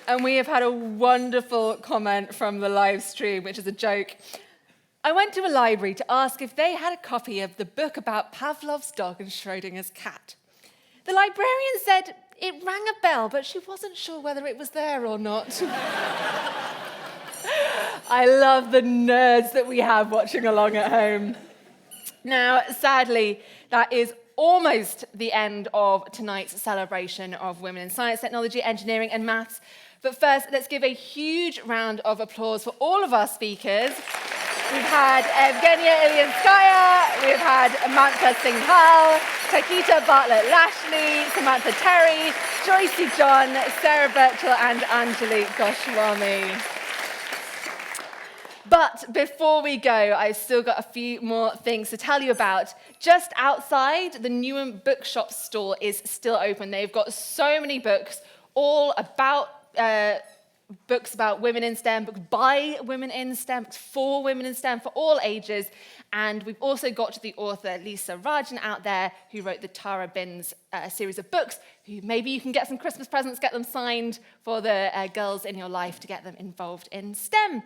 And we have had a wonderful comment from the live stream, which is a joke. I went to a library to ask if they had a copy of the book about Pavlov's dog and Schrodinger's cat. The librarian said it rang a bell, but she wasn't sure whether it was there or not. I love the nerds that we have watching along at home. Now, sadly, that is almost the end of tonight's celebration of women in science, technology, engineering, and maths. But first, let's give a huge round of applause for all of our speakers. We've had Evgenia Ilyinskaya, we've had Mamta Singhal, Takita Bartlett-Lashley, Samantha Terry, Joysy John, Sarah Birchall, and Anjali Goswami. But before we go, I've still got a few more things to tell you about. Just outside, the Newham Bookshop store is still open. They've got so many books, all about books about women in STEM, books by women in STEM, books for women in STEM, for all ages. And we've also got the author Lisa Rajan out there, who wrote the Tara Binns series of books, who maybe you can get some Christmas presents, get them signed for the girls in your life to get them involved in STEM.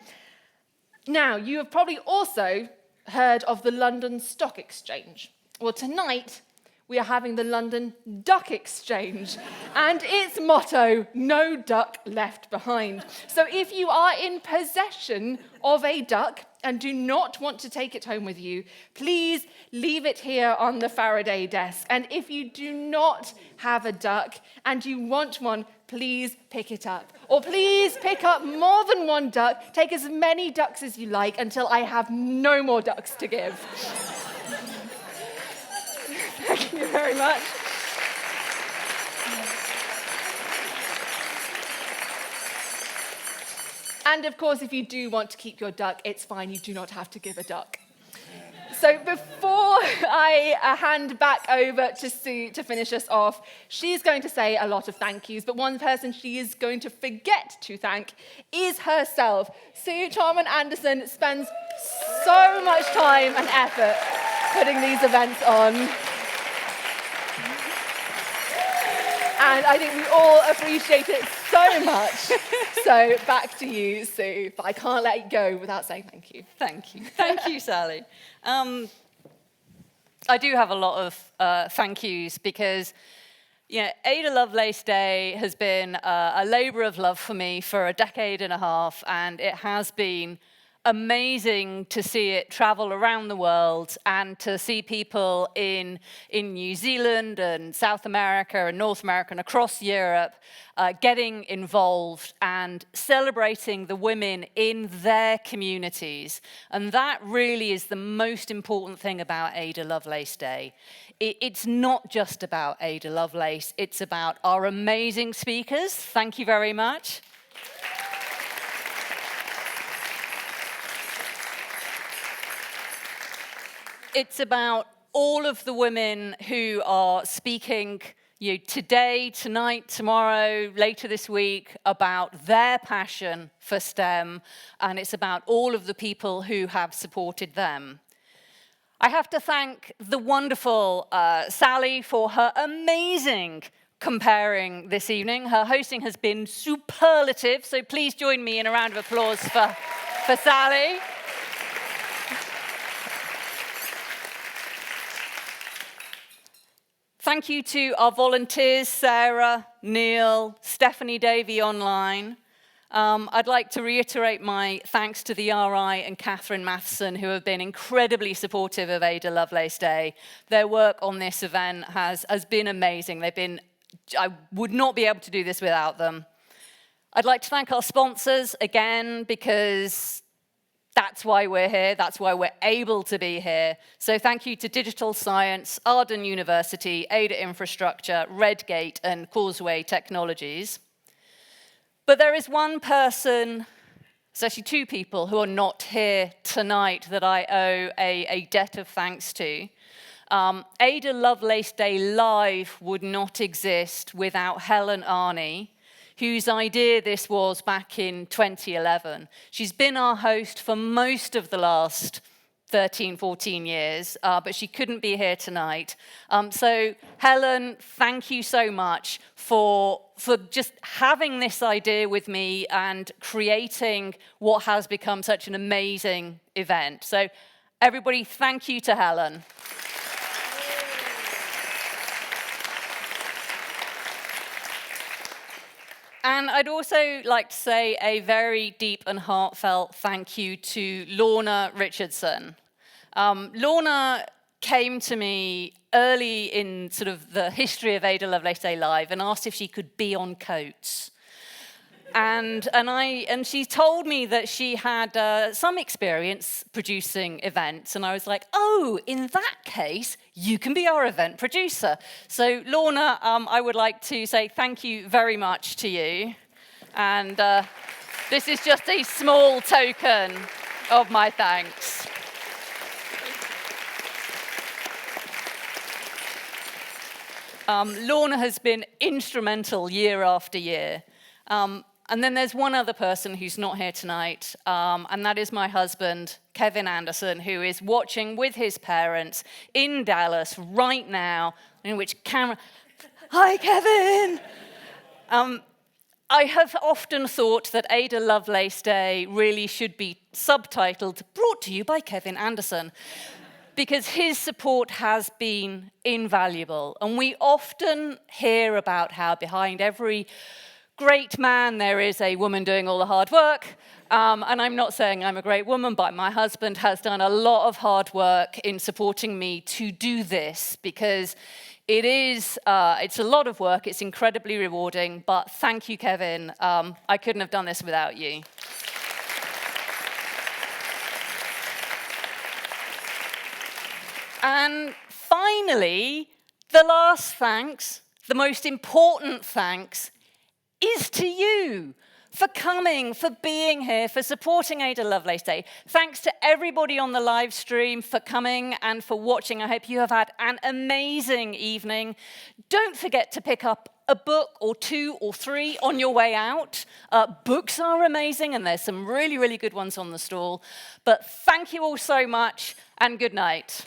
Now, you have probably also heard of the London Stock Exchange. Well, tonight, we are having the London Duck Exchange, and its motto, no duck left behind. So if you are in possession of a duck and do not want to take it home with you, please leave it here on the Faraday desk. And if you do not have a duck and you want one, please pick it up. Or please pick up more than one duck, take as many ducks as you like until I have no more ducks to give. Thank you very much. And of course, if you do want to keep your duck, it's fine. You do not have to give a duck. So before I hand back over to Sue to finish us off, she's going to say a lot of thank yous, but one person she is going to forget to thank is herself. Sue Charman Anderson spends so much time and effort putting these events on. And I think we all appreciate it so much. So back to you, Sue. But I can't let you go without saying thank you. Thank you. Thank you, Sally. I do have a lot of thank yous because Ada Lovelace Day has been a labour of love for me for a decade and a half, and it has been amazing to see it travel around the world and to see people in New Zealand and South America and North America and across Europe getting involved and celebrating the women in their communities. And that really is the most important thing about Ada Lovelace Day. It's not just about Ada Lovelace, it's about our amazing speakers. Thank you very much. It's about all of the women who are speaking today, tonight, tomorrow, later this week, about their passion for STEM, and it's about all of the people who have supported them. I have to thank the wonderful Sally for her amazing comparing this evening. Her hosting has been superlative, so please join me in a round of applause for Sally. Thank you to our volunteers, Sarah, Neil, Stephanie Davey online. I'd like to reiterate my thanks to the RI and Catherine Matheson, who have been incredibly supportive of Ada Lovelace Day. Their work on this event has been amazing. I would not be able to do this without them. I'd like to thank our sponsors again, because that's why we're here, that's why we're able to be here. So thank you to Digital Science, Arden University, Ada Infrastructure, Redgate, and Causeway Technologies. But there is one person, it's actually two people, who are not here tonight that I owe a debt of thanks to. Ada Lovelace Day Live would not exist without Helen Arney, whose idea this was back in 2011. She's been our host for most of the last 13, 14 years, but she couldn't be here tonight. So Helen, thank you so much for just having this idea with me and creating what has become such an amazing event. So everybody, thank you to Helen. And I'd also like to say a very deep and heartfelt thank you to Lorna Richardson. Lorna came to me early in sort of the history of Ada Lovelace Day Live and asked if she could be on Coates. And she told me that she had some experience producing events, and I was like, oh, in that case, you can be our event producer. So Lorna, I would like to say thank you very much to you. And this is just a small token of my thanks. Lorna has been instrumental year after year. And then there's one other person who's not here tonight, and that is my husband, Kevin Anderson, who is watching with his parents in Dallas right now, in which camera... Hi, Kevin! I have often thought that Ada Lovelace Day really should be subtitled, brought to you by Kevin Anderson, because his support has been invaluable. And we often hear about how behind every great man, there is a woman doing all the hard work. And I'm not saying I'm a great woman, but my husband has done a lot of hard work in supporting me to do this, because it's a lot of work, it's incredibly rewarding, but thank you, Kevin. I couldn't have done this without you. And finally, the last thanks, the most important thanks, is to you for coming, for being here, for supporting Ada Lovelace Day. Thanks to everybody on the live stream for coming and for watching. I hope you have had an amazing evening. Don't forget to pick up a book or two or three on your way out. Books are amazing, and there's some really, really good ones on the stall. But thank you all so much, and good night.